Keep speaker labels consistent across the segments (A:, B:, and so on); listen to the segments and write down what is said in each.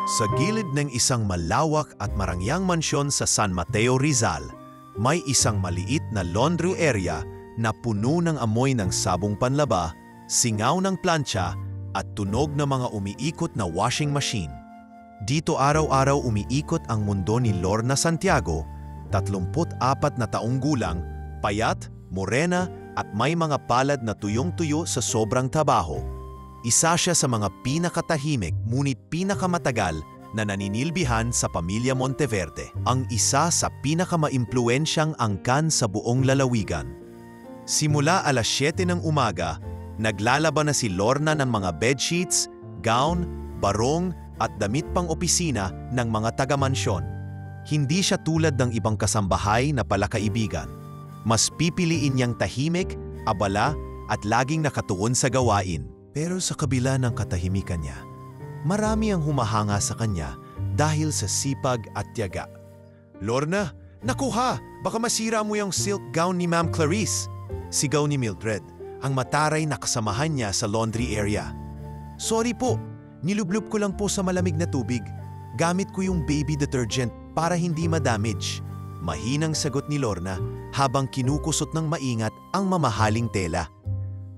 A: Sa gilid ng isang malawak at marangyang mansyon sa San Mateo, Rizal, may isang maliit na laundry area na puno ng amoy ng sabong panlaba, singaw ng plancha at tunog ng mga umiikot na washing machine. Dito araw-araw umiikot ang mundo ni Lorna Santiago, 34 na taong gulang, payat, morena at may mga palad na tuyong-tuyo sa sobrang trabaho. Isa siya sa mga pinakatahimik ngunit pinakamatagal na naninilbihan sa pamilya Monteverde, ang isa sa pinakamaimpluwensyang angkan sa buong lalawigan. Simula alas 7 ng umaga, naglalaba na si Lorna ng mga bedsheets, gown, barong at damit pang opisina ng mga taga-mansyon. Hindi siya tulad ng ibang kasambahay na palakaibigan. Mas pipiliin niyang tahimik, abala at laging nakatuon sa gawain. Pero sa kabila ng katahimikan niya, marami ang humahanga sa kanya dahil sa sipag at tiyaga. "Lorna, nakuha! Baka masira mo yung silk gown ni Ma'am Clarice!" Sigaw ni Mildred, ang mataray na kasamahan niya sa laundry area. "Sorry po, nilublob ko lang po sa malamig na tubig. Gamit ko yung baby detergent para hindi ma-damage." Mahinang sagot ni Lorna habang kinukusot ng maingat ang mamahaling tela.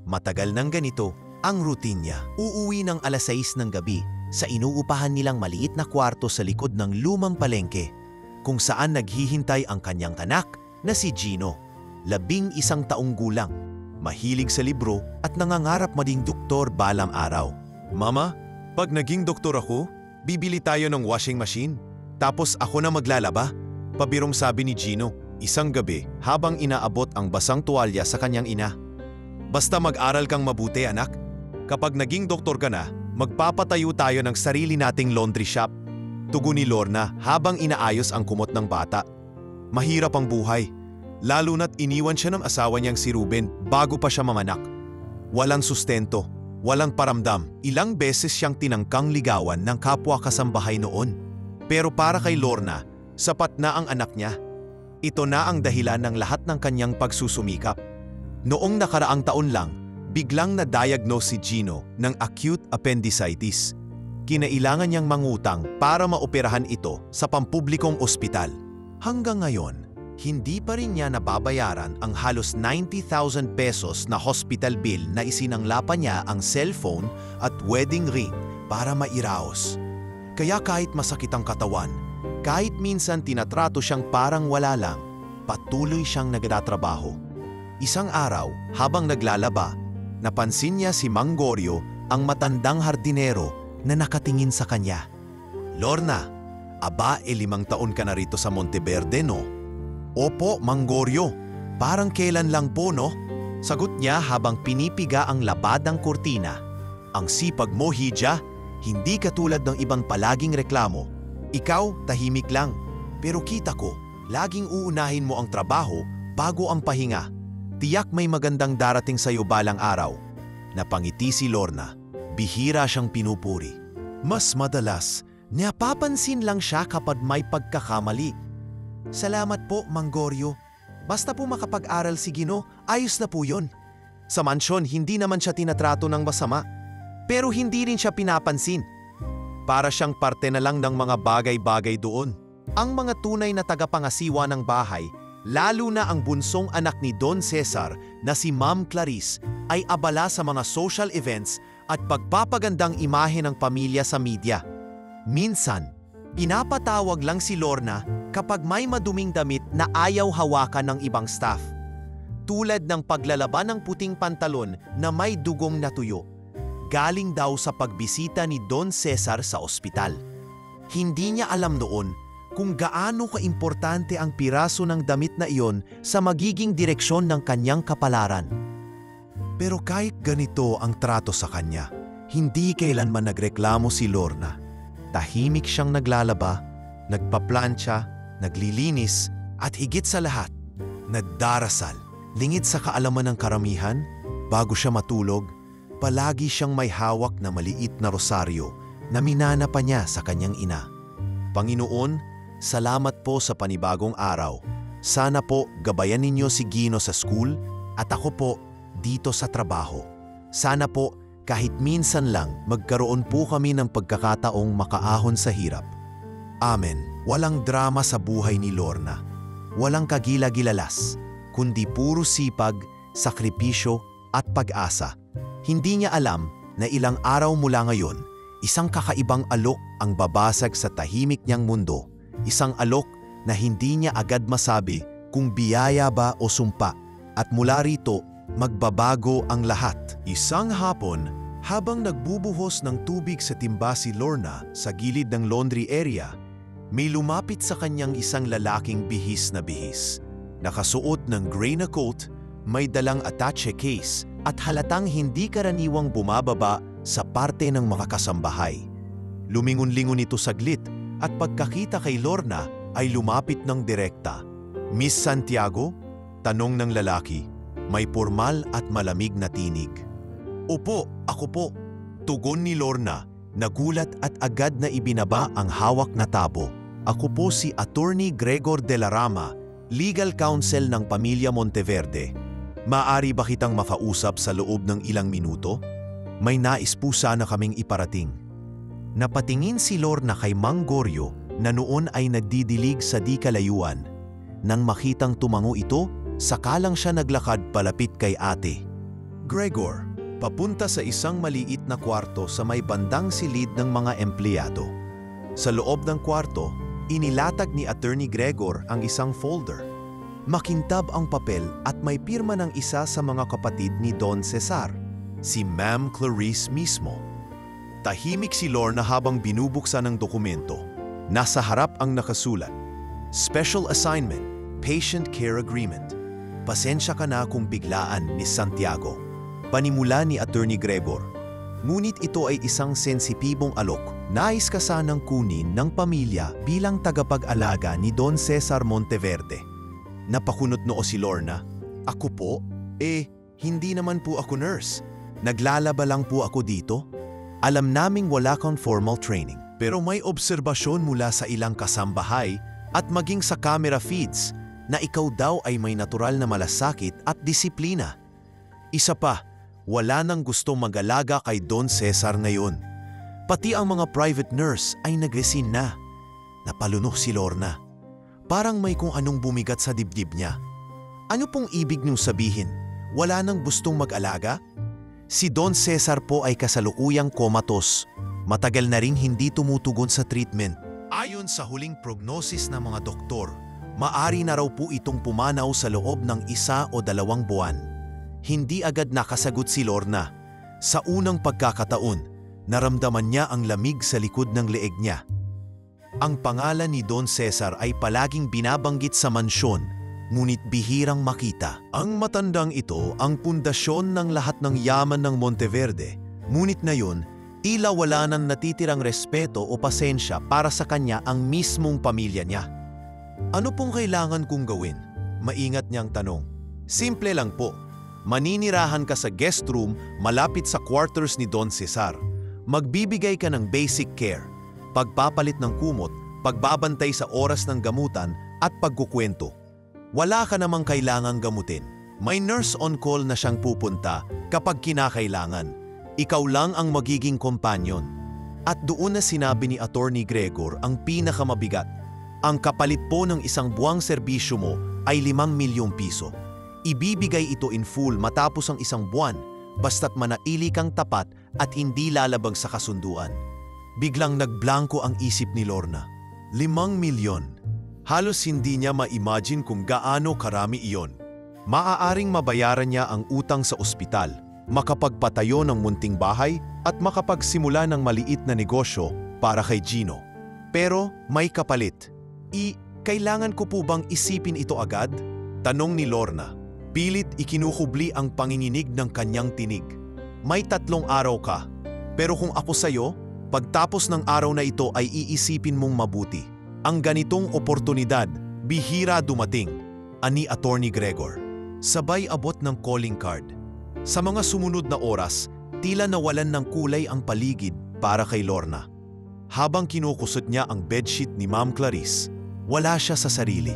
A: Matagal nang ganito ang routine niya. Uuwi ng alas 6 ng gabi sa inuupahan nilang maliit na kwarto sa likod ng lumang palengke, kung saan naghihintay ang kanyang anak na si Gino, 11 taong gulang, mahilig sa libro at nangangarap maging doktor balang araw. "Mama, pag naging doktor ako, bibili tayo ng washing machine, tapos ako na maglalaba," pabirong sabi ni Gino isang gabi habang inaabot ang basang tuwalya sa kanyang ina. "Basta mag-aral kang mabuti, anak. Kapag naging doktor ka na, magpapatayo tayo ng sarili nating laundry shop," tugon ni Lorna habang inaayos ang kumot ng bata. Mahirap ang buhay, lalo na't iniwan siya ng asawa niyang si Ruben bago pa siya mamanak. Walang sustento, walang paramdam. Ilang beses siyang tinangkang ligawan ng kapwa kasambahay noon. Pero para kay Lorna, sapat na ang anak niya. Ito na ang dahilan ng lahat ng kanyang pagsusumikap. Noong nakaraang taon lang, biglang na-diagnose si Gino ng acute appendicitis. Kinailangan niyang mangutang para maoperahan ito sa pampublikong ospital. Hanggang ngayon, hindi pa rin niya nababayaran ang halos 90,000 pesos na hospital bill na isinangla pa niya ang cellphone at wedding ring para mairaos. Kaya kahit masakit ang katawan, kahit minsan tinatrato siyang parang wala lang, patuloy siyang nagtatrabaho. Isang araw, habang naglalaba, napansin niya si Mang Goryo, ang matandang hardinero na nakatingin sa kanya. "Lorna, aba 5 taon ka na rito sa Monteverde, no?" "Opo, Mang Goryo, parang kailan lang po, no?" sagot niya habang pinipiga ang labadang kurtina. "Ang sipag mo, Hija, hindi katulad ng ibang palaging reklamo. Ikaw, tahimik lang. Pero kita ko, laging uunahin mo ang trabaho bago ang pahinga. Tiyak may magandang darating sa'yo balang araw." Napangiti si Lorna. Bihira siyang pinupuri. Mas madalas, napapansin lang siya kapag may pagkakamali. "Salamat po, Mang Goryo. Basta po makapag-aral si Gino, ayos na po yun." Sa mansyon, hindi naman siya tinatrato ng masama. Pero hindi rin siya pinapansin. Para siyang parte na lang ng mga bagay-bagay doon. Ang mga tunay na tagapangasiwa ng bahay, lalo na ang bunsong anak ni Don Cesar na si Ma'am Clarice, ay abala sa mga social events at pagpapagandang imahe ng pamilya sa media. Minsan, pinapatawag lang si Lorna kapag may maduming damit na ayaw hawakan ng ibang staff. Tulad ng paglalaba ng puting pantalon na may dugong na tuyo. Galing daw sa pagbisita ni Don Cesar sa ospital. Hindi niya alam noon kung gaano kaimportante ang piraso ng damit na iyon sa magiging direksyon ng kanyang kapalaran. Pero kahit ganito ang trato sa kanya, hindi kailanman nagreklamo si Lorna. Tahimik siyang naglalaba, nagpaplantsa, naglilinis, at higit sa lahat, nagdarasal. Lingid sa kaalaman ng karamihan, bago siya matulog, palagi siyang may hawak na maliit na rosaryo na minana pa niya sa kanyang ina. "Panginoon, salamat po sa panibagong araw. Sana po gabayan ninyo si Gino sa school at ako po dito sa trabaho. Sana po kahit minsan lang magkaroon po kami ng pagkakataong makaahon sa hirap. Amen. Walang drama sa buhay ni Lorna. Walang kagila-gilalas, kundi puro sipag, sakripisyo at pag-asa. Hindi niya alam na ilang araw mula ngayon, isang kakaibang alok ang babasag sa tahimik niyang mundo. Isang alok na hindi niya agad masabi kung biyaya ba o sumpa. At mula rito, magbabago ang lahat. Isang hapon, habang nagbubuhos ng tubig sa timba si Lorna sa gilid ng laundry area, may lumapit sa kanyang isang lalaking bihis na bihis. Nakasuot ng gray na coat, may dalang attache case at halatang hindi karaniwang bumababa sa parte ng mga kasambahay. Lumingon-lingon ito saglit at pagkakita kay Lorna ay lumapit ng direkta. "Miss Santiago?" tanong ng lalaki. May pormal at malamig na tinig. "Opo, ako po." Tugon ni Lorna, nagulat at agad na ibinaba ang hawak na tabo. "Ako po si Attorney Gregor de la Rama, Legal Counsel ng Pamilya Monteverde. Maaari ba kitang makausap sa loob ng ilang minuto? May nais po sana kaming iparating." Napatingin si Lorna kay Mang Goryo na noon ay nagdidilig sa di kalayuan. Nang makitang tumango ito, sakalang siya naglakad palapit kay ate. "Gregor, papunta sa isang maliit na kwarto sa may bandang silid ng mga empleyado." Sa loob ng kwarto, inilatag ni Attorney Gregor ang isang folder. Makintab ang papel at may pirma ng isa sa mga kapatid ni Don Cesar, si Ma'am Clarice mismo. Tahimik si Lorna habang binubuksan ang dokumento. Nasa harap ang nakasulat, "Special Assignment, Patient Care Agreement." "Pasensya ka na kung biglaan, Miss Santiago," panimula ni Attorney Gregor. Ngunit ito ay isang sensitibong alok. Nais ka sanang kunin ng pamilya bilang tagapag-alaga ni Don Cesar Monteverde. Napakunot noo si Lorna. "Ako po? Hindi naman po ako nurse. Naglalaba lang po ako dito. Alam naming wala kang formal training. Pero may obserbasyon mula sa ilang kasambahay at maging sa camera feeds na ikaw daw ay may natural na malasakit at disiplina. Isa pa, wala nang gustong mag-alaga kay Don Cesar ngayon. Pati ang mga private nurse ay nag-resign na." Napalunok si Lorna. Parang may kung anong bumigat sa dibdib niya. "Ano pong ibig niyong sabihin? Wala nang gustong mag-alaga?" "Si Don Cesar po ay kasalukuyang komatos. Matagal na ring hindi tumutugon sa treatment. Ayon sa huling prognosis ng mga doktor, maari na raw po itong pumanaw sa loob ng 1 o 2 buwan. Hindi agad nakasagot si Lorna. Sa unang pagkakataon, naramdaman niya ang lamig sa likod ng leeg niya. Ang pangalan ni Don Cesar ay palaging binabanggit sa mansyon, ngunit bihirang makita. Ang matandang ito ang pundasyon ng lahat ng yaman ng Monteverde, ngunit ngayon, tila wala nang natitirang respeto o pasensya para sa kanya ang mismong pamilya niya. "Ano pong kailangan kong gawin?" maingat niyang tanong. "Simple lang po. Maninirahan ka sa guest room malapit sa quarters ni Don Cesar. Magbibigay ka ng basic care, pagpapalit ng kumot, pagbabantay sa oras ng gamutan at pagkukwento. Wala ka namang kailangang gamutin. May nurse on call na siyang pupunta kapag kinakailangan. Ikaw lang ang magiging kompanyon." At doon na sinabi ni Attorney Gregor ang pinakamabigat. "Ang kapalit po ng isang buwang serbisyo mo ay 5 milyong piso. Ibibigay ito in full matapos ang 1 buwan, basta't manatili kang tapat at hindi lalabag sa kasunduan." Biglang nagblanko ang isip ni Lorna. 5 milyon. Halos hindi niya ma-imagine kung gaano karami iyon. Maaaring mabayaran niya ang utang sa ospital, makapagpatayo ng munting bahay at makapagsimula ng maliit na negosyo para kay Gino. Pero may kapalit. Kailangan ko po bang isipin ito agad?" tanong ni Lorna. Pilit ikinukubli ang panginginig ng kanyang tinig. "May 3 araw ka. Pero kung ako sa'yo, pagtapos ng araw na ito ay iisipin mong mabuti. Ang ganitong oportunidad, bihira dumating," ani Attorney Gregor. Sabay abot ng calling card. Sa mga sumunod na oras, tila nawalan ng kulay ang paligid para kay Lorna. Habang kinukusot niya ang bedsheet ni Ma'am Clarice, wala siya sa sarili.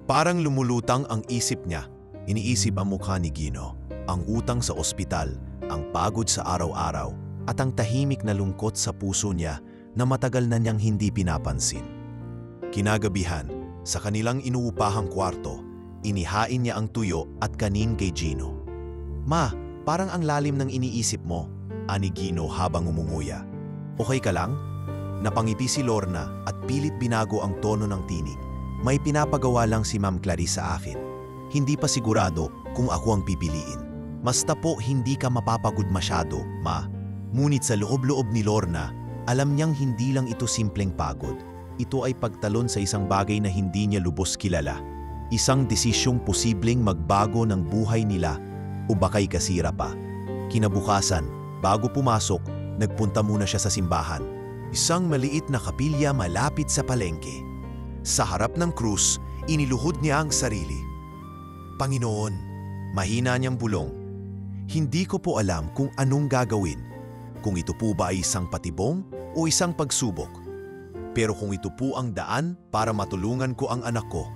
A: Parang lumulutang ang isip niya. Iniisip ang mukha ni Gino, ang utang sa ospital, ang pagod sa araw-araw at ang tahimik na lungkot sa puso niya na matagal na niyang hindi pinapansin. Kinagabihan, sa kanilang inuupahang kwarto, inihain niya ang tuyo at kanin kay Gino. "Ma, parang ang lalim ng iniisip mo," ani Gino habang umunguya. "Okay ka lang?" Napangiti si Lorna at pilit binago ang tono ng tinig. "May pinapagawa lang si Ma'am Clarice sa akin. Hindi pa sigurado kung ako ang pipiliin. Basta po hindi ka mapapagod masyado, Ma." Ngunit sa loob-loob ni Lorna, alam niyang hindi lang ito simpleng pagod. Ito ay pagtalon sa isang bagay na hindi niya lubos kilala. Isang desisyong posibleng magbago ng buhay nila o baka'y kasira pa. Kinabukasan, bago pumasok, nagpunta muna siya sa simbahan. Isang maliit na kapilya malapit sa palengke. Sa harap ng krus, iniluhod niya ang sarili. "Panginoon," mahina niyang bulong, "hindi ko po alam kung anong gagawin. Kung ito po ba ay isang patibong o isang pagsubok. Pero kung ito po ang daan para matulungan ko ang anak ko,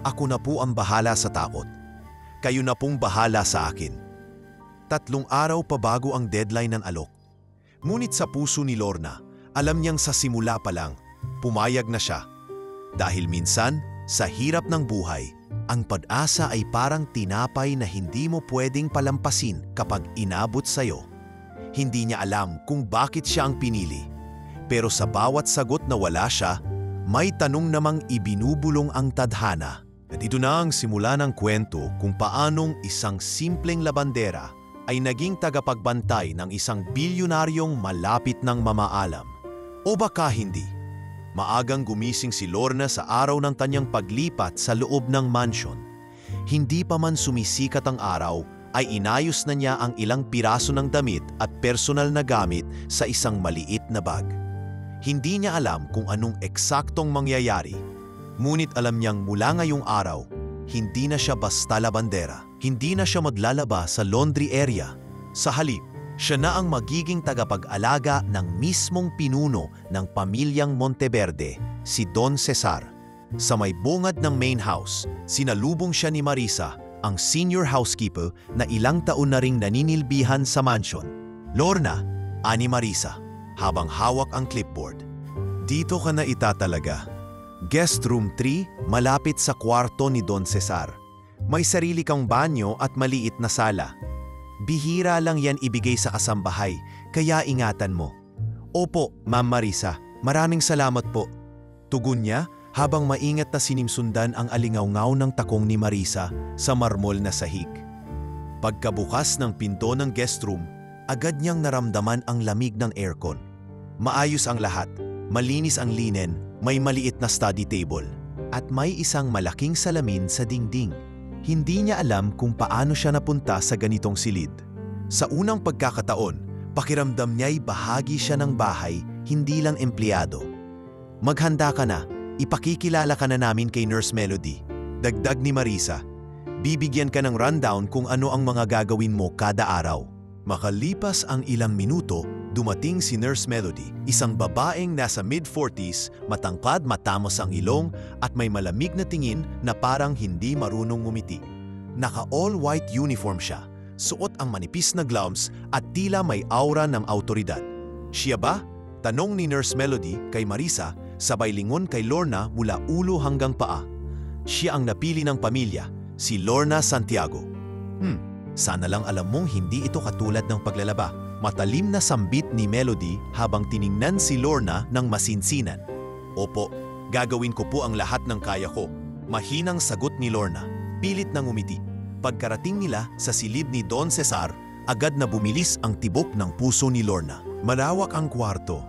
A: ako na po ang bahala sa takot. Kayo na pong bahala sa akin." 3 araw pa bago ang deadline ng alok. Ngunit sa puso ni Lorna, alam niyang sa simula pa lang, pumayag na siya. Dahil minsan, sa hirap ng buhay, ang pag-asa ay parang tinapay na hindi mo pwedeng palampasin kapag inabot sa'yo. Hindi niya alam kung bakit siya ang pinili. Pero sa bawat sagot na wala siya, may tanong namang ibinubulong ang tadhana. At ito na ang simula ng kwento kung paanong isang simpleng labandera ay naging tagapagbantay ng isang bilyonaryong malapit ng mamaalam. O baka hindi. Maagang gumising si Lorna sa araw ng kanyang paglipat sa loob ng mansyon. Hindi pa man sumisikat ang araw, ay inayos na niya ang ilang piraso ng damit at personal na gamit sa isang maliit na bag. Hindi niya alam kung anong eksaktong mangyayari. Ngunit alam niyang mula ngayong araw, hindi na siya basta labandera. Hindi na siya maglalaba sa laundry area. Sa halip, siya na ang magiging tagapag-alaga ng mismong pinuno ng pamilyang Monteverde, si Don Cesar. Sa may bungad ng main house, sinalubong siya ni Marisa, ang senior housekeeper na ilang taon na ring naninilbihan sa mansion. "Lorna," ani Marisa, habang hawak ang clipboard. "Dito ka na itatalaga. Guest room 3, malapit sa kwarto ni Don Cesar. May sarili kang banyo at maliit na sala. Bihira lang yan ibigay sa kasambahay, kaya ingatan mo." "Opo, Ma'am Marisa, maraming salamat po." Tugon niya habang maingat na sinimsundan ang alingawngaw ng takong ni Marisa sa marmol na sahig. Pagkabukas ng pinto ng guest room, agad niyang naramdaman ang lamig ng aircon. Maayos ang lahat, malinis ang linen, may maliit na study table, at may isang malaking salamin sa dingding. Hindi niya alam kung paano siya napunta sa ganitong silid. Sa unang pagkakataon, pakiramdam niya'y bahagi siya ng bahay, hindi lang empleyado. "Maghanda ka na, ipakikilala ka na namin kay Nurse Melody," dagdag ni Marisa. "Bibigyan ka ng rundown kung ano ang mga gagawin mo kada araw." Makalipas ang ilang minuto, dumating si Nurse Melody, isang babaeng nasa mid-40s, matangkad, matamos ang ilong at may malamig na tingin na parang hindi marunong ngumiti. Naka-all-white uniform siya, suot ang manipis na gloves at tila may aura ng autoridad. "Siya ba?" tanong ni Nurse Melody kay Marisa, sabay lingon kay Lorna mula ulo hanggang paa. Siya ang napili ng pamilya, si Lorna Santiago. Sana lang alam mong hindi ito katulad ng paglalaba." Matalim na sambit ni Melody habang tiningnan si Lorna ng masinsinan. "Opo, gagawin ko po ang lahat ng kaya ko." Mahinang sagot ni Lorna, pilit na ngumiti. Pagkarating nila sa silid ni Don Cesar, agad na bumilis ang tibok ng puso ni Lorna. Malawak ang kwarto.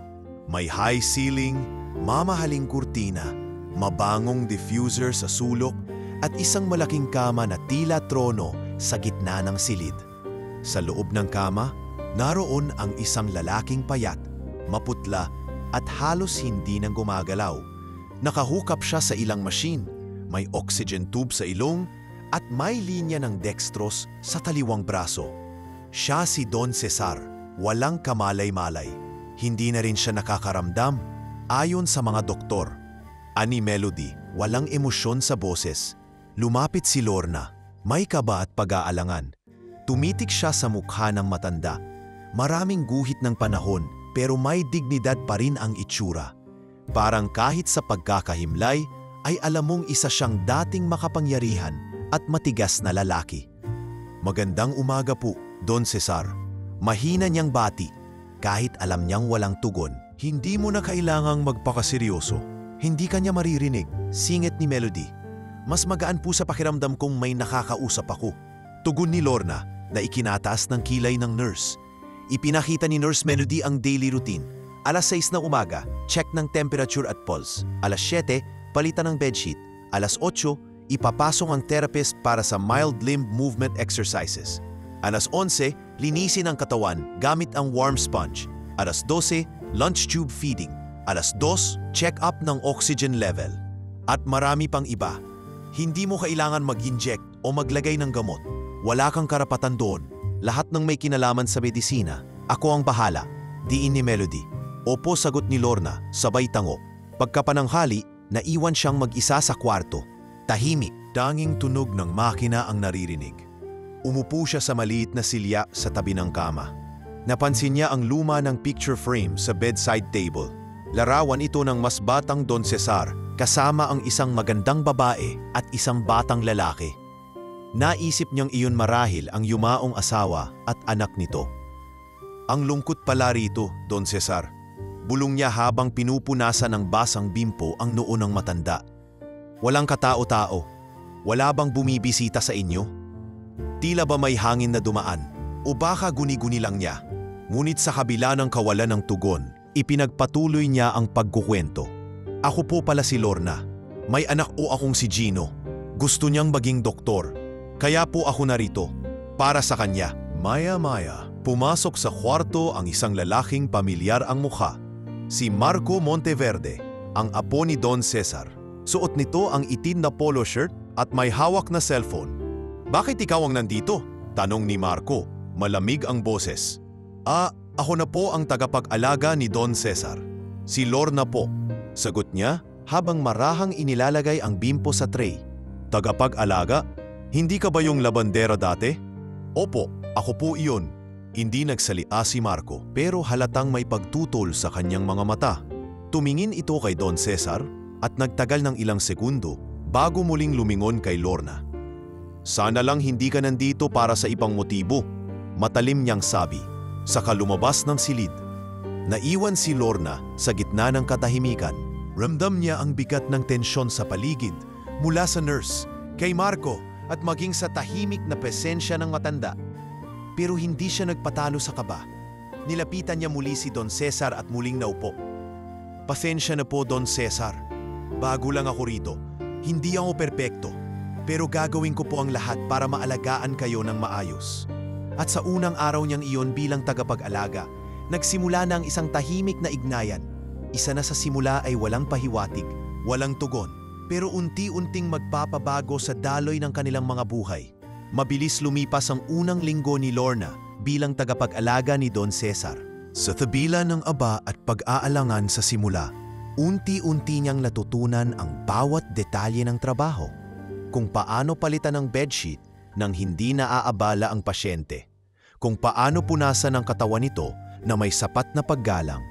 A: May high ceiling, mamahaling kurtina, mabangong diffuser sa sulok, at isang malaking kama na tila trono sa gitna ng silid. Sa loob ng kama, naroon ang isang lalaking payat, maputla at halos hindi nang gumagalaw. Nakahukap siya sa ilang machine, may oxygen tube sa ilong at may linya ng dextrose sa taliwang braso. Siya si Don Cesar, walang kamalay-malay. Hindi na rin siya nakakaramdam, ayon sa mga doktor. Ani Melody, walang emosyon sa boses. Lumapit si Lorna, may kaba at pag-aalangan. Tumitik siya sa mukha ng matanda. Maraming guhit ng panahon pero may dignidad pa rin ang itsura. Parang kahit sa pagkakahimlay ay alam mong isa siyang dating makapangyarihan at matigas na lalaki. Magandang umaga po, Don Cesar. Mahina niyang bati. Kahit alam niyang walang tugon, hindi mo na kailangang magpakaseryoso. Hindi kanya maririnig, singit ni Melody. Mas magaan po sa pakiramdam kong may nakakausap ako. Tugon ni Lorna na ikinataas ng kilay ng nurse. Ipinakita ni Nurse Melody ang daily routine. Alas 6 ng umaga, check ng temperature at pulse. Alas 7, palitan ng bedsheet. Alas 8, ipapasok ang therapist para sa mild limb movement exercises. Alas 11, linisin ang katawan gamit ang warm sponge. Alas 12, lunch tube feeding. Alas 2, check up ng oxygen level. At marami pang iba. Hindi mo kailangan mag-inject o maglagay ng gamot. Wala kang karapatan doon. Lahat ng may kinalaman sa medisina, ako ang bahala. Diin ni Melody. Opo, sagot ni Lorna, sabay tango. Pagkapananghali, naiwan siyang mag-isa sa kwarto. Tahimik, tanging tunog ng makina ang naririnig. Umupo siya sa maliit na silya sa tabi ng kama. Napansin niya ang luma ng picture frame sa bedside table. Larawan ito ng mas batang Don Cesar, kasama ang isang magandang babae at isang batang lalaki. Naisip niyang iyon marahil ang yumaong asawa at anak nito. Ang lungkot pala rito, Don Cesar. Bulong niya habang pinupunasan ng basang bimpo ang noo ng matanda. Walang katao-tao. Wala bang bumibisita sa inyo? Tila ba may hangin na dumaan? O baka guni-guni lang niya? Ngunit sa kabila ng kawalan ng tugon, ipinagpatuloy niya ang pagkukwento. Ako po pala si Lorna. May anak o akong si Gino. Gusto niyang maging doktor. Kaya po ako narito. Para sa kanya. Maya-maya, pumasok sa kwarto ang isang lalaking pamilyar ang mukha. Si Marco Monteverde, ang apo ni Don Cesar. Suot nito ang itim na polo shirt at may hawak na cellphone. Bakit ikaw ang nandito? Tanong ni Marco. Malamig ang boses. Ako na po ang tagapag-alaga ni Don Cesar. Si Lorna po. Sagot niya habang marahang inilalagay ang bimpo sa tray. Tagapag-alaga? Hindi ka ba yung labandera dati? Opo, ako po iyon. Hindi nagsalita si Marco pero halatang may pagtutol sa kanyang mga mata. Tumingin ito kay Don Cesar at nagtagal ng ilang segundo bago muling lumingon kay Lorna. Sana lang hindi ka nandito para sa ibang motibo, matalim niyang sabi. Saka lumabas ng silid. Naiwan si Lorna sa gitna ng katahimikan. Ramdam niya ang bigat ng tensyon sa paligid mula sa nurse, kay Marco at maging sa tahimik na presensya ng matanda. Pero hindi siya nagpatalo sa kaba. Nilapitan niya muli si Don Cesar at muling naupo. Pasensya na po, Don Cesar. Bago lang ako rito. Hindi ako perpekto. Pero gagawin ko po ang lahat para maalagaan kayo ng maayos. At sa unang araw niyang iyon bilang tagapag-alaga, nagsimula na ang isang tahimik na ignayan. Isa na sa simula ay walang pahiwatig, walang tugon, pero unti-unting magpapabago sa daloy ng kanilang mga buhay. Mabilis lumipas ang unang linggo ni Lorna bilang tagapag-alaga ni Don Cesar. Sa tabila ng aba at pag-aalangan sa simula, unti-unti niyang natutunan ang bawat detalye ng trabaho. Kung paano palitan ang bedsheet nang hindi naaabala ang pasyente, kung paano punasan ang katawan nito na may sapat na paggalang,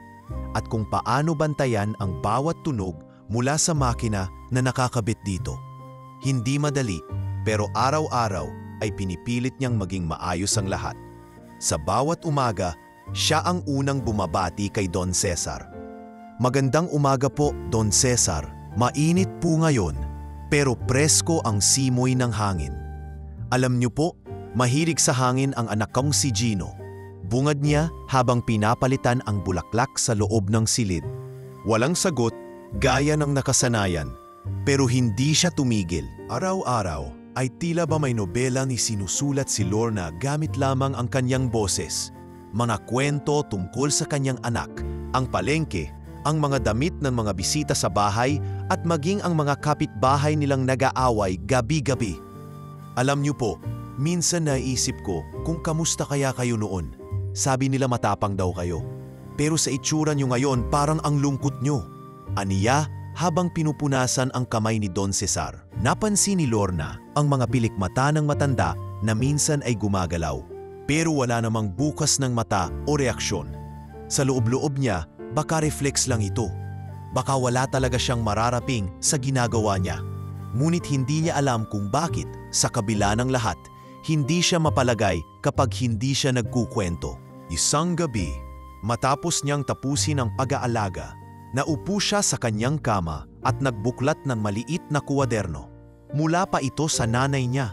A: at kung paano bantayan ang bawat tunog mula sa makina na nakakabit dito. Hindi madali, pero araw-araw ay pinipilit niyang maging maayos ang lahat. Sa bawat umaga, siya ang unang bumabati kay Don Cesar. Magandang umaga po, Don Cesar. Mainit po ngayon, pero presko ang simoy ng hangin. Alam niyo po, mahilig sa hangin ang anak kong si Gino. Bungad niya habang pinapalitan ang bulaklak sa loob ng silid. Walang sagot, gaya ng nakasanayan. Pero hindi siya tumigil. Araw-araw ay tila ba may nobela ni sinusulat si Lorna gamit lamang ang kanyang boses. Mga kwento tungkol sa kanyang anak, ang palengke, ang mga damit ng mga bisita sa bahay at maging ang mga kapitbahay nilang nag-aaway gabi-gabi. Alam niyo po, minsan naisip ko kung kamusta kaya kayo noon. Sabi nila matapang daw kayo. Pero sa itsura niyo ngayon parang ang lungkot niyo. Aniya habang pinupunasan ang kamay ni Don Cesar. Napansin ni Lorna ang mga pilikmata ng matanda na minsan ay gumagalaw, pero wala namang bukas ng mata o reaksyon. Sa loob-loob niya, baka reflex lang ito. Baka wala talaga siyang mararaping sa ginagawa niya. Ngunit hindi niya alam kung bakit, sa kabila ng lahat, hindi siya mapalagay kapag hindi siya nagkukwento. Isang gabi, matapos niyang tapusin ang pag-aalaga, naupo siya sa kanyang kama at nagbuklat ng maliit na kuwaderno. Mula pa ito sa nanay niya,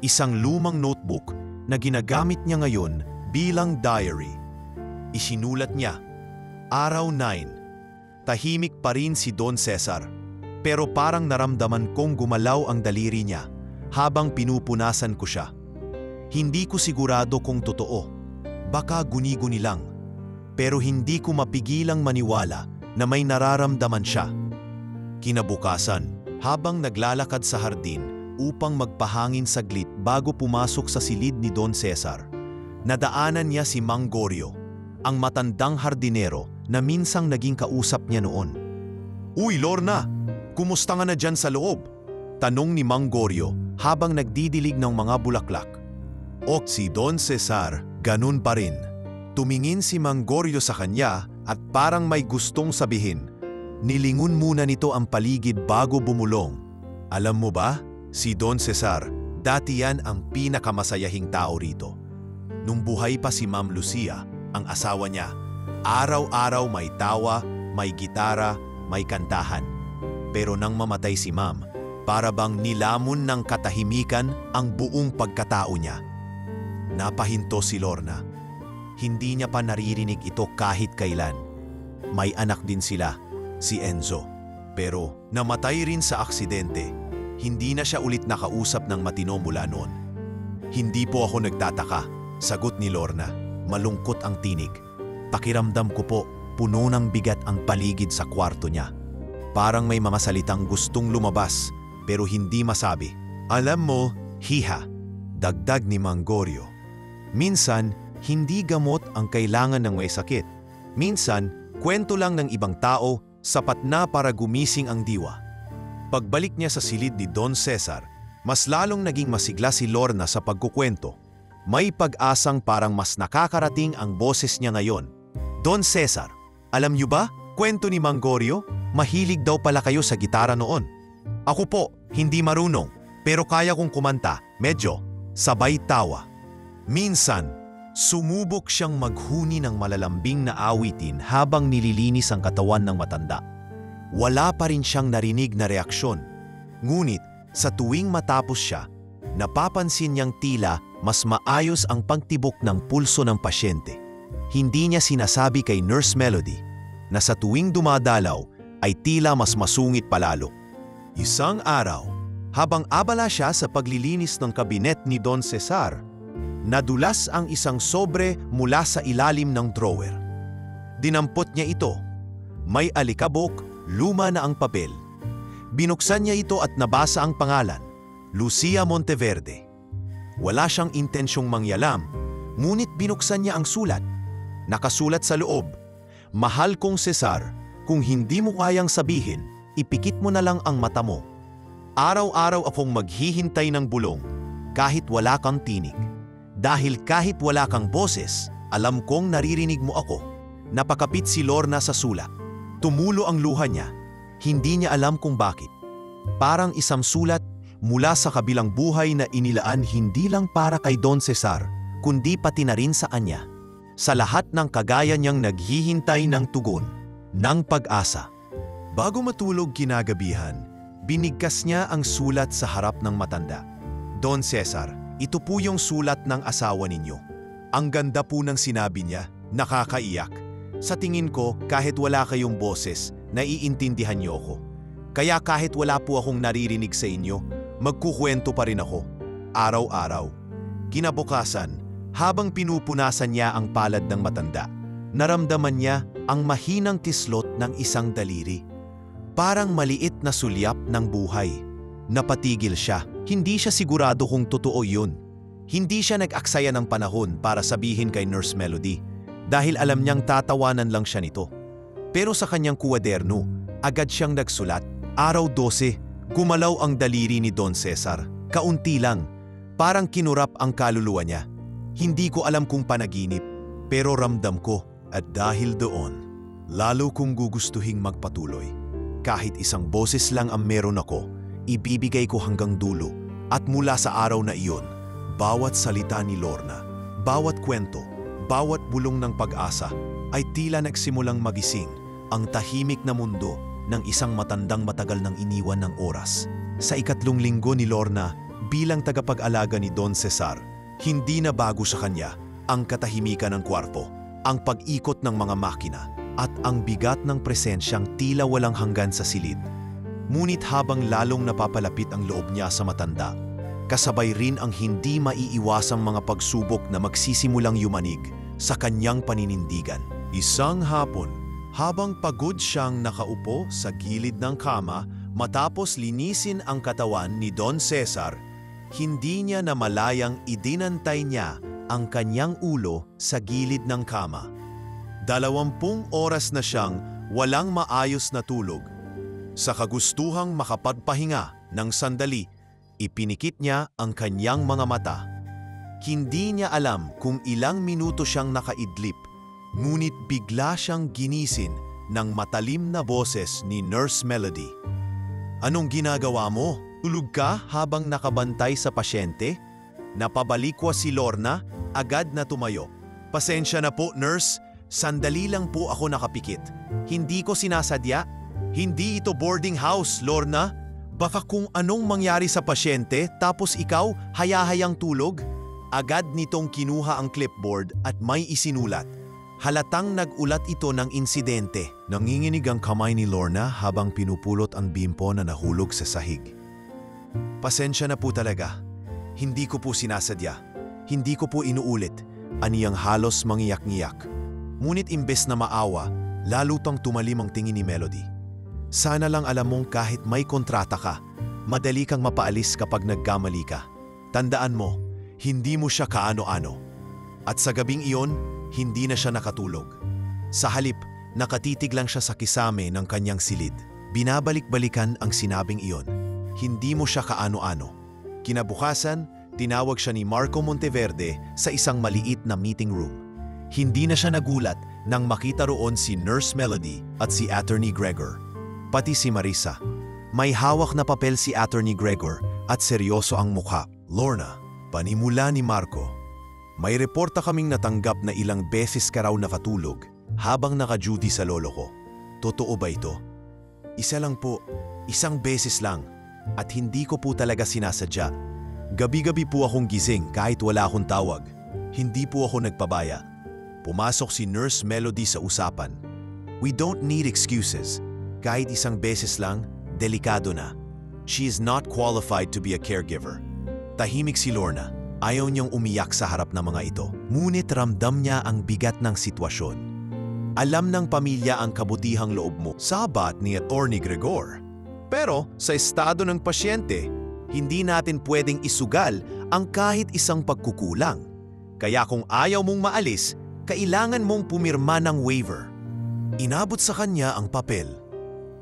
A: isang lumang notebook na ginagamit niya ngayon bilang diary. Isinulat niya, Araw 9. Tahimik pa rin si Don Cesar, pero parang naramdaman kong gumalaw ang daliri niya habang pinupunasan ko siya. Hindi ko sigurado kung totoo, baka guni-guni lang, pero hindi ko mapigilang maniwala na may nararamdaman siya. Kinabukasan, habang naglalakad sa hardin upang magpahangin saglit bago pumasok sa silid ni Don Cesar, nadaanan niya si Mang Goryo, ang matandang hardinero na minsang naging kausap niya noon. "Uy, Lorna! Kumusta nga na dyan sa loob?" tanong ni Mang Goryo habang nagdidilig ng mga bulaklak. O si Don Cesar, ganun pa rin. Tumingin si Mang Goryo sa kanya at parang may gustong sabihin. Nilingon muna nito ang paligid bago bumulong. Alam mo ba, si Don Cesar, dati yan ang pinakamasayahing tao rito. Nung buhay pa si Ma'am Lucia, ang asawa niya, araw-araw may tawa, may gitara, may kantahan. Pero nang mamatay si Ma'am, para bang nilamon ng katahimikan ang buong pagkatao niya. Napahinto si Lorna. Hindi niya pa naririnig ito kahit kailan. May anak din sila, si Enzo. Pero namatay rin sa aksidente. Hindi na siya ulit nakausap ng matino mula noon. "Hindi po ako nagtataka," sagot ni Lorna. Malungkot ang tinig. "Pakiramdam ko po, puno ng bigat ang paligid sa kwarto niya. Parang may mga salitang gustong lumabas, pero hindi masabi. Alam mo, hiha," dagdag ni Mang Goryo. "Minsan, hindi gamot ang kailangan ng may sakit. Minsan, kwento lang ng ibang tao, sapat na para gumising ang diwa." Pagbalik niya sa silid ni Don Cesar, mas lalong naging masigla si Lorna sa pagkukwento. May pag-asang parang mas nakakarating ang boses niya ngayon. "Don Cesar, alam niyo ba, kwento ni Mang Goryo, mahilig daw pala kayo sa gitara noon. Ako po, hindi marunong, pero kaya kong kumanta, medyo." Sabay tawa. Minsan, sumubok siyang maghuni ng malalambing na awitin habang nililinis ang katawan ng matanda. Wala pa rin siyang narinig na reaksyon. Ngunit sa tuwing matapos siya, napapansin niyang tila mas maayos ang pagtibok ng pulso ng pasyente. Hindi niya sinasabi kay Nurse Melody na sa tuwing dumadalaw ay tila mas masungit palalo. Isang araw, habang abala siya sa paglilinis ng kabinet ni Don Cesar, nadulas ang isang sobre mula sa ilalim ng drawer. Dinampot niya ito. May alikabok, luma na ang papel. Binuksan niya ito at nabasa ang pangalan, Lucia Monteverde. Wala siyang intensyong mangyalam, ngunit binuksan niya ang sulat. Nakasulat sa loob, "Mahal kong Cesar, kung hindi mo kayang sabihin, ipikit mo na lang ang mata mo. Araw-araw akong maghihintay ng bulong, kahit wala kang tinig. Dahil kahit wala kang boses, alam kong naririnig mo ako." Napakapit si Lorna sa sulat. Tumulo ang luha niya. Hindi niya alam kung bakit. Parang isang sulat mula sa kabilang buhay na inilaan hindi lang para kay Don Cesar, kundi pati na rin sa kanya. Sa lahat ng kagaya niyang naghihintay ng tugon, ng pag-asa. Bago matulog kinagabihan, binigkas niya ang sulat sa harap ng matanda. "Don Cesar, ito po yung sulat ng asawa ninyo." Ang ganda po ng sinabi niya, nakakaiyak. "Sa tingin ko, kahit wala kayong boses, naiintindihan niyo ako. Kaya kahit wala po akong naririnig sa inyo, magkukwento pa rin ako. Araw-araw." Kinabukasan, habang pinupunasan niya ang palad ng matanda, naramdaman niya ang mahinang kislot ng isang daliri. Parang maliit na sulyap ng buhay. Napatigil siya. Hindi siya sigurado kung totoo yun. Hindi siya nag-aksaya ng panahon para sabihin kay Nurse Melody, dahil alam niyang tatawanan lang siya nito. Pero sa kanyang kuwaderno, agad siyang nagsulat. Araw 12, gumalaw ang daliri ni Don Cesar. Kaunti lang. Parang kinurap ang kaluluwa niya. Hindi ko alam kung panaginip, pero ramdam ko at dahil doon, lalo kong gugustuhing magpatuloy. Kahit isang boses lang ang meron ako, ibibigay ko hanggang dulo. At mula sa araw na iyon, bawat salita ni Lorna, bawat kwento, bawat bulong ng pag-asa ay tila nagsimulang magising ang tahimik na mundo ng isang matandang matagal nang iniwan ng oras. Sa ikatlong linggo ni Lorna bilang tagapag-alaga ni Don Cesar, hindi na bago sa kanya ang katahimikan ng kwarto, ang pag-ikot ng mga makina at ang bigat ng presensyang tila walang hanggan sa silid. Ngunit habang lalong napapalapit ang loob niya sa matanda, kasabay rin ang hindi maiiwasang mga pagsubok na magsisimulang yumanig sa kanyang paninindigan. Isang hapon, habang pagod siyang nakaupo sa gilid ng kama matapos linisin ang katawan ni Don Cesar, hindi niya namalayang idinantay niya ang kanyang ulo sa gilid ng kama. 20 oras na siyang walang maayos na tulog. Sa kagustuhang makapagpahinga ng sandali, ipinikit niya ang kanyang mga mata. Hindi niya alam kung ilang minuto siyang nakaidlip, ngunit bigla siyang ginisin ng matalim na boses ni Nurse Melody. "Anong ginagawa mo? Tulog ka habang nakabantay sa pasyente?" Napabalikwa si Lorna, agad na tumayo. "Pasensya na po, nurse. Sandali lang po ako nakapikit. Hindi ko sinasadya. Hindi ito boarding house, Lorna. Baka kung anong mangyari sa pasyente tapos ikaw hayahayang tulog." Agad nitong kinuha ang clipboard at may isinulat. Halatang nag-ulat ito ng insidente. Nanginginig ang kamay ni Lorna habang pinupulot ang bimpo na nahulog sa sahig. "Pasensya na po talaga. Hindi ko po sinasadya. Hindi ko po inuulit," aniyang halos mangiyak-ngiyak. Ngunit imbes na maawa, lalo pang tumalim ang tingin ni Melody. "Sana lang alam mong kahit may kontrata ka, madali kang mapaalis kapag nagkamali ka. Tandaan mo, hindi mo siya kaano-ano." At sa gabing iyon, hindi na siya nakatulog. Sa halip, nakatitig lang siya sa kisame ng kanyang silid. Binabalik-balikan ang sinabing iyon. Hindi mo siya kaano-ano. Kinabukasan, tinawag siya ni Marco Monteverde sa isang maliit na meeting room. Hindi na siya nagulat nang makita roon si Nurse Melody at si Attorney Gregor. Pati si Marisa. May hawak na papel si Attorney Gregor at seryoso ang mukha. "Lorna, panimula ni Marco. May reporta kaming natanggap na ilang beses ka raw nakatulog habang naka-duty sa lolo ko. Totoo ba ito?" "Isa lang po, isang beses lang. At hindi ko po talaga sinasadya. Gabi-gabi po akong gising kahit wala akong tawag. Hindi po ako nagpabaya." Pumasok si Nurse Melody sa usapan. "We don't need excuses. Kahit isang beses lang, delikado na. She is not qualified to be a caregiver." Tahimik si Lorna. Ayaw niyang umiyak sa harap ng mga ito. Ngunit ramdam niya ang bigat ng sitwasyon. Alam ng pamilya ang kabutihang loob mo, sabat ni Attorney Gregor. Pero sa estado ng pasyente, hindi natin pwedeng isugal ang kahit isang pagkukulang. Kaya kung ayaw mong maalis, kailangan mong pumirma ng waiver. Inabot sa kanya ang papel.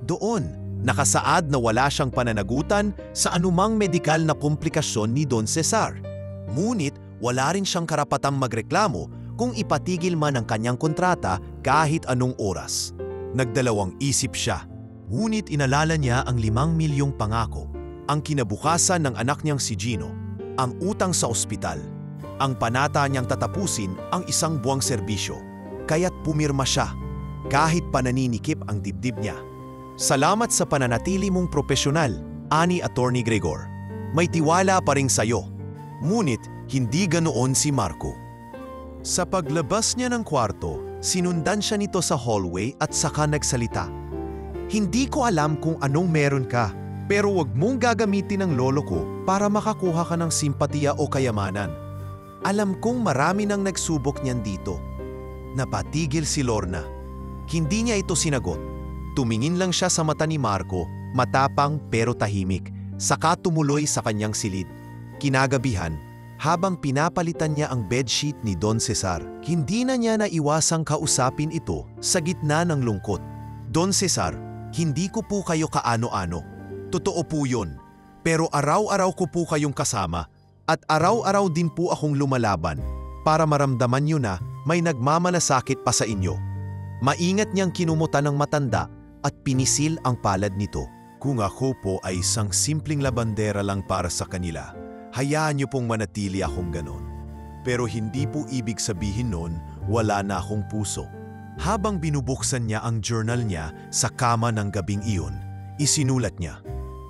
A: Doon, nakasaad na wala siyang pananagutan sa anumang medikal na komplikasyon ni Don Cesar. Ngunit wala rin siyang karapatang magreklamo kung ipatigil man ang kanyang kontrata kahit anong oras. Nagdalawang isip siya. Ngunit inalala niya ang 5 milyong pangako, ang kinabukasan ng anak niyang si Gino, ang utang sa ospital, ang panata niyang tatapusin ang isang buwang serbisyo. Kaya't pumirma siya, kahit pananinikip ang dibdib niya. "Salamat sa pananatili mong propesyonal," ani Attorney Gregor. "May tiwala pa rin sa'yo." Ngunit hindi ganoon si Marco. Sa paglabas niya ng kwarto, sinundan siya nito sa hallway at saka nagsalita. "Hindi ko alam kung anong meron ka, pero wag mong gagamitin ang lolo ko para makakuha ka ng simpatiya o kayamanan. Alam kong marami nang nagsubok niyan dito." Napatigil si Lorna. Hindi niya ito sinagot. Tumingin lang siya sa mata ni Marco, matapang pero tahimik, saka tumuloy sa kanyang silid. Kinagabihan, habang pinapalitan niya ang bedsheet ni Don Cesar, hindi na niya naiwasang kausapin ito sa gitna ng lungkot. "Don Cesar, hindi ko po kayo kaano-ano. Totoo po yun. Pero araw-araw ko po kayong kasama At araw-araw din po akong lumalaban para maramdaman niyo na may nagmamalasakit pa sa inyo. Maingat niyang kinumutan ng matanda at pinisil ang palad nito. Kung ako po ay isang simpleng labandera lang para sa kanila, hayaan niyo pong manatili akong ganon. Pero hindi po ibig sabihin nun wala na akong puso. Habang binubuksan niya ang journal niya sa kama ng gabing iyon, isinulat niya,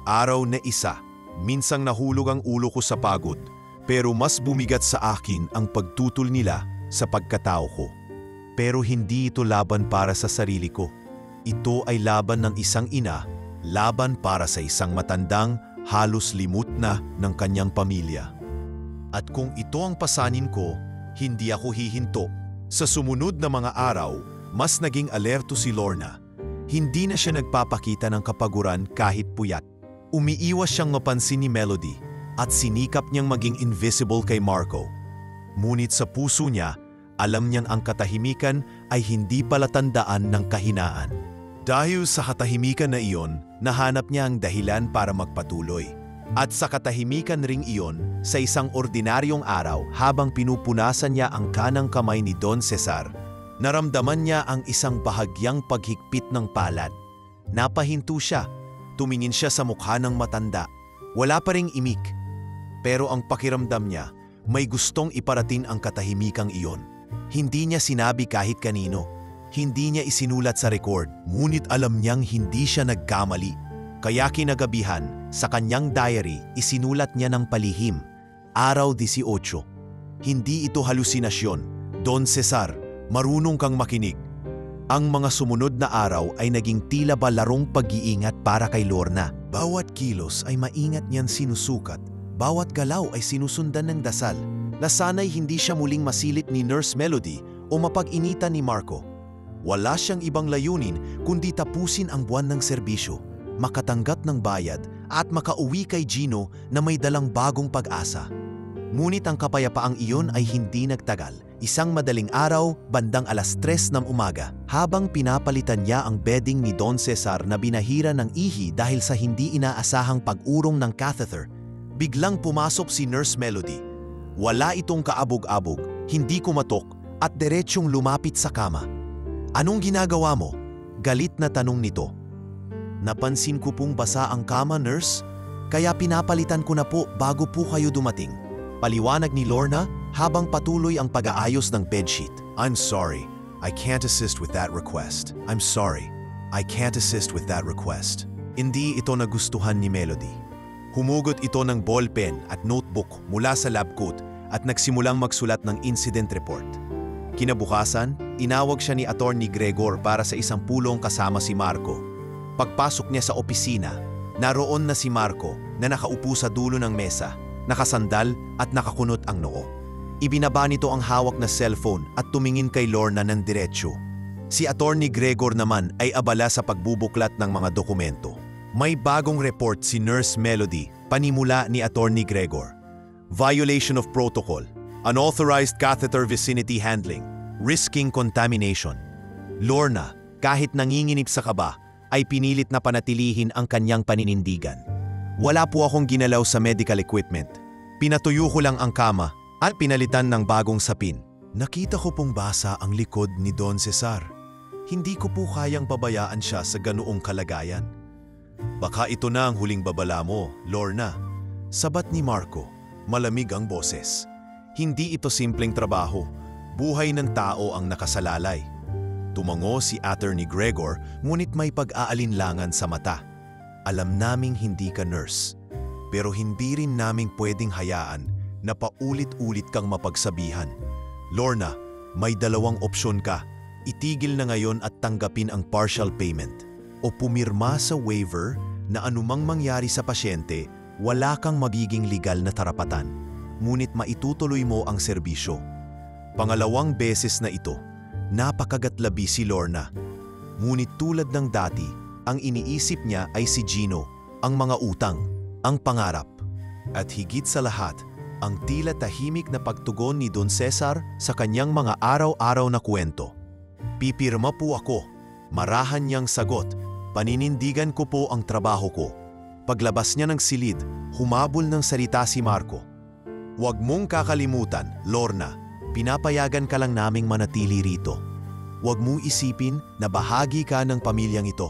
A: "Araw na isa, minsang nahulog ang ulo ko sa pagod, pero mas bumigat sa akin ang pagtutol nila sa pagkatao ko. Pero hindi ito laban para sa sarili ko. Ito ay laban ng isang ina, laban para sa isang matandang halos limot na ng kanyang pamilya. At kung ito ang pasanin ko, hindi ako hihinto." Sa sumunod na mga araw, mas naging alerto si Lorna. Hindi na siya nagpapakita ng kapaguran kahit puyat. Umiiwas siyang mapansin ni Melody at sinikap niyang maging invisible kay Marco. Ngunit sa puso niya, alam niyang ang katahimikan ay hindi palatandaan ng kahinaan. Dahil sa katahimikan na iyon, nahanap niya ang dahilan para magpatuloy. At sa katahimikan ring iyon, sa isang ordinaryong araw habang pinupunasan niya ang kanang kamay ni Don Cesar, naramdaman niya ang isang bahagyang paghigpit ng palad. Napahinto siya, tumingin siya sa mukha ng matanda. Wala pa ring imik. Pero ang pakiramdam niya, may gustong iparating ang katahimikang iyon. Hindi niya sinabi kahit kanino. Hindi niya isinulat sa record, ngunit alam niyang hindi siya nagkamali. Kaya kinagabihan, sa kanyang diary, isinulat niya ng palihim, Araw 18. Hindi ito halusinasyon. Don Cesar, marunong kang makinig. Ang mga sumunod na araw ay naging tila ba larong pag-iingat para kay Lorna. Bawat kilos ay maingat niyan sinusukat. Bawat galaw ay sinusundan ng dasal. Na sana'y hindi siya muling masilip ni Nurse Melody o mapag-initan ni Marco. Wala siyang ibang layunin kundi tapusin ang buwan ng serbisyo, makatanggap ng bayad at makauwi kay Gino na may dalang bagong pag-asa. Ngunit ang kapayapaang iyon ay hindi nagtagal. Isang madaling araw, bandang 3:00 ng umaga, habang pinapalitan niya ang bedding ni Don Cesar na binahira ng ihi dahil sa hindi inaasahang pag-urong ng catheter, biglang pumasok si Nurse Melody. Wala itong kaabog-abog, hindi kumatok at diretsyong lumapit sa kama. "Anong ginagawa mo?" Galit na tanong nito. "Napansin ko pong basa ang kama, nurse. Kaya pinapalitan ko na po bago po kayo dumating." Paliwanag ni Lorna habang patuloy ang pag-aayos ng bedsheet. "I'm sorry. I can't assist with that request. I'm sorry. I can't assist with that request." Hindi ito nagustuhan ni Melody. Humugot ito ng ballpen at notebook mula sa lab coat at nagsimulang magsulat ng incident report. Kinabukasan, inawag siya ni Attorney Gregor para sa isang pulong kasama si Marco. Pagpasok niya sa opisina, naroon na si Marco na nakaupo sa dulo ng mesa, nakasandal at nakakunot ang noo. Ibinaba nito ang hawak na cellphone at tumingin kay Lorna ng diretsyo. Si Attorney Gregor naman ay abala sa pagbubuklat ng mga dokumento. May bagong report si Nurse Melody, panimula ni Attorney Gregor. Violation of protocol, unauthorized catheter vicinity handling, risking contamination. Lorna, kahit nanginginig sa kaba, ay pinilit na panatilihin ang kanyang paninindigan. "Wala po akong ginalaw sa medical equipment. Pinatuyo ko lang ang kama at pinalitan ng bagong sapin." "Nakita ko pong basa ang likod ni Don Cesar. Hindi ko po kayang pabayaan siya sa ganoong kalagayan." "Baka ito na ang huling babala mo, Lorna." Sabat ni Marco, malamig ang boses. Hindi ito simpleng trabaho. Buhay ng tao ang nakasalalay. Tumango si Attorney Gregor, ngunit may pag-aalinlangan sa mata. "Alam naming hindi ka nurse, pero hindi rin naming pwedeng hayaan na paulit-ulit kang mapagsabihan. Lorna, may dalawang opsyon ka. Itigil na ngayon at tanggapin ang partial payment o pumirma sa waiver na anumang mangyari sa pasyente, wala kang magiging legal na karapatan, ngunit maitutuloy mo ang serbisyo." Pangalawang beses na ito, napakagatlabi si Lorna. Ngunit tulad ng dati, ang iniisip niya ay si Gino, ang mga utang, ang pangarap, at higit sa lahat, ang tila tahimik na pagtugon ni Don Cesar sa kanyang mga araw-araw na kwento. "Pipirma po ako." Marahan niyang sagot, "Paninindigan ko po ang trabaho ko." Paglabas niya ng silid, humabol ng salita si Marco. Huwag mong kakalimutan, Lorna, pinapayagan ka lang naming manatili rito. Huwag mong isipin na bahagi ka ng pamilyang ito.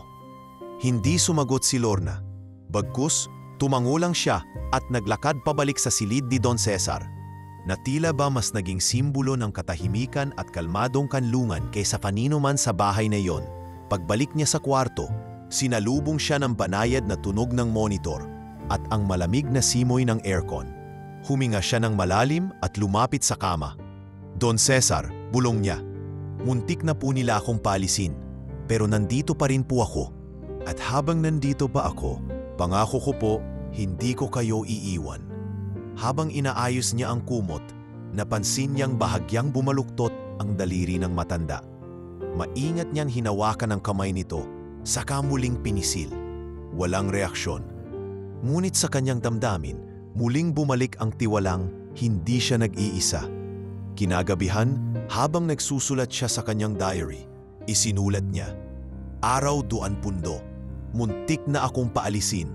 A: Hindi sumagot si Lorna. Bagkus, tumango lang siya at naglakad pabalik sa silid ni Don Cesar, na tila ba mas naging simbolo ng katahimikan at kalmadong kanlungan kaysa kanino man sa bahay na iyon. Pagbalik niya sa kwarto, sinalubong siya ng banayad na tunog ng monitor at ang malamig na simoy ng aircon. Huminga siya ng malalim at lumapit sa kama. Don Cesar, bulong niya. Muntik na po nila akong paalisin, pero nandito pa rin po ako. At habang nandito pa ako, pangako ko po, hindi ko kayo iiwan. Habang inaayos niya ang kumot, napansin niyang bahagyang bumaluktot ang daliri ng matanda. Maingat niyang hinawakan ang kamay nito, saka muling pinisil. Walang reaksyon. Ngunit sa kanyang damdamin, muling bumalik ang tiwalang hindi siya nag-iisa. Kinagabihan, habang nagsusulat siya sa kanyang diary, isinulat niya, Araw 20, muntik na akong paalisin.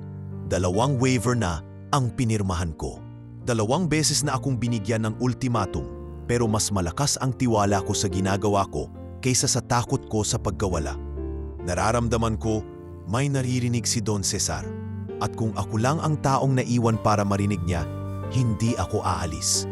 A: 2 waiver na ang pinirmahan ko. 2 beses na akong binigyan ng ultimatum, pero mas malakas ang tiwala ko sa ginagawa ko kaysa sa takot ko sa pagkawala. Nararamdaman ko, may naririnig si Don Cesar. At kung ako lang ang taong naiwan para marinig niya, hindi ako aalis.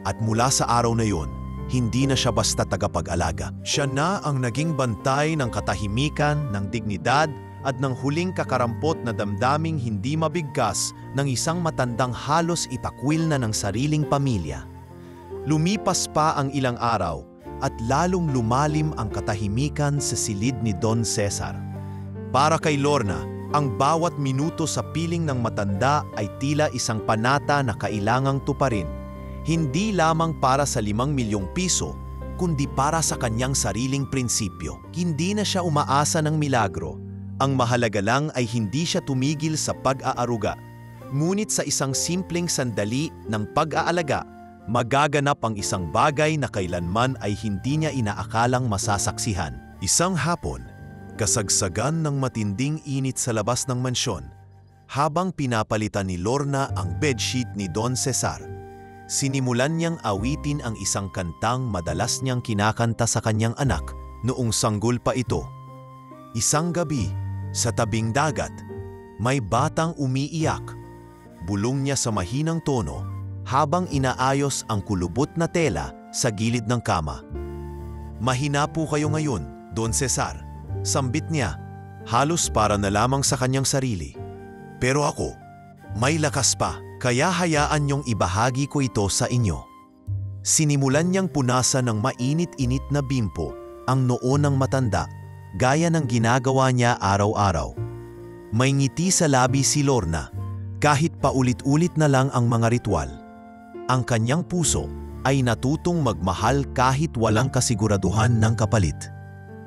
A: At mula sa araw na yon, hindi na siya basta tagapag-alaga. Siya na ang naging bantay ng katahimikan, ng dignidad, at ng huling kakarampot na damdaming hindi mabigkas ng isang matandang halos itakwil na ng sariling pamilya. Lumipas pa ang ilang araw at lalong lumalim ang katahimikan sa silid ni Don Cesar. Para kay Lorna, ang bawat minuto sa piling ng matanda ay tila isang panata na kailangang tuparin. Hindi lamang para sa 5 milyong piso, kundi para sa kanyang sariling prinsipyo. Hindi na siya umaasa ng milagro. Ang mahalaga lang ay hindi siya tumigil sa pag-aaruga. Ngunit sa isang simpleng sandali ng pag-aalaga, magaganap ang isang bagay na kailanman ay hindi niya inaakalang masasaksihan. Isang hapon, kasagsagan ng matinding init sa labas ng mansyon, habang pinapalitan ni Lorna ang bedsheet ni Don Cesar, sinimulan niyang awitin ang isang kantang madalas niyang kinakanta sa kanyang anak noong sanggol pa ito. Isang gabi, sa tabing dagat, may batang umiiyak. Bulong niya sa mahinang tono habang inaayos ang kulubot na tela sa gilid ng kama. Mahina po kayo ngayon, Don Cesar. Sambit niya, halos para na lamang sa kanyang sarili. Pero ako, may lakas pa, kaya hayaan niyong ibahagi ko ito sa inyo. Sinimulan niyang punasan ng mainit-init na bimpo ang noo ng matanda, gaya ng ginagawa niya araw-araw. May ngiti sa labi si Lorna, kahit paulit-ulit na lang ang mga ritual. Ang kanyang puso ay natutong magmahal kahit walang kasiguraduhan ng kapalit.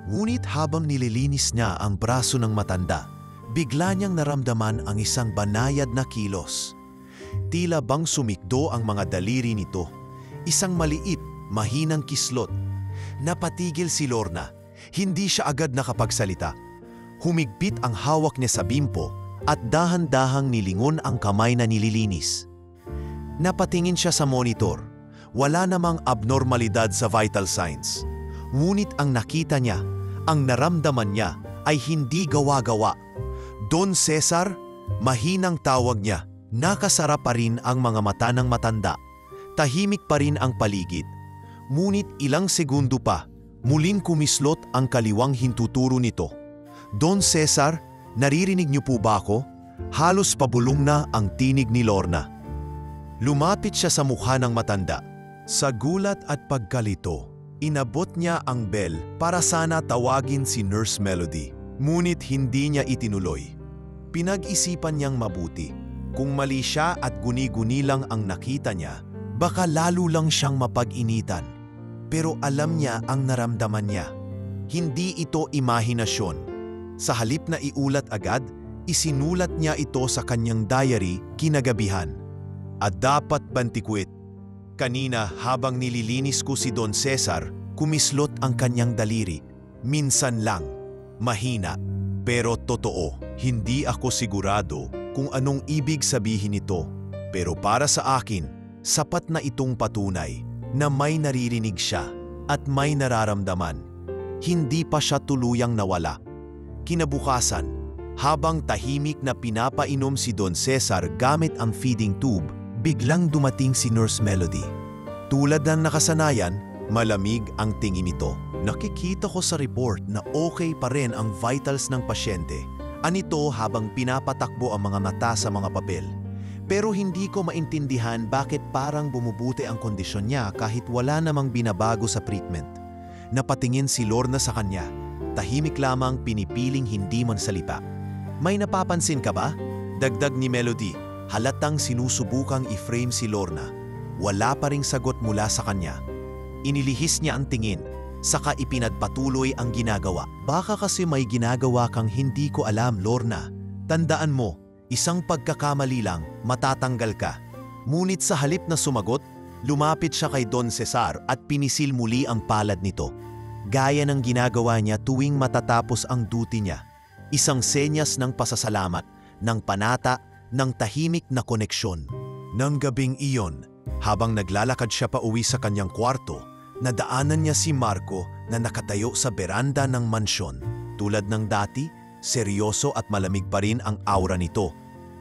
A: Ngunit habang nililinis niya ang braso ng matanda, bigla niyang naramdaman ang isang banayad na kilos. Tila bang sumikdo ang mga daliri nito, isang maliit, mahinang kislot. Napatigil si Lorna. Hindi siya agad nakapagsalita. Humigpit ang hawak niya sa bimpo at dahan-dahang nilingon ang kamay na nililinis. Napatingin siya sa monitor. Wala namang abnormalidad sa vital signs. Ngunit ang nakita niya, ang naramdaman niya ay hindi gawa-gawa. Don Cesar, mahinang tawag niya. Nakasara pa rin ang mga mata ng matanda. Tahimik pa rin ang paligid. Ngunit ilang segundo pa, muling kumislot ang kaliwang hintuturo nito. Don Cesar, naririnig niyo po ba ako? Halos pabulong na ang tinig ni Lorna. Lumapit siya sa mukha ng matanda. Sa gulat at pagkalito, inabot niya ang bell para sana tawagin si Nurse Melody. Ngunit hindi niya itinuloy. Pinag-isipan niyang mabuti. Kung mali siya at guni-guni lang ang nakita niya, baka lalo lang siyang mapag-initan. Pero alam niya ang naramdaman niya. Hindi ito imahinasyon. Sa halip na iulat agad, isinulat niya ito sa kanyang diary kinagabihan. At dapat bantikwit. Kanina habang nililinis ko si Don Cesar, kumislot ang kanyang daliri. Minsan lang, mahina, pero totoo. Hindi ako sigurado kung anong ibig sabihin nito. Pero para sa akin, Sapat na itong patunay na may naririnig siya at may nararamdaman. Hindi pa siya tuluyang nawala. Kinabukasan, habang tahimik na pinapainom si Don Cesar gamit ang feeding tube, biglang dumating si Nurse Melody. Tulad ng nakasanayan, malamig ang tingin nito. Nakikita ko sa report na okay pa rin ang vitals ng pasyente. Anito habang pinapatakbo ang mga mata sa mga papel. Pero hindi ko maintindihan bakit parang bumubuti ang kondisyon niya kahit wala namang binabago sa treatment. Napatingin si Lorna sa kanya. Tahimik lamang pinipiling hindi man salita. May napapansin ka ba? Dagdag ni Melody. Halatang sinusubukang i-frame si Lorna. Wala pa ring sagot mula sa kanya. Inilihis niya ang tingin. Saka ipinagpatuloy ang ginagawa. Baka kasi may ginagawa kang hindi ko alam, Lorna. Tandaan mo, isang pagkakamali lang, matatanggal ka. Ngunit sa halip na sumagot, lumapit siya kay Don Cesar at pinisil muli ang palad nito. Gaya ng ginagawa niya tuwing matatapos ang duty niya. Isang senyas ng pasasalamat, ng panata, ng tahimik na koneksyon. Nang gabing iyon, habang naglalakad siya pa uwi sa kanyang kwarto, nadaanan niya si Marco na nakatayo sa beranda ng mansyon. Tulad ng dati, seryoso at malamig pa rin ang aura nito.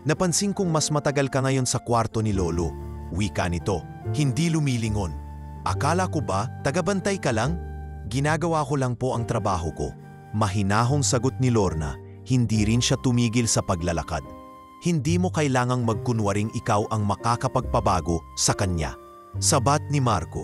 A: Napansin kong mas matagal ka ngayon sa kwarto ni Lolo. Wika nito, hindi lumilingon. Akala ko ba, tagabantay ka lang? Ginagawa ko lang po ang trabaho ko. Mahinahong sagot ni Lorna, hindi rin siya tumigil sa paglalakad. Hindi mo kailangang magkunwaring ikaw ang makakapagpabago sa kanya. Sabat ni Marco,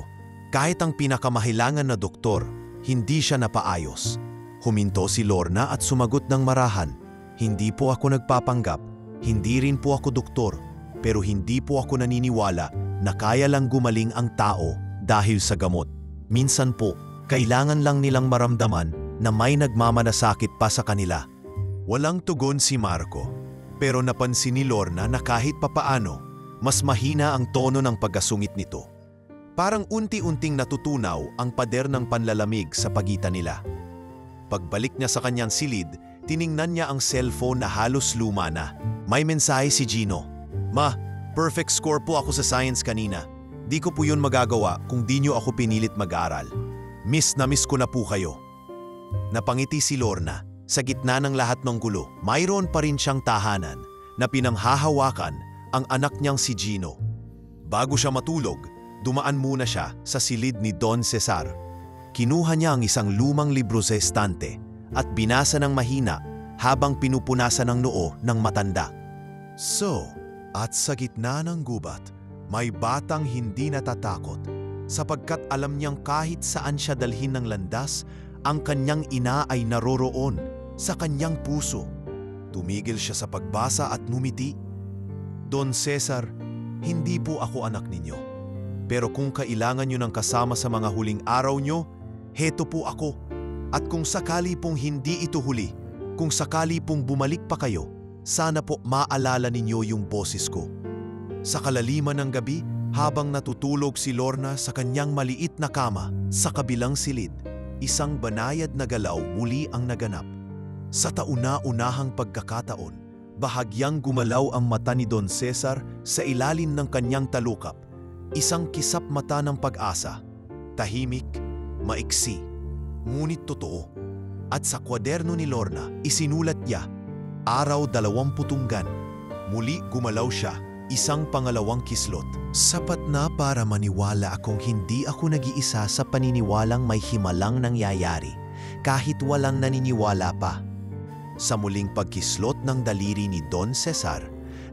A: kahit ang pinakamahilangan na doktor, hindi siya napaayos. Huminto si Lorna at sumagot ng marahan, hindi po ako nagpapanggap, hindi rin po ako doktor, pero hindi po ako naniniwala na kaya lang gumaling ang tao dahil sa gamot. Minsan po, kailangan lang nilang maramdaman na may nagmamanasakit pa sa kanila. Walang tugon si Marco, pero napansin ni Lorna na kahit papaano, mas mahina ang tono ng pagkasungit nito. Parang unti-unting natutunaw ang pader ng panlalamig sa pagitan nila. Pagbalik niya sa kanyang silid, tiningnan niya ang cellphone na halos luma na. May mensahe si Gino. Ma, perfect score po ako sa science kanina. Di ko po yun magagawa kung di niyo ako pinilit mag-aral. Miss na miss ko na po kayo. Napangiti si Lorna. Sa gitna ng lahat ng gulo, mayroon pa rin siyang tahanan na pinanghahawakan ang anak niyang si Gino. Bago siya matulog, dumaan muna siya sa silid ni Don Cesar. Kinuha niya ang isang lumang libro sa estante at binasa ng mahina habang pinupunasan ng noo ng matanda. So, at sa gitna ng gubat, may batang hindi natatakot sapagkat alam niyang kahit saan siya dalhin ng landas, ang kanyang ina ay naroroon sa kanyang puso. Tumigil siya sa pagbasa at ngumiti. Don Cesar, hindi po ako anak ninyo. Pero kung kailangan nyo ng kasama sa mga huling araw nyo, heto po ako. At kung sakali pong hindi ito huli, kung sakali pong bumalik pa kayo, sana po maalala ninyo yung boses ko. Sa kalaliman ng gabi, habang natutulog si Lorna sa kanyang maliit na kama sa kabilang silid, isang banayad na galaw muli ang naganap. Sa tauna-unahang pagkakataon, bahagyang gumalaw ang mata ni Don Cesar sa ilalim ng kanyang talukap. Isang kisap mata ng pag-asa, tahimik, maiksi, ngunit totoo. At sa kwaderno ni Lorna, isinulat niya, Araw 20. Muli gumalaw siya, isang pangalawang kislot. Sapat na para maniwala akong hindi ako nag-iisa sa paniniwalang may himalang nangyayari, kahit walang naniniwala pa. Sa muling pagkislot ng daliri ni Don Cesar,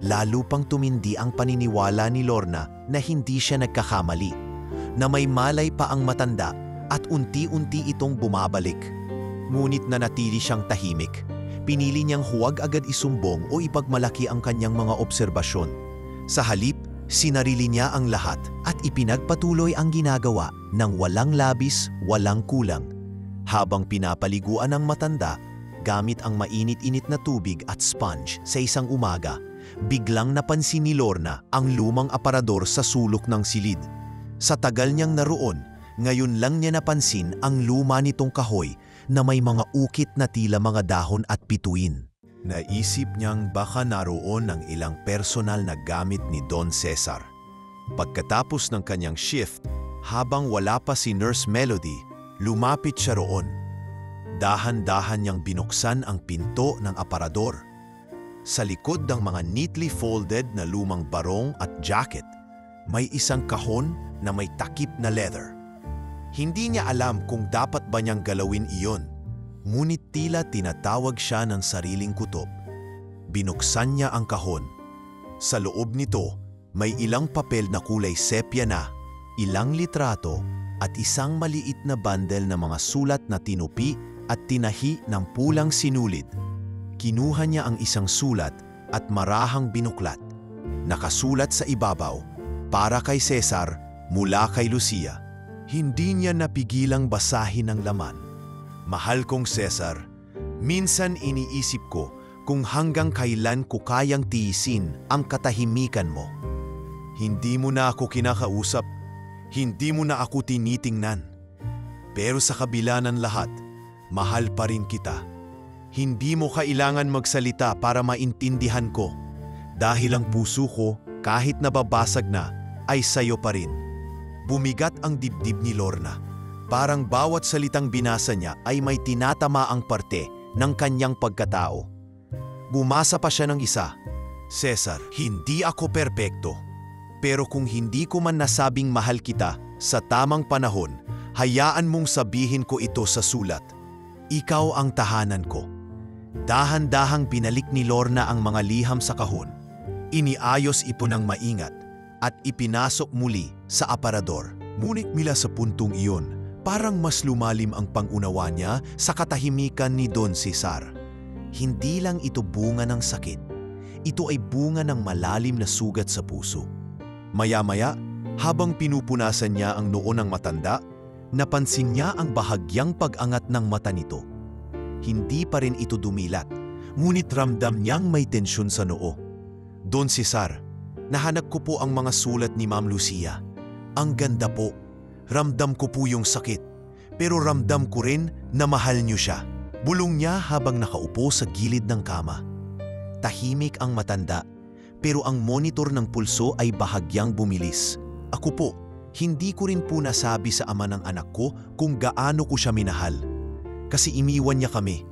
A: lalo pang tumindi ang paniniwala ni Lorna na hindi siya nagkakamali, na may malay pa ang matanda at unti-unti itong bumabalik. Ngunit nanatili siyang tahimik. Pinili niyang huwag agad isumbong o ipagmalaki ang kanyang mga obserbasyon. Sa halip, sinarili niya ang lahat at ipinagpatuloy ang ginagawa ng walang labis, walang kulang. Habang pinapaliguan ang matanda, gamit ang mainit-init na tubig at sponge sa isang umaga, biglang napansin ni Lorna ang lumang aparador sa sulok ng silid. Sa tagal niyang naroon, ngayon lang niya napansin ang luma nitong kahoy na may mga ukit na tila mga dahon at bituin. Naisip niyang baka naroon ng ilang personal na gamit ni Don Cesar. Pagkatapos ng kanyang shift, habang wala pa si Nurse Melody, lumapit siya roon. Dahan-dahan niyang binuksan ang pinto ng aparador. Sa likod ng mga neatly folded na lumang barong at jacket, may isang kahon na may takip na leather. Hindi niya alam kung dapat ba niyang galawin iyon, ngunit tila tinatawag siya ng sariling kutob. Binuksan niya ang kahon. Sa loob nito, may ilang papel na kulay sepia na, ilang litrato at isang maliit na bundle na mga sulat na tinupi at tinahi ng pulang sinulid. Kinuha niya ang isang sulat at marahang binuklat. Nakasulat sa ibabaw, para kay Cesar, mula kay Lucia. Hindi niya napigilang basahin ang laman. Mahal kong Cesar, minsan iniisip ko kung hanggang kailan ko kayang tiisin ang katahimikan mo. Hindi mo na ako kinakausap, hindi mo na ako tinitingnan. Pero sa kabila ng lahat, mahal pa rin kita. Hindi mo kailangan magsalita para maintindihan ko, dahil ang puso ko, kahit nababasag na, ay sayo pa rin. Bumigat ang dibdib ni Lorna. Parang bawat salitang binasa niya ay may tinatamaang parte ng kanyang pagkatao. Bumasa pa siya ng isa. Cesar, hindi ako perpekto. Pero kung hindi ko man nasabing mahal kita sa tamang panahon, hayaan mong sabihin ko ito sa sulat. Ikaw ang tahanan ko. Dahan-dahang binalik ni Lorna ang mga liham sa kahon. Iniayos ito ng maingat at ipinasok muli sa aparador. Ngunit mula sa puntong iyon, parang mas lumalim ang pangunawa niya sa katahimikan ni Don Cesar. Hindi lang ito bunga ng sakit. Ito ay bunga ng malalim na sugat sa puso. Maya-maya, habang pinupunasan niya ang noo ng matanda, napansin niya ang bahagyang pag-angat ng mata nito. Hindi pa rin ito dumilat, ngunit ramdam niyang may tensyon sa noo. Don Cesar, nahanap ko po ang mga sulat ni Ma'am Lucia. Ang ganda po. Ramdam ko po yung sakit. Pero ramdam ko rin na mahal niyo siya. Bulong niya habang nakaupo sa gilid ng kama. Tahimik ang matanda, pero ang monitor ng pulso ay bahagyang bumilis. Ako po, hindi ko rin po nasabi sa ama ng anak ko kung gaano ko siya minahal. Kasi iniwan niya kami.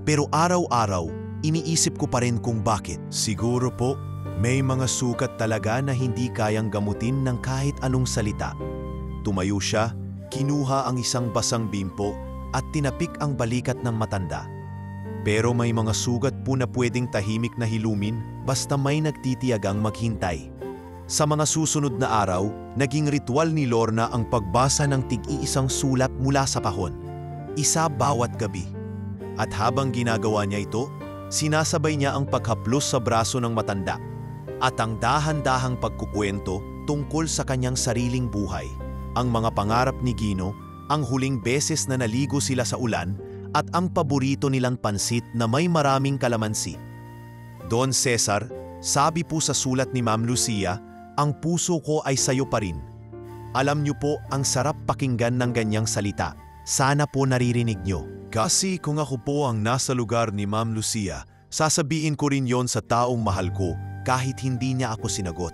A: Pero araw-araw, iniisip ko pa rin kung bakit. Siguro po, may mga sukat talaga na hindi kayang gamutin ng kahit anong salita. Tumayo siya, kinuha ang isang basang bimpo at tinapik ang balikat ng matanda. Pero may mga sugat po na pwedeng tahimik na hilumin basta may nagtitiyagang maghintay. Sa mga susunod na araw, naging ritual ni Lorna ang pagbasa ng tig-iisang sulat mula sa kahon. Isa bawat gabi. At habang ginagawa niya ito, sinasabay niya ang paghaplos sa braso ng matanda at ang dahan-dahang pagkukwento tungkol sa kanyang sariling buhay. Ang mga pangarap ni Gino, ang huling beses na naligo sila sa ulan, at ang paborito nilang pansit na may maraming kalamansi. Don Cesar, sabi po sa sulat ni Ma'am Lucia, ang puso ko ay sayo pa rin. Alam niyo po, ang sarap pakinggan ng ganyang salita. Sana po naririnig niyo. Kasi kung ako po ang nasa lugar ni Ma'am Lucia, sasabihin ko rin yon sa taong mahal ko kahit hindi niya ako sinagot.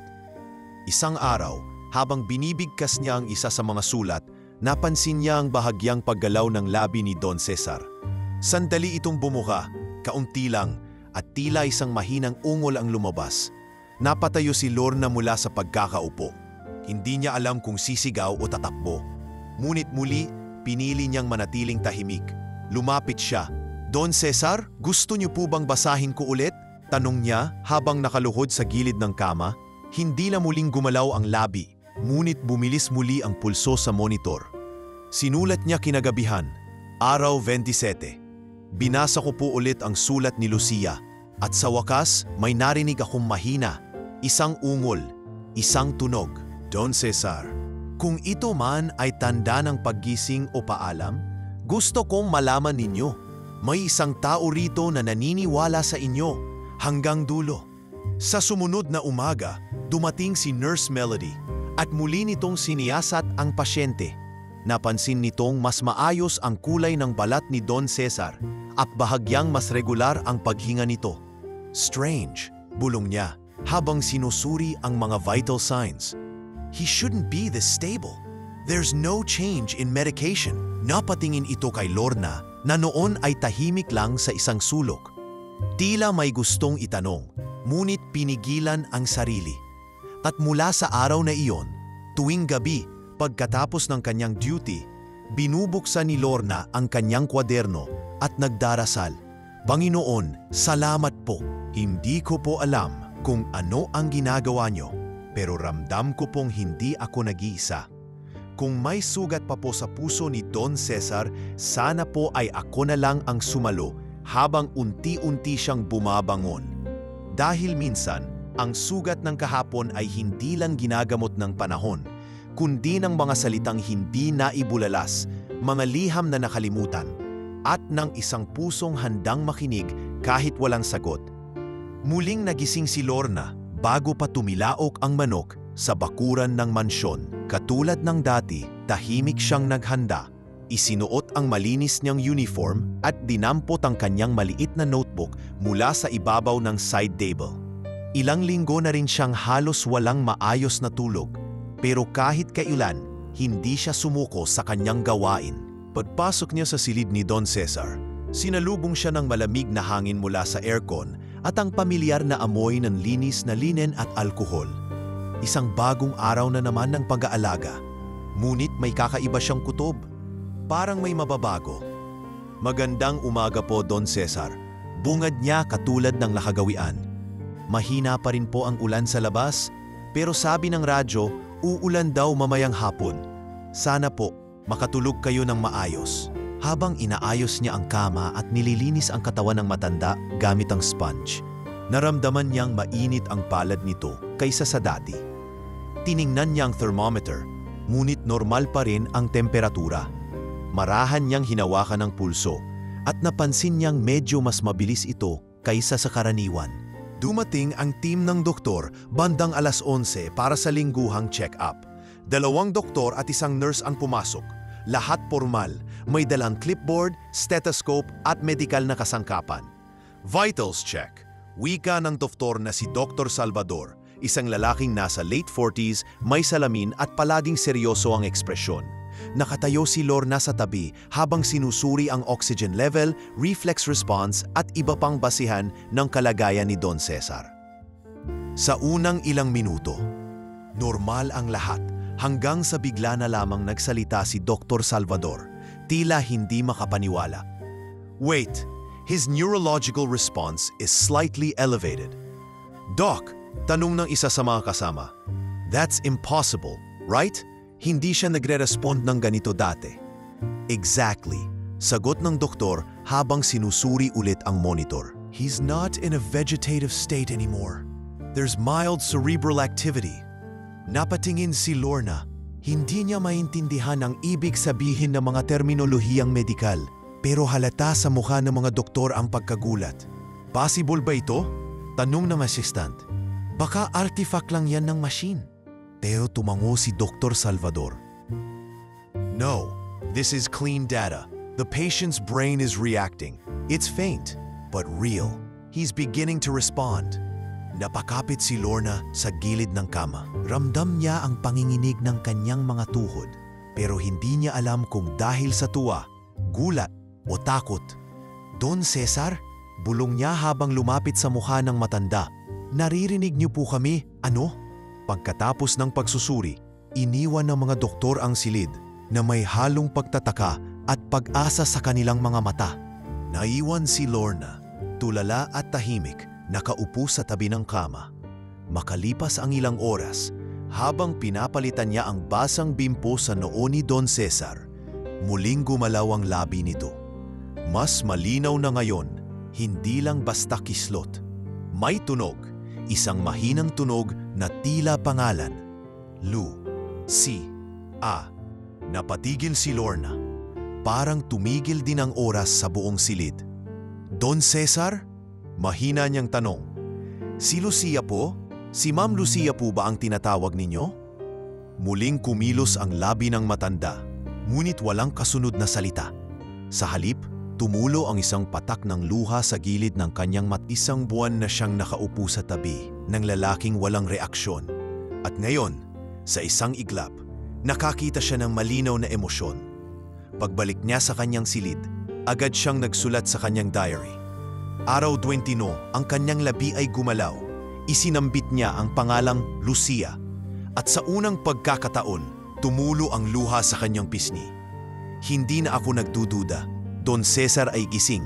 A: Isang araw, habang binibigkas niya ang isa sa mga sulat, napansin niya ang bahagyang paggalaw ng labi ni Don Cesar. Sandali itong bumuka, kaunti lang, at tila isang mahinang ungol ang lumabas. Napatayo si Lorna mula sa pagkakaupo. Hindi niya alam kung sisigaw o tatakbo. Ngunit muli, pinili niyang manatiling tahimik. Lumapit siya. Don Cesar, gusto niyo po bang basahin ko ulit? Tanong niya habang nakaluhod sa gilid ng kama. Hindi na muling gumalaw ang labi, ngunit bumilis muli ang pulso sa monitor. Sinulat niya kinagabihan, Araw 27. Binasa ko po ulit ang sulat ni Lucia at sa wakas may narinig akong mahina, isang ungol, isang tunog. Don Cesar, kung ito man ay tanda ng paggising o paalam, gusto kong malaman ninyo. May isang tao rito na naniniwala sa inyo hanggang dulo. Sa sumunod na umaga, dumating si Nurse Melody at muli nitong siniyasat ang pasyente. Napansin nitong mas maayos ang kulay ng balat ni Don Cesar at bahagyang mas regular ang paghinga nito. Strange, bulong niya habang sinusuri ang mga vital signs. He shouldn't be this stable. There's no change in medication. Napatingin ito kay Lorna na noon ay tahimik lang sa isang sulok. Tila may gustong itanong, ngunit pinigilan ang sarili. At mula sa araw na iyon, tuwing gabi, pagkatapos ng kanyang duty, binubuksan ni Lorna ang kanyang kwaderno at nagdarasal. Panginoon, salamat po. Hindi ko po alam kung ano ang ginagawa niyo, pero ramdam ko pong hindi ako nag-iisa. Kung may sugat pa po sa puso ni Don Cesar, sana po ay ako na lang ang sumalo habang unti-unti siyang bumabangon. Dahil minsan, ang sugat ng kahapon ay hindi lang ginagamot ng panahon, kundi ng mga salitang hindi naibulalas, mga liham na nakalimutan, at ng isang pusong handang makinig kahit walang sagot. Muling nagising si Lorna bago pa tumilaok ang manok sa bakuran ng mansyon. Katulad ng dati, tahimik siyang naghanda. Isinuot ang malinis niyang uniform at dinampot ang kanyang maliit na notebook mula sa ibabaw ng side table. Ilang linggo na rin siyang halos walang maayos na tulog, pero kahit kailan, hindi siya sumuko sa kanyang gawain. Pagpasok niya sa silid ni Don Cesar, sinalubong siya ng malamig na hangin mula sa aircon at ang pamilyar na amoy ng linis na linen at alkohol. Isang bagong araw na naman ng pag-aalaga, ngunit may kakaiba siyang kutob. Parang may mababago. Magandang umaga po, Don Cesar. Bungad niya katulad ng nakagawian. Mahina pa rin po ang ulan sa labas, pero sabi ng radyo, uulan daw mamayang hapon. Sana po, makatulog kayo ng maayos. Habang inaayos niya ang kama at nililinis ang katawan ng matanda gamit ang sponge, naramdaman niyang mainit ang palad nito kaysa sa dati. Tiningnan niya ang thermometer, ngunit normal pa rin ang temperatura. Marahan niyang hinawakan ang pulso at napansin niyang medyo mas mabilis ito kaysa sa karaniwan. Dumating ang team ng doktor bandang 11:00 para sa lingguhang check-up. 2 doktor at 1 nurse ang pumasok. Lahat formal, may dalang clipboard, stethoscope at medikal na kasangkapan. Vitals check. Wika ng doktor na si Dr. Salvador, isang lalaking nasa late 40s, may salamin at palaging seryoso ang ekspresyon. Nakatayo si Lorna sa tabi habang sinusuri ang oxygen level, reflex response at iba pang basihan ng kalagayan ni Don Cesar. Sa unang ilang minuto, normal ang lahat hanggang sa bigla na lamang nagsalita si Dr. Salvador, tila hindi makapaniwala. Wait, his neurological response is slightly elevated. Doc, tanong ng isa sa mga kasama. That's impossible, right? Hindi siya nagre-respond ng ganito dati. Exactly, sagot ng doktor habang sinusuri ulit ang monitor. He's not in a vegetative state anymore. There's mild cerebral activity. Napatingin si Lorna. Hindi niya maintindihan ang ibig sabihin ng mga terminolohiyang medikal, pero halata sa mukha ng mga doktor ang pagkagulat. Possible ba ito? Tanong ng assistant. Baka artifact lang yan ng machine. Pero tumango si Dr. Salvador. No, this is clean data. The patient's brain is reacting. It's faint, but real. He's beginning to respond. Napakapit si Lorna sa gilid ng kama. Ramdam niya ang panginginig ng kanyang mga tuhod, pero hindi niya alam kung dahil sa tuwa, gulat o takot. Don Cesar, bulong niya habang lumapit sa mukha ng matanda. Naririnig niyo po kami, ano? Pagkatapos ng pagsusuri, iniwan ng mga doktor ang silid na may halong pagtataka at pag-asa sa kanilang mga mata. Naiwan si Lorna, tulala at tahimik, nakaupo sa tabi ng kama. Makalipas ang ilang oras, habang pinapalitan niya ang basang bimpo sa noo ni Don Cesar, muling gumalaw ang labi nito. Mas malinaw na ngayon, hindi lang basta kislot. May tunog, isang mahinang tunog na tila pangalan. Lu-si-a. Napatigil si Lorna. Parang tumigil din ang oras sa buong silid. Don Cesar? Mahina niyang tanong. Si Lucia po? Si Ma'am Lucia po ba ang tinatawag ninyo? Muling kumilos ang labi ng matanda, ngunit walang kasunod na salita. Sa halip, tumulo ang isang patak ng luha sa gilid ng kanyang buwan na siyang nakaupo sa tabi ng lalaking walang reaksyon. At ngayon, Sa isang iglap, nakakita siya ng malinaw na emosyon. Pagbalik niya sa kanyang silid, agad siyang nagsulat sa kanyang diary. Araw 20, ang kanyang labi ay gumalaw. Isinambit niya ang pangalang Lucia. At sa unang pagkakataon, tumulo ang luha sa kanyang pisngi. Hindi na ako nagdududa. Don Cesar ay gising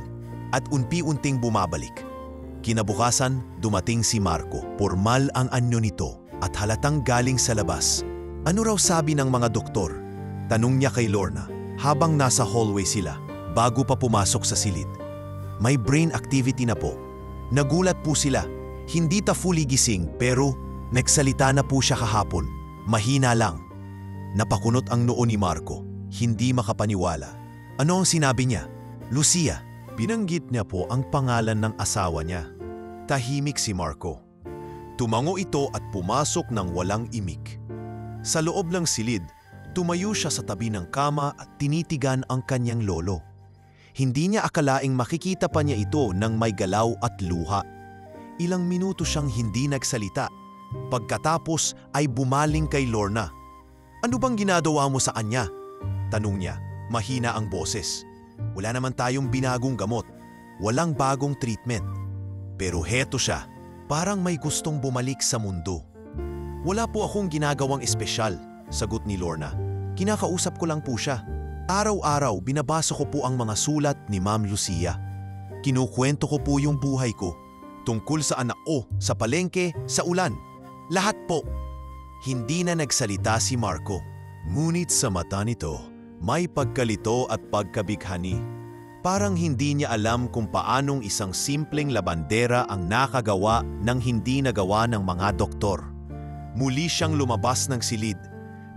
A: at unti-unting bumabalik. Kinabukasan, dumating si Marco. Pormal ang anyo nito at halatang galing sa labas. Ano raw sabi ng mga doktor? Tanong niya kay Lorna habang nasa hallway sila bago pa pumasok sa silid. May brain activity na po. Nagulat po sila. Hindi ta fully gising pero nagsalita na po siya kahapon. Mahina lang. Napakunot ang noo ni Marco. Hindi makapaniwala. Ano ang sinabi niya? Lucia. Binanggit niya po ang pangalan ng asawa niya. Tahimik si Marco. Tumango ito at pumasok ng walang imik. Sa loob ng silid, tumayo siya sa tabi ng kama at tinitigan ang kanyang lolo. Hindi niya akalaing makikita pa niya ito ng may galaw at luha. Ilang minuto siyang hindi nagsalita. Pagkatapos ay bumaling kay Lorna. Ano bang ginagawa mo sa kanya? Tanong niya, mahina ang boses. Wala naman tayong binagong gamot. Walang bagong treatment. Pero heto siya, parang may gustong bumalik sa mundo. Wala po akong ginagawang espesyal, sagot ni Lorna. Kinakausap ko lang po siya. Araw-araw binabasa ko po ang mga sulat ni Ma'am Lucia. Kinukwento ko po yung buhay ko. Tungkol sa anak ko, sa palengke, sa ulan. Lahat po. Hindi na nagsalita si Marco. Ngunit sa mata nito, may pagkalito at pagkabighani. Parang hindi niya alam kung paanong isang simpleng labandera ang nakagawa ng hindi nagawa ng mga doktor. Muli siyang lumabas ng silid.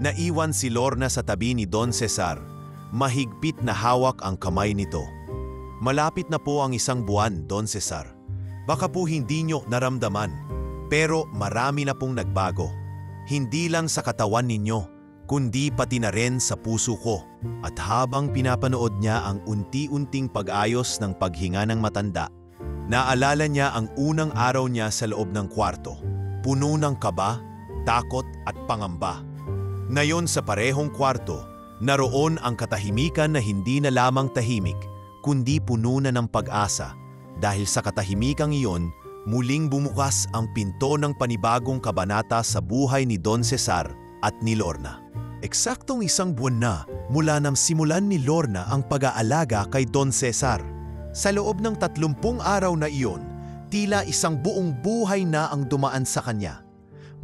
A: Naiwan si Lorna sa tabi ni Don Cesar. Mahigpit na hawak ang kamay nito. Malapit na po ang 1 buwan, Don Cesar. Baka po hindi niyo naramdaman, pero marami na pong nagbago. Hindi lang sa katawan ninyo, kundi pati na rin sa puso ko. At habang pinapanood niya ang unti-unting pag-ayos ng paghinga ng matanda, naalala niya ang unang araw niya sa loob ng kwarto, puno ng kaba, takot at pangamba. Ngayon sa parehong kwarto, naroon ang katahimikan na hindi na lamang tahimik, kundi puno na ng pag-asa. Dahil sa katahimikang iyon, muling bumukas ang pinto ng panibagong kabanata sa buhay ni Don Cesar at ni Lorna. Eksaktong 1 buwan na mula nang simulan ni Lorna ang pag-aalaga kay Don Cesar. Sa loob ng 30 araw na iyon, tila isang buong buhay na ang dumaan sa kanya.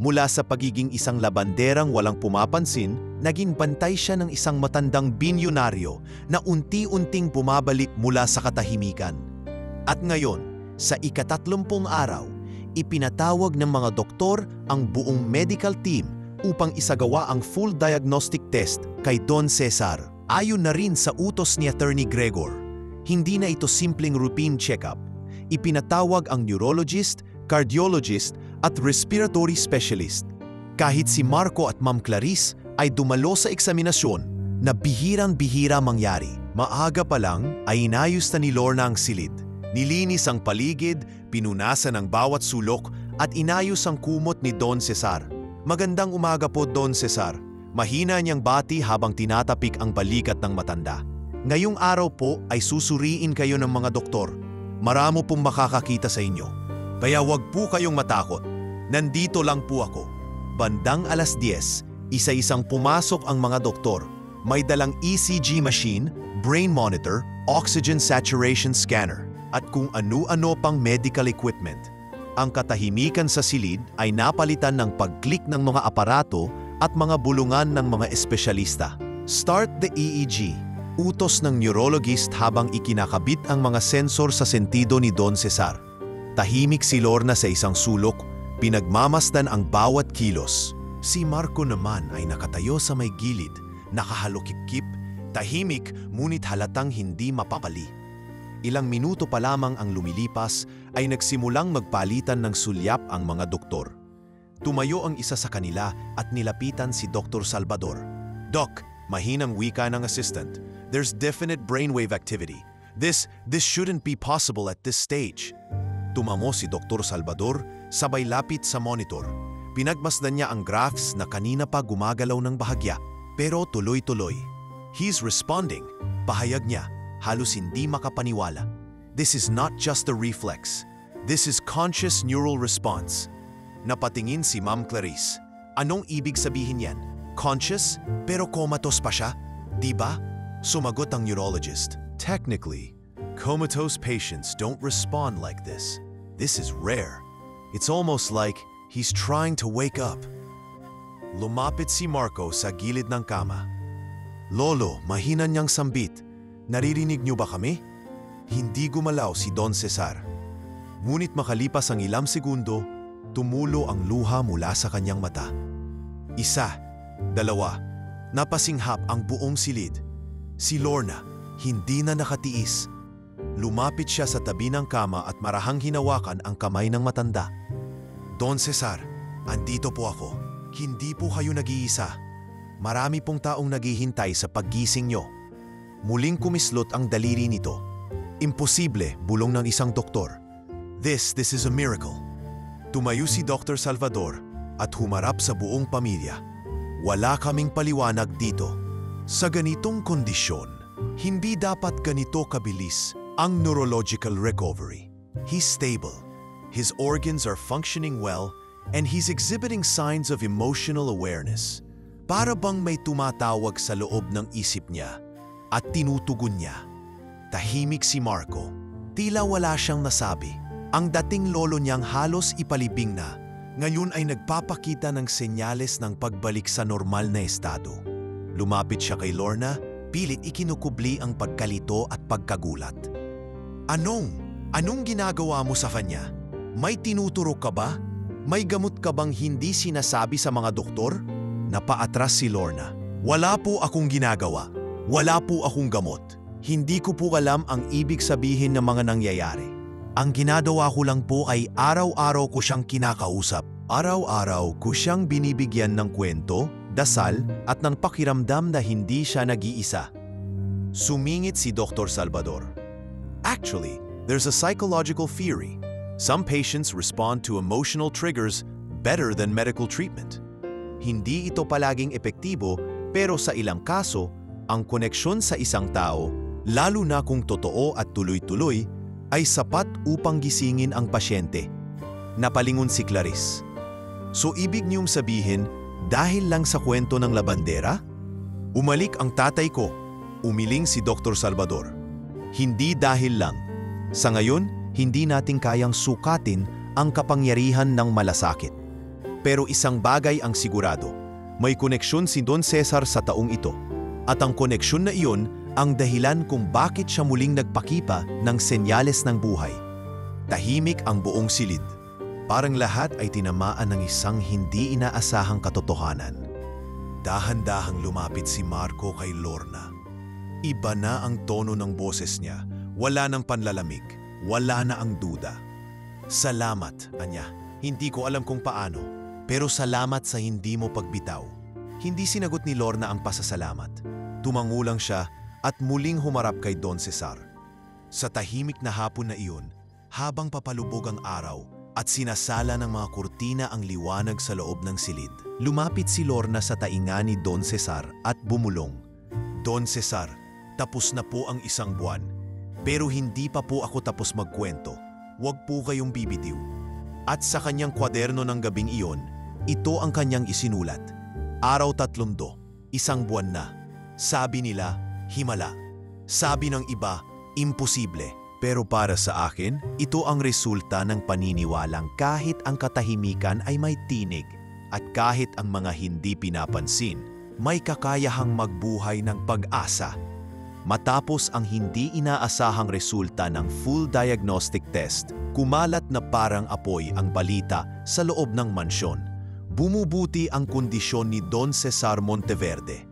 A: Mula sa pagiging isang labanderang walang pumapansin, naging bantay siya ng isang matandang bilyonaryo na unti-unting bumabalik mula sa katahimikan. At ngayon, sa ika-30 araw, ipinatawag ng mga doktor ang buong medical team upang isagawa ang full diagnostic test kay Don Cesar. Ayon na rin sa utos ni Attorney Gregor, hindi na ito simpleng routine check-up. Ipinatawag ang neurologist, cardiologist at respiratory specialist. Kahit si Marco at Ma'am Clarice ay dumalo sa eksaminasyon na bihirang-bihira mangyari. Maaga pa lang ay inayos na ni Lorna ang silid. Nilinis ang paligid, pinunasan ang bawat sulok at inayos ang kumot ni Don Cesar. Magandang umaga po, Don Cesar. Mahina niyang bati habang tinatapik ang balikat ng matanda. Ngayong araw po ay susuriin kayo ng mga doktor. Maramo pong makakakita sa inyo. Kaya wag po kayong matakot. Nandito lang po ako. Bandang 10:00, isa-isang pumasok ang mga doktor. May dalang ECG machine, brain monitor, oxygen saturation scanner, at kung ano-ano pang medical equipment. Ang katahimikan sa silid ay napalitan ng pag-click ng mga aparato at mga bulungan ng mga espesyalista. Start the EEG. Utos ng neurologist habang ikinakabit ang mga sensor sa sentido ni Don Cesar. Tahimik si Lorna sa isang sulok, pinagmamasdan ang bawat kilos. Si Marco naman ay nakatayo sa may gilid, nakahalukip-kip, tahimik ngunit halatang hindi mapapali. Ilang minuto pa lamang ang lumilipas ay nagsimulang magpalitan ng sulyap ang mga doktor. Tumayo ang isa sa kanila at nilapitan si Dr. Salvador. Doc, mahinang wika ng assistant. There's definite brainwave activity. This shouldn't be possible at this stage. Tumango si Dr. Salvador, sabay lapit sa monitor. Pinagmasdan niya ang graphs na kanina pa gumagalaw ng bahagya, pero tuloy-tuloy. He's responding. Pahayag niya, halos hindi makapaniwala. This is not just a reflex. This is conscious neural response. Napatingin si Ma'am Clarice. Anong ibig sabihin yan? Conscious, pero comatose pa siya? Diba? Sumagot ang neurologist. Technically, comatose patients don't respond like this. This is rare. It's almost like he's trying to wake up. Lumapit si Marco sa gilid ng kama. Lolo, mahina niyang sambit. Naririnig niyo ba kami? Hindi gumalaw si Don Cesar. Ngunit makalipas ang ilang segundo, tumulo ang luha mula sa kanyang mata. Isa, dalawa, napasinghap ang buong silid. Si Lorna, hindi na nakatiis. Lumapit siya sa tabi ng kama at marahang hinawakan ang kamay ng matanda. Don Cesar, andito po ako. Hindi po kayo nag-iisa. Marami pong taong naghihintay sa paggising nyo. Muling kumislot ang daliri nito. Imposible, bulong ng isang doktor. This is a miracle. Tumayo si Dr. Salvador at humarap sa buong pamilya. Wala kaming paliwanag dito. Sa ganitong kondisyon, hindi dapat ganito kabilis ang neurological recovery. He's stable. His organs are functioning well and he's exhibiting signs of emotional awareness. Para bang may tumatawag sa loob ng isip niya at tinutugon niya. Tahimik si Marco. Tila wala siyang nasabi. Ang dating lolo niyang halos ipalibing na, ngayon ay nagpapakita ng senyales ng pagbalik sa normal na estado. Lumapit siya kay Lorna, pilit ikinukubli ang pagkalito at pagkagulat. Anong ginagawa mo sa kanya? May tinuturo ka ba? May gamot ka bang hindi sinasabi sa mga doktor? Napaatras si Lorna. Wala po akong ginagawa. Wala po akong gamot. Hindi ko po alam ang ibig sabihin ng mga nangyayari. Ang ginagawa ko lang po ay araw-araw ko siyang kinakausap. Araw-araw ko siyang binibigyan ng kwento, dasal at ng pakiramdam na hindi siya nag-iisa. Sumingit si Dr. Salvador. Actually, there's a psychological theory. Some patients respond to emotional triggers better than medical treatment. Hindi ito palaging epektibo, pero sa ilang kaso, ang koneksyon sa isang tao, lalo na kung totoo at tuloy-tuloy, ay sapat upang gisingin ang pasyente. Napalingon si Clarice. So ibig niyong sabihin, dahil lang sa kwento ng labandera? Umalik ang tatay ko, umiling si Dr. Salvador. Hindi dahil lang. Sa ngayon, hindi natin kayang sukatin ang kapangyarihan ng malasakit. Pero isang bagay ang sigurado, may koneksyon si Don Cesar sa taong ito. At ang koneksyon na iyon ang dahilan kung bakit siya muling nagpakipa ng senyales ng buhay. Tahimik ang buong silid. Parang lahat ay tinamaan ng isang hindi inaasahang katotohanan. Dahan-dahang lumapit si Marco kay Lorna. Iba na ang tono ng boses niya. Wala ng panlalamig. Wala na ang duda. Salamat, Anya. Hindi ko alam kung paano, pero salamat sa hindi mo pagbitaw. Hindi sinagot ni Lorna ang pasasalamat. Tumangulang siya at muling humarap kay Don Cesar. Sa tahimik na hapon na iyon, habang papalubog ang araw at sinasala ng mga kurtina ang liwanag sa loob ng silid, lumapit si Lorna sa tainga ni Don Cesar at bumulong. Don Cesar, tapos na po ang isang buwan. Pero hindi pa po ako tapos magkwento. Huwag po kayong bibitiw. At sa kanyang kwaderno ng gabing iyon, ito ang kanyang isinulat. Araw 30, isang buwan na. Sabi nila, himala. Sabi ng iba, imposible. Pero para sa akin, ito ang resulta ng paniniwalang kahit ang katahimikan ay may tinig at kahit ang mga hindi pinapansin, may kakayahang magbuhay ng pag-asa. Matapos ang hindi inaasahang resulta ng full diagnostic test, kumalat na parang apoy ang balita sa loob ng mansyon. Bumubuti ang kondisyon ni Don Cesar Monteverde.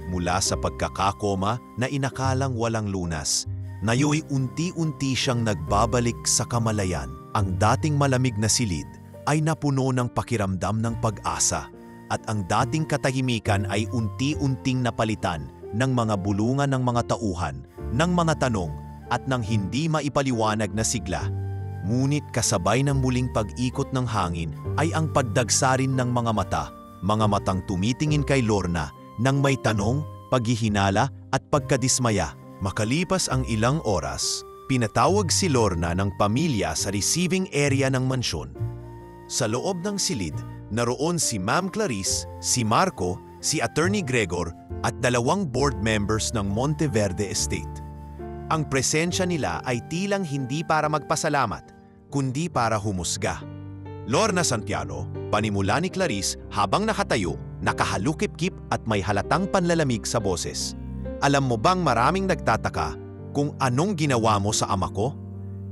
A: Mula sa pagkakakoma na inakalang walang lunas, ngayoy unti-unti siyang nagbabalik sa kamalayan. Ang dating malamig na silid ay napuno ng pakiramdam ng pag-asa at ang dating katahimikan ay unti-unting napalitan ng mga bulungan ng mga tauhan, ng mga tanong at ng hindi maipaliwanag na sigla. Ngunit kasabay ng muling pag-ikot ng hangin ay ang pagdagsarin ng mga matang tumitingin kay Lorna nang may tanong, paghihinala at pagkadismaya. Makalipas ang ilang oras, pinatawag si Lorna ng pamilya sa receiving area ng mansyon. Sa loob ng silid, naroon si Ma'am Clarice, si Marco, si Attorney Gregor at 2 board members ng Monteverde Estate. Ang presensya nila ay tilang hindi para magpasalamat, kundi para humusga. Lorna Santiago, panimula ni Clarice habang nakatayo, nakahalukip-kip at may halatang panlalamig sa boses. Alam mo bang maraming nagtataka kung anong ginawa mo sa ama ko?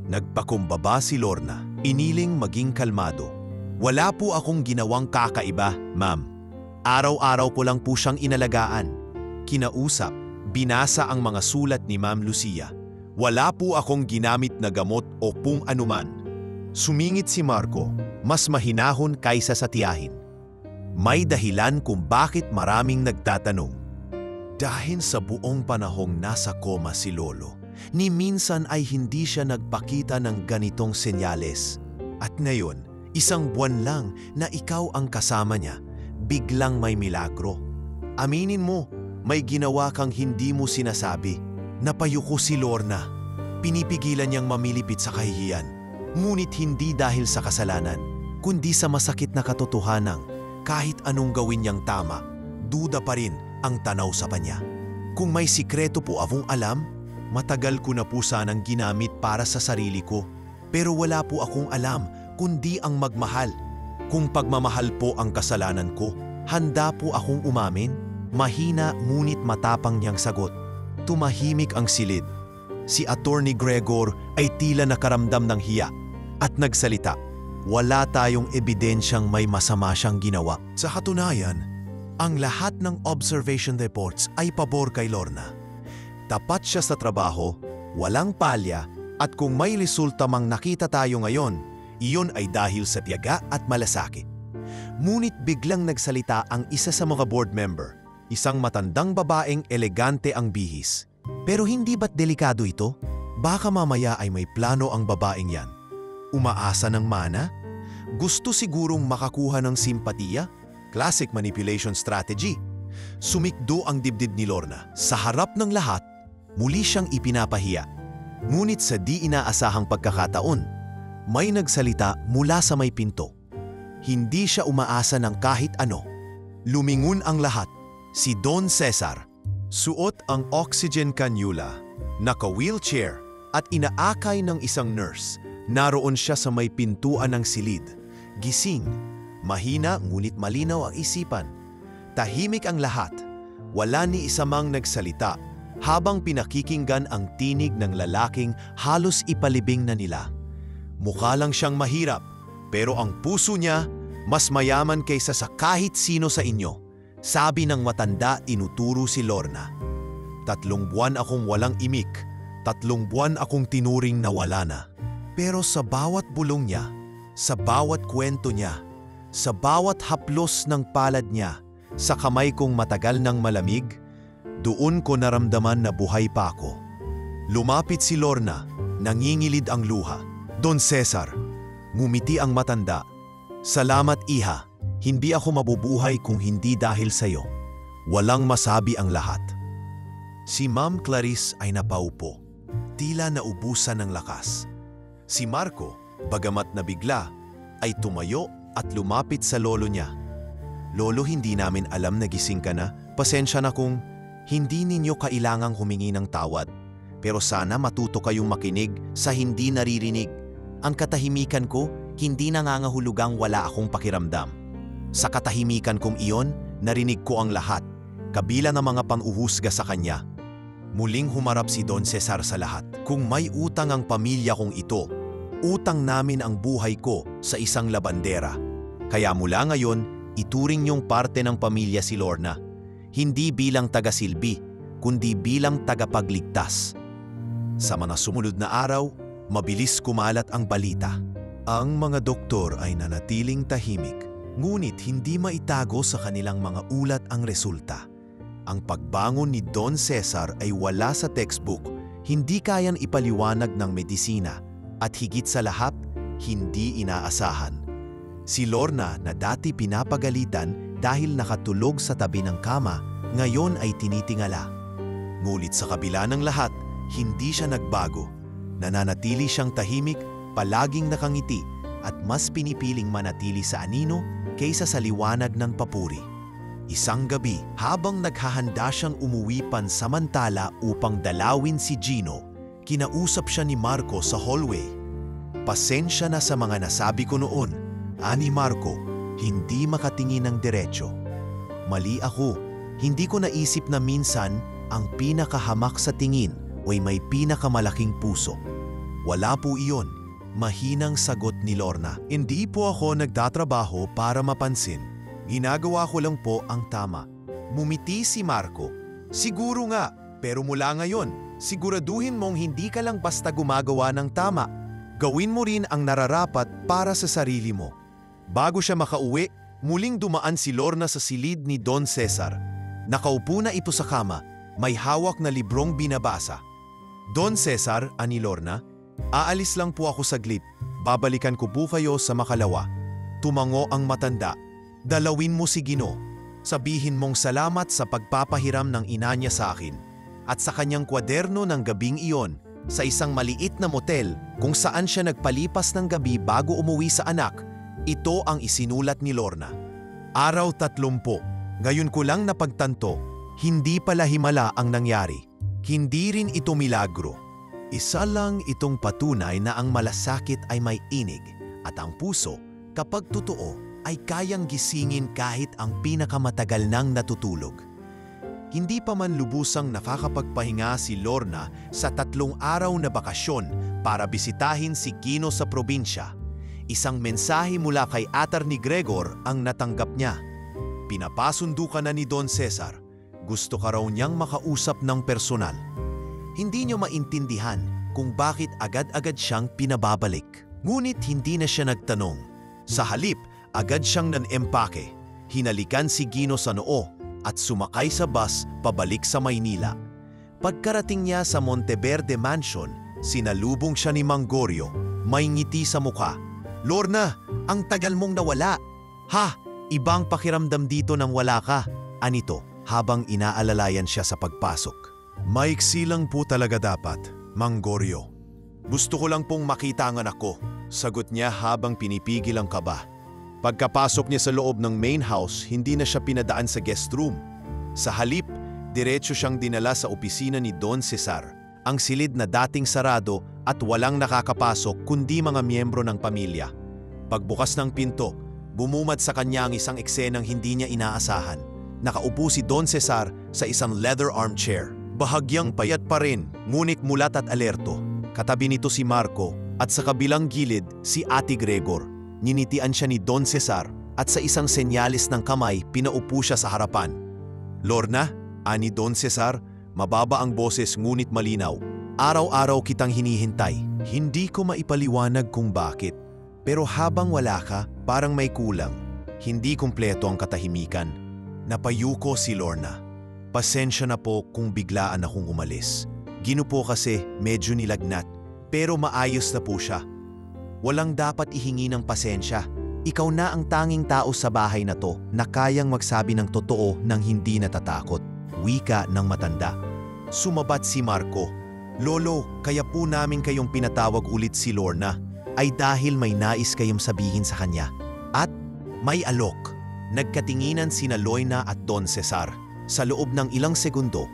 A: Nagpakumbaba si Lorna, iniling maging kalmado. Wala po akong ginawang kakaiba, ma'am. Araw-araw ko lang po siyang inalagaan. Kinausap, binasa ang mga sulat ni Ma'am Lucia. Wala po akong ginamit na gamot o kung anuman. Sumingit si Marco, mas mahinahon kaysa sa tiyahin. May dahilan kung bakit maraming nagtatanong. Dahil sa buong panahong nasa koma si Lolo, ni minsan ay hindi siya nagpakita ng ganitong senyales. At ngayon, 1 buwan lang na ikaw ang kasama niya, biglang may milagro. Aminin mo, may ginawa kang hindi mo sinasabi. Napayuko si Lorna. Pinipigilan niyang mamilipit sa kahihiyan. Ngunit hindi dahil sa kasalanan, kundi sa masakit na katotohanan. Kahit anong gawin niyang tama, duda pa rin ang tanaw sa kanya. Kung may sikreto po akong alam, matagal ko na po sanang ginamit para sa sarili ko. Pero wala po akong alam kundi ang magmahal. Kung pagmamahal po ang kasalanan ko, handa po akong umamin. Mahina ngunit matapang niyang sagot. Tumahimik ang silid. Si Attorney Gregor ay tila nakaramdam ng hiya at nagsalita. Wala tayong ebidensyang may masama siyang ginawa. Sa katunayan, ang lahat ng observation reports ay pabor kay Lorna. Tapat siya sa trabaho, walang palya, at kung may resulta mang nakita tayo ngayon, iyon ay dahil sa tiyaga at malasakit. Ngunit biglang nagsalita ang isa sa mga board member, isang matandang babaeng elegante ang bihis. Pero hindi ba't delikado ito? Baka mamaya ay may plano ang babaeng yan. Umaasa ng mana? Gusto sigurong makakuha ng simpatiya? Classic manipulation strategy. Sumikdo ang dibdib ni Lorna. Sa harap ng lahat, muli siyang ipinapahiya. Ngunit sa di inaasahang pagkakataon, may nagsalita mula sa may pinto. Hindi siya umaasa ng kahit ano. Lumingon ang lahat. Si Don Cesar. Suot ang oxygen cannula, naka-wheelchair at inaakay ng isang nurse. Naroon siya sa may pintuan ng silid. Gising. Mahina ngunit malinaw ang isipan. Tahimik ang lahat. Wala ni isa mang nagsalita habang pinakikinggan ang tinig ng lalaking halos ipalibing na nila. Mukha lang siyang mahirap, pero ang puso niya mas mayaman kaysa sa kahit sino sa inyo. Sabi ng matanda, inuturo si Lorna. 3 buwan akong walang imik, 3 buwan akong tinuring na wala na. Pero sa bawat bulong niya, sa bawat kwento niya, sa bawat haplos ng palad niya, sa kamay kong matagal ng malamig, doon ko naramdaman na buhay pa ako. Lumapit si Lorna, nangingilid ang luha. Don Cesar, ngumiti ang matanda. Salamat iha, hindi ako mabubuhay kung hindi dahil sa'yo. Walang masabi ang lahat. Si Ma'am Clarice ay napaupo, tila naubusan ng lakas. Si Marco, bagamat nabigla, ay tumayo at lumapit sa lolo niya. Lolo, hindi namin alam na gising ka na. Pasensya na kung hindi ninyo kailangang humingi ng tawad. Pero sana matuto kayong makinig sa hindi naririnig. Ang katahimikan ko, hindi nangangahulugang wala akong pakiramdam. Sa katahimikan kong iyon, narinig ko ang lahat, kabila ng mga pang-uhusga sa kanya. Muling humarap si Don Cesar sa lahat. Kung may utang ang pamilya kong ito, utang namin ang buhay ko sa isang labandera. Kaya mula ngayon, ituring niyong parte ng pamilya si Lorna. Hindi bilang taga-silbi, kundi bilang tagapagligtas. Sa mga sumunod na araw, mabilis kumalat ang balita. Ang mga doktor ay nanatiling tahimik, ngunit hindi maitago sa kanilang mga ulat ang resulta. Ang pagbangon ni Don Cesar ay wala sa textbook, hindi kayang ipaliwanag ng medisina, At higit sa lahat, hindi inaasahan. Si Lorna na dati pinapagalitan dahil nakatulog sa tabi ng kama, ngayon ay tinitingala. Ngunit sa kabila ng lahat, hindi siya nagbago. Nananatili siyang tahimik, palaging nakangiti, at mas pinipiling manatili sa anino kaysa sa liwanag ng papuri. Isang gabi, habang naghahanda siyang umuwi pansamantala upang dalawin si Gino, kinausap siya ni Marco sa hallway. Pasensya na sa mga nasabi ko noon, ani Marco, hindi makatingin ng diretso. Mali ako, hindi ko naisip na minsan ang pinakahamak sa tingin ay may pinakamalaking puso. Wala po iyon, mahinang sagot ni Lorna. Hindi po ako nagtatrabaho para mapansin. Ginagawa ko lang po ang tama. Mumiti si Marco. Siguro nga, pero mula ngayon, siguraduhin mong hindi ka lang basta gumagawa ng tama. Gawin mo rin ang nararapat para sa sarili mo. Bago siya makauwi, muling dumaan si Lorna sa silid ni Don Cesar. Nakaupo na ito sa kama, may hawak na librong binabasa. Don Cesar, ani Lorna, aalis lang po ako saglit. Babalikan ko po kayo sa makalawa. Tumango ang matanda. Dalawin mo si Gino. Sabihin mong salamat sa pagpapahiram ng ina niya sa akin. At sa kanyang kwaderno ng gabing iyon, sa isang maliit na motel kung saan siya nagpalipas ng gabi bago umuwi sa anak, ito ang isinulat ni Lorna. Araw 30. Ngayon ko lang napagtanto, hindi pala himala ang nangyari. Hindi rin ito milagro. Isa lang itong patunay na ang malasakit ay may inig at ang puso, kapag totoo, ay kayang gisingin kahit ang pinakamatagal nang natutulog. Hindi pa man lubusang nakakapagpahinga si Lorna sa 3 araw na bakasyon para bisitahin si Gino sa probinsya. Isang mensahe mula kay Atty. Gregor ang natanggap niya. Pinapasundo ka na ni Don Cesar. Gusto ka raw niyang makausap ng personal. Hindi niyo maintindihan kung bakit agad-agad siyang pinababalik. Ngunit hindi na siya nagtanong. Sa halip, agad siyang nanempake. Hinalikan si Gino sa noo at sumakay sa bus pabalik sa Maynila. Pagkarating niya sa Monteverde Mansion, sinalubong siya ni Mang Gorio. May ngiti sa mukha. Lorna, ang tagal mong nawala. Ha, ibang pakiramdam dito nang wala ka. Anito, habang inaalalayan siya sa pagpasok. Maiksi lang po talaga dapat, Mang Gorio. Gusto ko lang pong makita ang anak ko, sagot niya habang pinipigil ang kaba. Pagkapasok niya sa loob ng main house, hindi na siya pinadaan sa guest room. Sa halip, diretso siyang dinala sa opisina ni Don Cesar. Ang silid na dating sarado at walang nakakapasok kundi mga miyembro ng pamilya. Pagbukas ng pinto, bumumad sa kanya ang isang eksenang hindi niya inaasahan. Nakaupo si Don Cesar sa isang leather armchair. Bahagyang payat pa rin, ngunit mulat at alerto. Katabi nito si Marco at sa kabilang gilid si Ate Gregor. Ninitian siya ni Don Cesar at sa isang senyalis ng kamay pinaupo siya sa harapan. Lorna, ani Don Cesar, mababa ang boses ngunit malinaw. Araw-araw kitang hinihintay. Hindi ko maipaliwanag kung bakit. Pero habang wala ka, parang may kulang. Hindi kumpleto ang katahimikan. Napayuko si Lorna. Pasensya na po kung biglaan akong umalis. Gino po kasi medyo nilagnat, pero maayos na po siya. Walang dapat ihingi ng pasensya. Ikaw na ang tanging tao sa bahay na to na kayang magsabi ng totoo nang hindi natatakot. Wika ng matanda. Sumabat si Marco. Lolo, kaya po namin kayong pinatawag ulit si Lorna ay dahil may nais kayong sabihin sa kanya. At may alok. Nagkatinginan sina Loina at Don Cesar. Sa loob ng ilang segundo,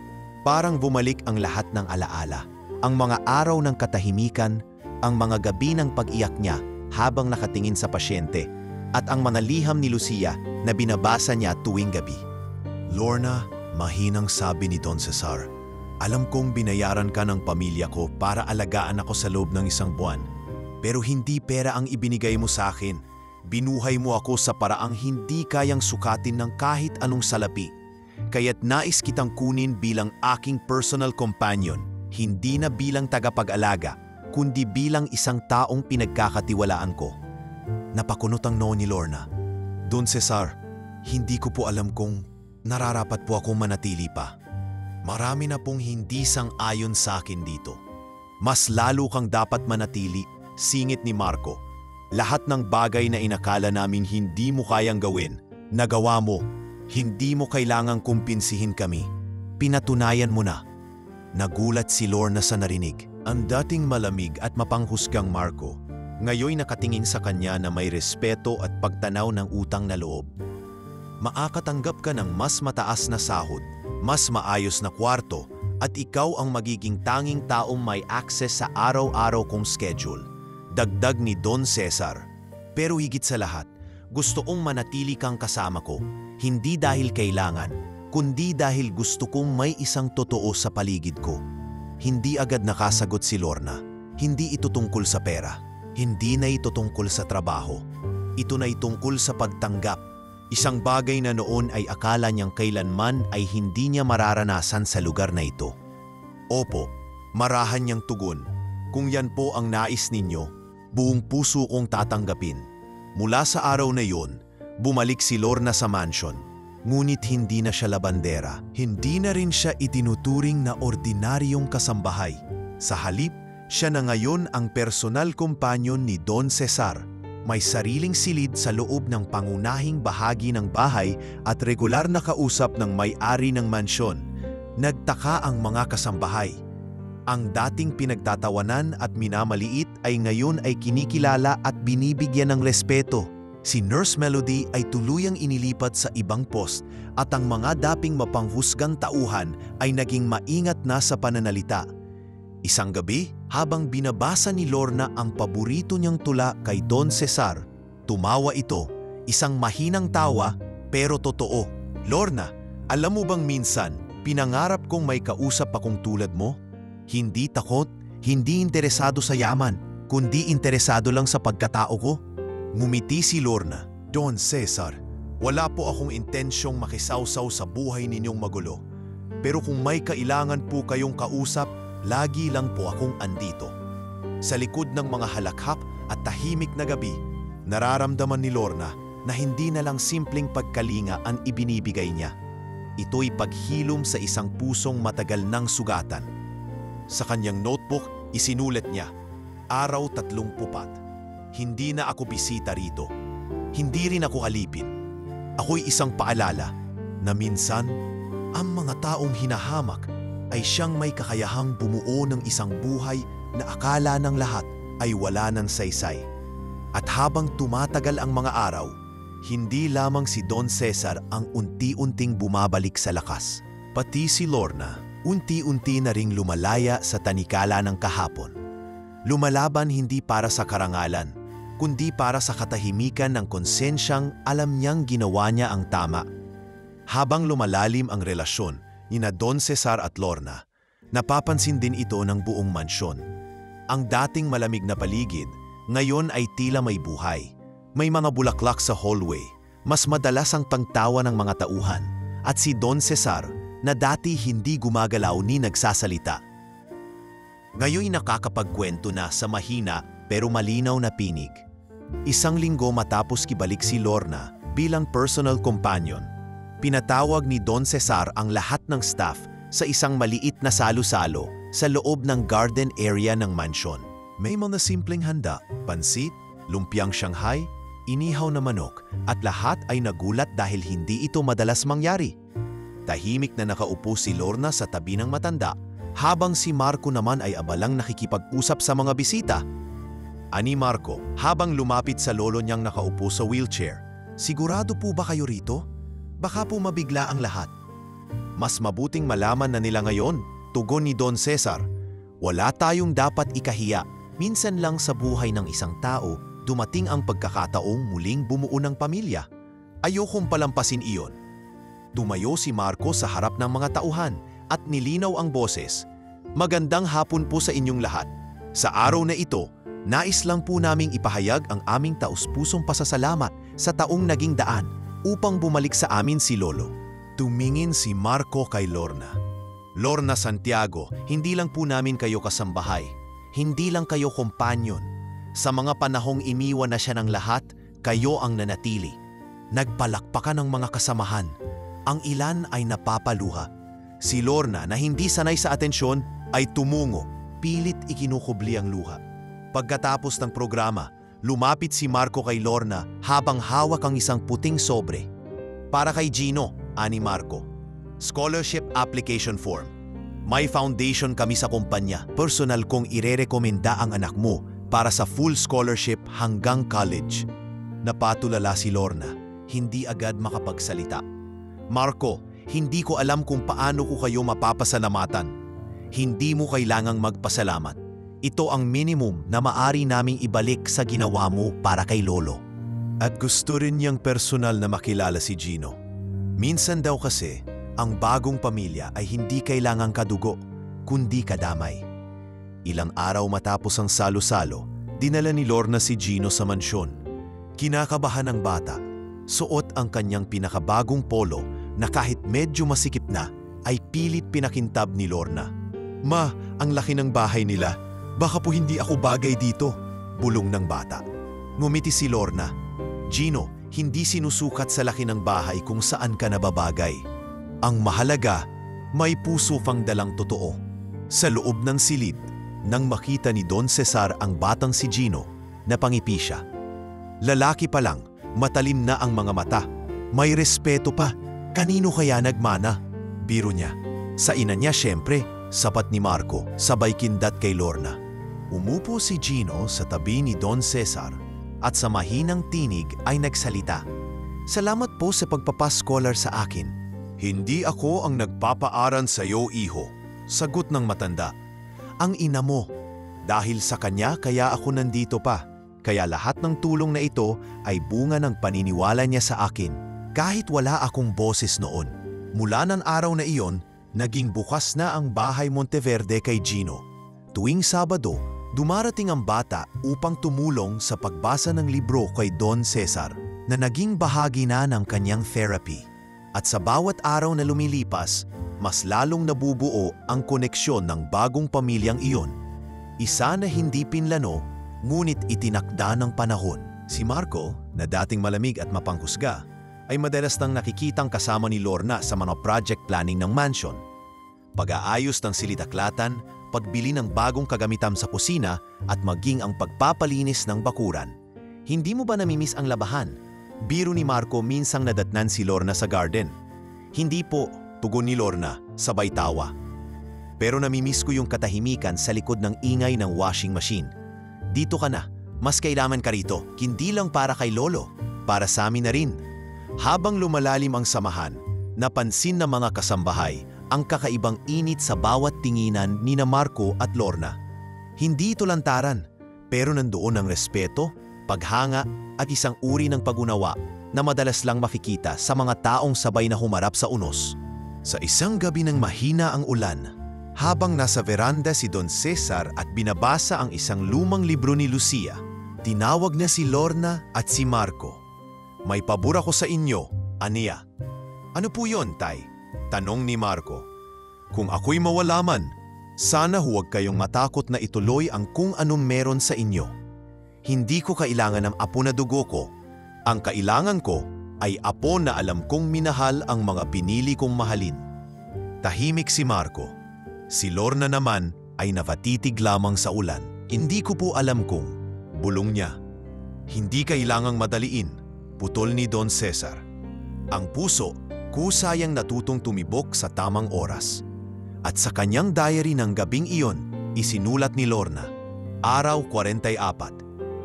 A: parang bumalik ang lahat ng alaala. Ang mga araw ng katahimikan, ang mga gabi ng pag-iyak niya habang nakatingin sa pasyente, at ang mga liham ni Lucia na binabasa niya tuwing gabi. Lorna, mahinang sabi ni Don Cesar, alam kong binayaran ka ng pamilya ko para alagaan ako sa loob ng 1 buwan. Pero hindi pera ang ibinigay mo sa akin. Binuhay mo ako sa paraang hindi kayang sukatin ng kahit anong salapi. Kaya't nais kitang kunin bilang aking personal companion, hindi na bilang tagapag-alaga, kundi bilang isang taong pinagkakatiwalaan ko. Napakunot ang noo ni Lorna. Don Cesar, hindi ko po alam kung nararapat po akong manatili pa. Marami na pong hindi sang-ayon sa akin dito. Mas lalo kang dapat manatili singit ni Marco. Lahat ng bagay na inakala naming hindi mo kayang gawin, nagawa mo. Hindi mo kailangang kumpinsihin kami. Pinatunayan mo na. Nagulat si Lorna sa narinig. Ang dating malamig at mapanghusgang Marco, ngayon nakatingin sa kanya na may respeto at pagtanaw ng utang na loob. Maakatanggap ka ng mas mataas na sahod, mas maayos na kwarto, at ikaw ang magiging tanging taong may access sa araw-araw kong schedule. Dagdag ni Don Cesar. Pero higit sa lahat, gusto kong manatili kang kasama ko, hindi dahil kailangan, kundi dahil gusto kong may isang totoo sa paligid ko. Hindi agad nakasagot si Lorna. Hindi ito tungkol sa pera. Hindi na ito tungkol sa trabaho. Ito na tungkol sa pagtanggap. Isang bagay na noon ay akala niyang kailanman ay hindi niya mararanasan sa lugar na ito. Opo, marahan niyang tugon. Kung yan po ang nais ninyo, buong puso kong tatanggapin. Mula sa araw na yon, bumalik si Lorna sa mansion. Ngunit hindi na siya labandera. Hindi na rin siya itinuturing na ordinaryong kasambahay. Sa halip, siya na ngayon ang personal kompanyon ni Don Cesar. May sariling silid sa loob ng pangunahing bahagi ng bahay at regular na kausap ng may-ari ng mansyon. Nagtaka ang mga kasambahay. Ang dating pinagtatawanan at minamaliit ay ngayon ay kinikilala at binibigyan ng respeto. Si Nurse Melody ay tuluyang inilipat sa ibang post at ang mga dating mapanghusgang tauhan ay naging maingat na sa pananalita. Isang gabi, habang binabasa ni Lorna ang paborito niyang tula kay Don Cesar, tumawa ito, isang mahinang tawa pero totoo. Lorna, alam mo bang minsan, pinangarap kong may kausap akong tulad mo? Hindi takot, hindi interesado sa yaman, kundi interesado lang sa pagkatao ko. Ngumiti si Lorna. Don Cesar, wala po akong intensyong makisawsaw sa buhay ninyong magulo. Pero kung may kailangan po kayong kausap, lagi lang po akong andito. Sa likod ng mga halakhak at tahimik na gabi, nararamdaman ni Lorna na hindi na lang simpleng pagkalinga ang ibinibigay niya. Ito'y paghilom sa isang pusong matagal nang sugatan. Sa kanyang notebook, isinulat niya, Araw 34. Hindi na ako bisita rito. Hindi rin ako alipin. Ako'y isang paalala na minsan, ang mga taong hinahamak ay siyang may kakayahang bumuo ng isang buhay na akala ng lahat ay wala ng saysay. At habang tumatagal ang mga araw, hindi lamang si Don Cesar ang unti-unting bumabalik sa lakas. Pati si Lorna, unti-unti na ring lumalaya sa tanikala ng kahapon. Lumalaban hindi para sa karangalan, kundi para sa katahimikan ng konsensyang alam niyang ginawa niya ang tama. Habang lumalalim ang relasyon ni na Don Cesar at Lorna, napapansin din ito ng buong mansyon. Ang dating malamig na paligid, ngayon ay tila may buhay. May mga bulaklak sa hallway, mas madalas ang pagtawa ng mga tauhan, at si Don Cesar na dati hindi gumagalaw ni nagsasalita. Ngayon nakakapagkwento na sa mahina pero malinaw na pinig. Isang linggo matapos kibalik si Lorna bilang personal companion, pinatawag ni Don Cesar ang lahat ng staff sa isang maliit na salo-salo sa loob ng garden area ng mansyon. May mga simpleng handa, pansit, lumpiang Shanghai, inihaw na manok, at lahat ay nagulat dahil hindi ito madalas mangyari. Tahimik na nakaupo si Lorna sa tabi ng matanda, habang si Marco naman ay abalang nakikipag-usap sa mga bisita. Ani Marco, habang lumapit sa lolo niyang nakaupo sa wheelchair, sigurado po ba kayo rito? Baka po mabigla ang lahat. Mas mabuting malaman na nila ngayon, tugon ni Don Cesar. Wala tayong dapat ikahiya. Minsan lang sa buhay ng isang tao, dumating ang pagkakataong muling bumuo ng pamilya. Ayokong palampasin iyon. Tumayo si Marco sa harap ng mga tauhan at nilinaw ang boses. Magandang hapon po sa inyong lahat. Sa araw na ito, nais lang po naming ipahayag ang aming taus-pusong pasasalamat sa taong naging daan upang bumalik sa amin si Lolo. Tumingin si Marco kay Lorna. Lorna Santiago, hindi lang po namin kayo kasambahay. Hindi lang kayo kompanyon. Sa mga panahong iniwan na siya ng lahat, kayo ang nanatili. Nagpalakpakan ng mga kasamahan. Ang ilan ay napapaluha. Si Lorna na hindi sanay sa atensyon ay tumungo, pilit ikinukubli ang luha. Pagkatapos ng programa, lumapit si Marco kay Lorna habang hawak ang isang puting sobre. Para kay Gino, ani Marco. Scholarship application form. May foundation kami sa kumpanya. Personal kong irerekomenda ang anak mo para sa full scholarship hanggang college. Napatulala si Lorna, hindi agad makapagsalita. Marco, hindi ko alam kung paano ko kayo mapapasalamatan. Hindi mo kailangang magpasalamat. Ito ang minimum na maari naming ibalik sa ginawa mo para kay Lolo. At gusto rin niyang personal na makilala si Gino. Minsan daw kasi, ang bagong pamilya ay hindi kailangang kadugo, kundi kadamay. Ilang araw matapos ang salo-salo, dinala ni Lorna si Gino sa mansyon. Kinakabahan ang bata, suot ang kanyang pinakabagong polo na kahit medyo masikip na, ay pilit pinakintab ni Lorna. Ma, ang laki ng bahay nila. Baka po hindi ako bagay dito, bulong ng bata. Ngumiti si Lorna. Gino, hindi sinusukat sa laki ng bahay kung saan ka nababagay. Ang mahalaga, may puso pang dalang totoo. Sa loob ng silid, nang makita ni Don Cesar ang batang si Gino, napangipi siya. Lalaki pa lang, matalim na ang mga mata. May respeto pa, kanino kaya nagmana? Biro niya. Sa ina niya siyempre, sapat ni Marco, sabay kindat kay Lorna. Umupo si Gino sa tabi ni Don Cesar at sa mahinang tinig ay nagsalita. Salamat po sa pagpapascholar sa akin. Hindi ako ang nagpapaaral sa iyo, iho. Sagot ng matanda. Ang ina mo. Dahil sa kanya kaya ako nandito pa. Kaya lahat ng tulong na ito ay bunga ng paniniwala niya sa akin. Kahit wala akong boses noon. Mula ng araw na iyon, naging bukas na ang bahay Monteverde kay Gino. Tuwing Sabado, dumarating ang bata upang tumulong sa pagbasa ng libro kay Don Cesar na naging bahagi na ng kanyang therapy. At sa bawat araw na lumilipas, mas lalong nabubuo ang koneksyon ng bagong pamilyang iyon. Isa na hindi pinlano, ngunit itinakda ng panahon. Si Marco, na dating malamig at mapanghusga, ay madalas nang nakikitang kasama ni Lorna sa mga project planning ng mansion. Pag-aayos ng silid-aklatan, pagbili ng bagong kagamitan sa kusina at maging ang pagpapalinis ng bakuran. Hindi mo ba namimiss ang labahan? Biro ni Marco minsang nadatnan si Lorna sa garden. Hindi po, tugon ni Lorna, sabay tawa. Pero namimiss ko yung katahimikan sa likod ng ingay ng washing machine. Dito ka na, mas kailangan ka rito, hindi lang para kay Lolo, para sa amin na rin. Habang lumalalim ang samahan, napansin ng mga kasambahay ang kakaibang init sa bawat tinginan ni na Marco at Lorna. Hindi ito lantaran, pero nandoon ang respeto, paghanga at isang uri ng pag-unawa na madalas lang makikita sa mga taong sabay na humarap sa unos. Sa isang gabi ng mahina ang ulan, habang nasa veranda si Don Cesar at binabasa ang isang lumang libro ni Lucia, tinawag niya si Lorna at si Marco. May pabor ako sa inyo, aniya. Ano po yon, tay? Tanong ni Marco. Kung ako'y mawalaman, sana huwag kayong matakot na ituloy ang kung anong meron sa inyo. Hindi ko kailangan ng apo na dugo ko. Ang kailangan ko ay apo na alam kong minahal ang mga pinili kong mahalin. Tahimik si Marco. Si Lorna naman ay napatitig lamang sa ulan. Hindi ko po alam kung, bulong niya. Hindi kailangang madaliin, putol ni Don Cesar. Ang puso, kusayang natutong tumibok sa tamang oras. At sa kanyang diary ng gabing iyon, isinulat ni Lorna, Araw 44,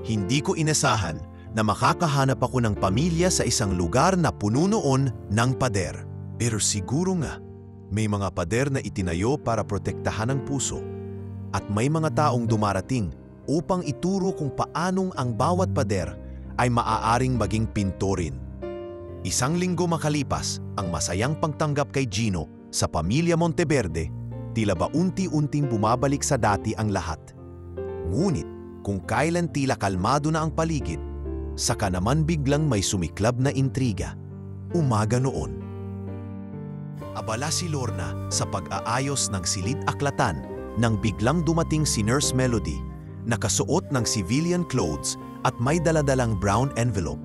A: hindi ko inasahan na makakahanap ako ng pamilya sa isang lugar na puno noon ng pader. Pero siguro nga, may mga pader na itinayo para protektahan ang puso. At may mga taong dumarating upang ituro kung paanong ang bawat pader ay maaaring maging pinturin. Isang linggo makalipas ang masayang pagtanggap kay Gino sa pamilya Monteverde, tila ba unti-unting bumabalik sa dati ang lahat. Ngunit kung kailan tila kalmado na ang paligid, saka naman biglang may sumiklab na intriga. Umaga noon. Abala si Lorna sa pag-aayos ng silid-aklatan nang biglang dumating si Nurse Melody, nakasuot ng civilian clothes at may daladalang brown envelope.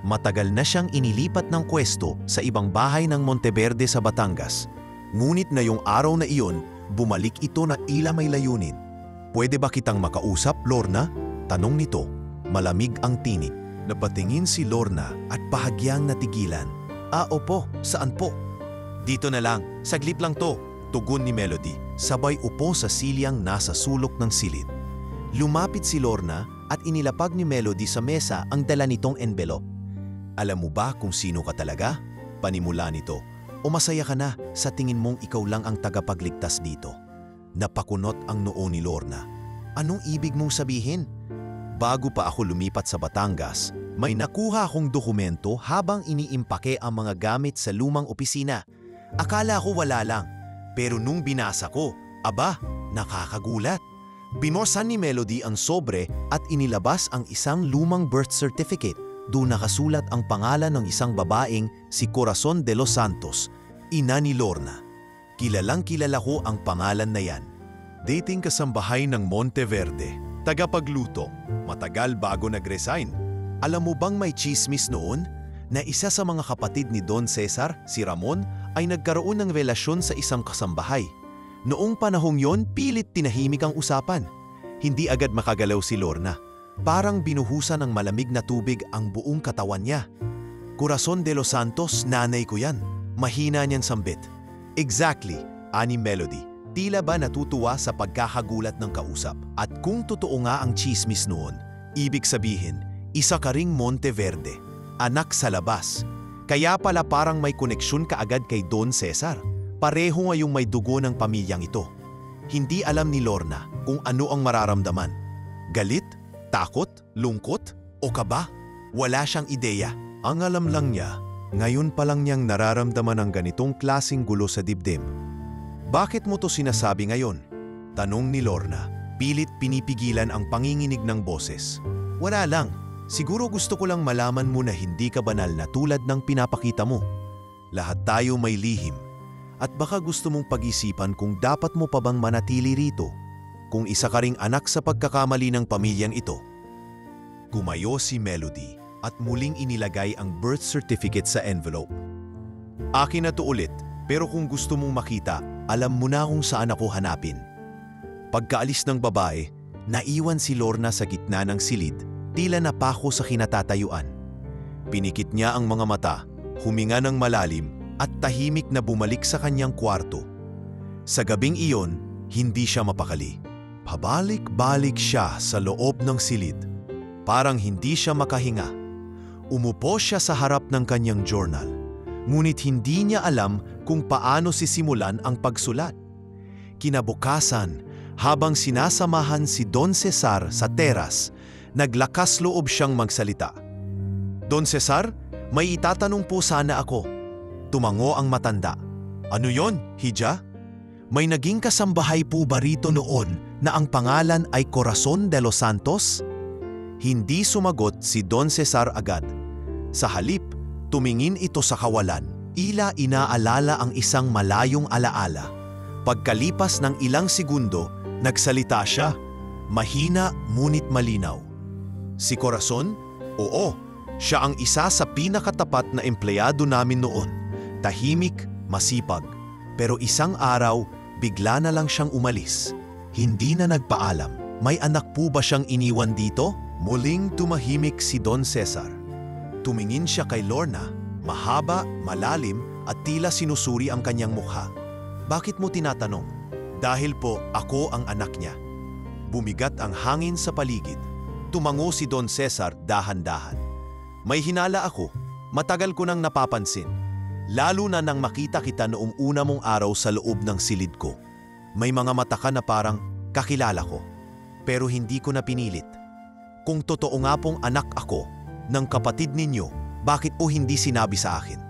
A: Matagal na siyang inilipat ng pwesto sa ibang bahay ng Monteverde sa Batangas. Ngunit na yung araw na iyon, bumalik ito na ila may layunin. Pwede ba kitang makausap, Lorna? Tanong nito, malamig ang tinig. Napatingin si Lorna at bahagyang natigilan. Opo, saan po? Dito na lang, saglit lang to, tugon ni Melody, sabay upo sa silyang nasa sulok ng silid. Lumapit si Lorna at inilapag ni Melody sa mesa ang dala nitong envelope. Alam mo ba kung sino ka talaga? Panimula nito. O masaya ka na sa tingin mong ikaw lang ang tagapagligtas dito? Napakunot ang noo ni Lorna. Anong ibig mong sabihin? Bago pa ako lumipat sa Batangas, may nakuha akong dokumento habang iniimpake ang mga gamit sa lumang opisina. Akala ko wala lang, pero nung binasa ko, nakakagulat. Binosan ni Melody ang sobre at inilabas ang isang lumang birth certificate. Doon nakasulat ang pangalan ng isang babaeng si Corazon de los Santos, ina ni Lorna. Kilalang kilala ko ang pangalan na yan. Dating kasambahay ng Monteverde, tagapagluto, matagal bago nag-resign. Alam mo bang may chismis noon na isa sa mga kapatid ni Don Cesar, si Ramon, ay nagkaroon ng relasyon sa isang kasambahay. Noong panahong yon, pilit tinahimik ang usapan. Hindi agad makagalaw si Lorna. Parang binuhusan ng malamig na tubig ang buong katawan niya. Corazon de los Santos, nanay ko yan. Mahina niyang sambit. Exactly, ani Melody. Tila ba natutuwa sa pagkakagulat ng kausap. At kung totoo nga ang chismis noon, ibig sabihin, isa ka ring Monteverde, anak sa labas. Kaya pala parang may koneksyon ka agad kay Don Cesar. Pareho ngayong may dugo ng pamilyang ito. Hindi alam ni Lorna kung ano ang mararamdaman. Galit? Takot? Lungkot? O kaba? Wala siyang ideya. Ang alam lang niya, ngayon pa lang niyang nararamdaman ang ganitong klaseng gulo sa dibdib. Bakit mo to sinasabi ngayon? Tanong ni Lorna. Pilit pinipigilan ang panginginig ng boses. Wala lang. Siguro gusto ko lang malaman mo na hindi ka banal na tulad ng pinapakita mo. Lahat tayo may lihim. At baka gusto mong pag-isipan kung dapat mo pa bang manatili rito. Kung isa ka ring anak sa pagkakamali ng pamilyang ito. Gumayo si Melody at muling inilagay ang birth certificate sa envelope. Akin na to ulit, pero kung gusto mong makita, alam mo na kung saan ako hanapin. Pagkaalis ng babae, naiwan si Lorna sa gitna ng silid, tila napako sa kinatatayuan. Pinikit niya ang mga mata, huminga ng malalim at tahimik na bumalik sa kanyang kwarto. Sa gabing iyon, hindi siya mapakali. Pabalik-balik siya sa loob ng silid. Parang hindi siya makahinga. Umupo siya sa harap ng kanyang journal. Ngunit hindi niya alam kung paano sisimulan ang pagsulat. Kinabukasan, habang sinasamahan si Don Cesar sa teras, naglakas loob siyang magsalita. Don Cesar, may itatanong po sana ako. Tumango ang matanda. Ano yon, Hija? May naging kasambahay po ba rito noon na ang pangalan ay Corazon de los Santos? Hindi sumagot si Don Cesar agad. Sa halip, tumingin ito sa kawalan. Ila inaalala ang isang malayong alaala. Pagkalipas ng ilang segundo, nagsalita siya. Mahina ngunit malinaw. Si Corazon? Oo, siya ang isa sa pinakatapat na empleyado namin noon. Tahimik, masipag. Pero isang araw, bigla na lang siyang umalis. Hindi na nagpaalam. May anak po ba siyang iniwan dito? Muling tumahimik si Don Cesar. Tumingin siya kay Lorna, mahaba, malalim at tila sinusuri ang kanyang mukha. Bakit mo tinatanong? Dahil po ako ang anak niya. Bumigat ang hangin sa paligid. Tumango si Don Cesar dahan-dahan. May hinala ako, matagal ko nang napapansin. Lalo na nang makita kita noong una mong araw sa loob ng silid ko. May mga mata ka na parang kakilala ko. Pero hindi ko na pinilit. Kung totoo nga pong anak ako ng kapatid ninyo, bakit po hindi sinabi sa akin?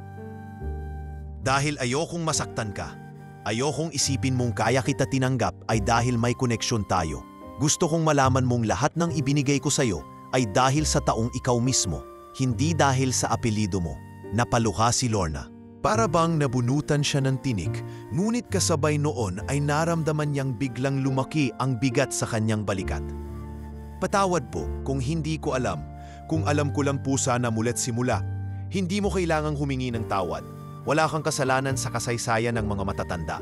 A: Dahil ayokong masaktan ka. Ayokong isipin mong kaya kita tinanggap ay dahil may koneksyon tayo. Gusto kong malaman mong lahat ng ibinigay ko sa'yo ay dahil sa taong ikaw mismo, hindi dahil sa apelido mo. Napaluha si Lorna. Para bang nabunutan siya ng tinik, ngunit kasabay noon ay naramdaman niyang biglang lumaki ang bigat sa kanyang balikat. Patawad po kung hindi ko alam. Kung alam ko lang po sana mulat simula. Hindi mo kailangang humingi ng tawad. Wala kang kasalanan sa kasaysayan ng mga matatanda.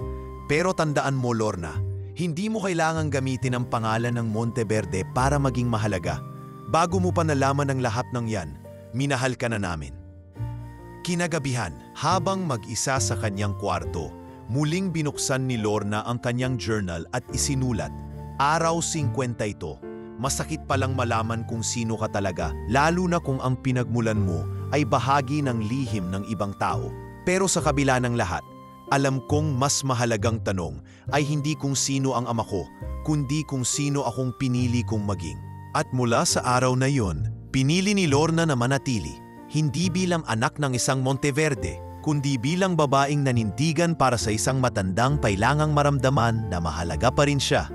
A: Pero tandaan mo, Lorna, Hindi mo kailangang gamitin ang pangalan ng Monteverde para maging mahalaga. Bago mo pa nalaman ang lahat ng yan, minahal ka na namin. Kinagabihan, habang mag-isa sa kanyang kwarto, muling binuksan ni Lorna ang kanyang journal at isinulat, Araw 50 ito. Masakit palang malaman kung sino ka talaga, lalo na kung ang pinagmulan mo ay bahagi ng lihim ng ibang tao. Pero sa kabila ng lahat, alam kong mas mahalagang tanong ay hindi kung sino ang ama ko, kundi kung sino akong pinili kong maging. At mula sa araw na yon, pinili ni Lorna na manatili, hindi bilang anak ng isang Monteverde, kundi bilang babaeng nanindigan para sa isang matandang kailangang maramdaman na mahalaga pa rin siya.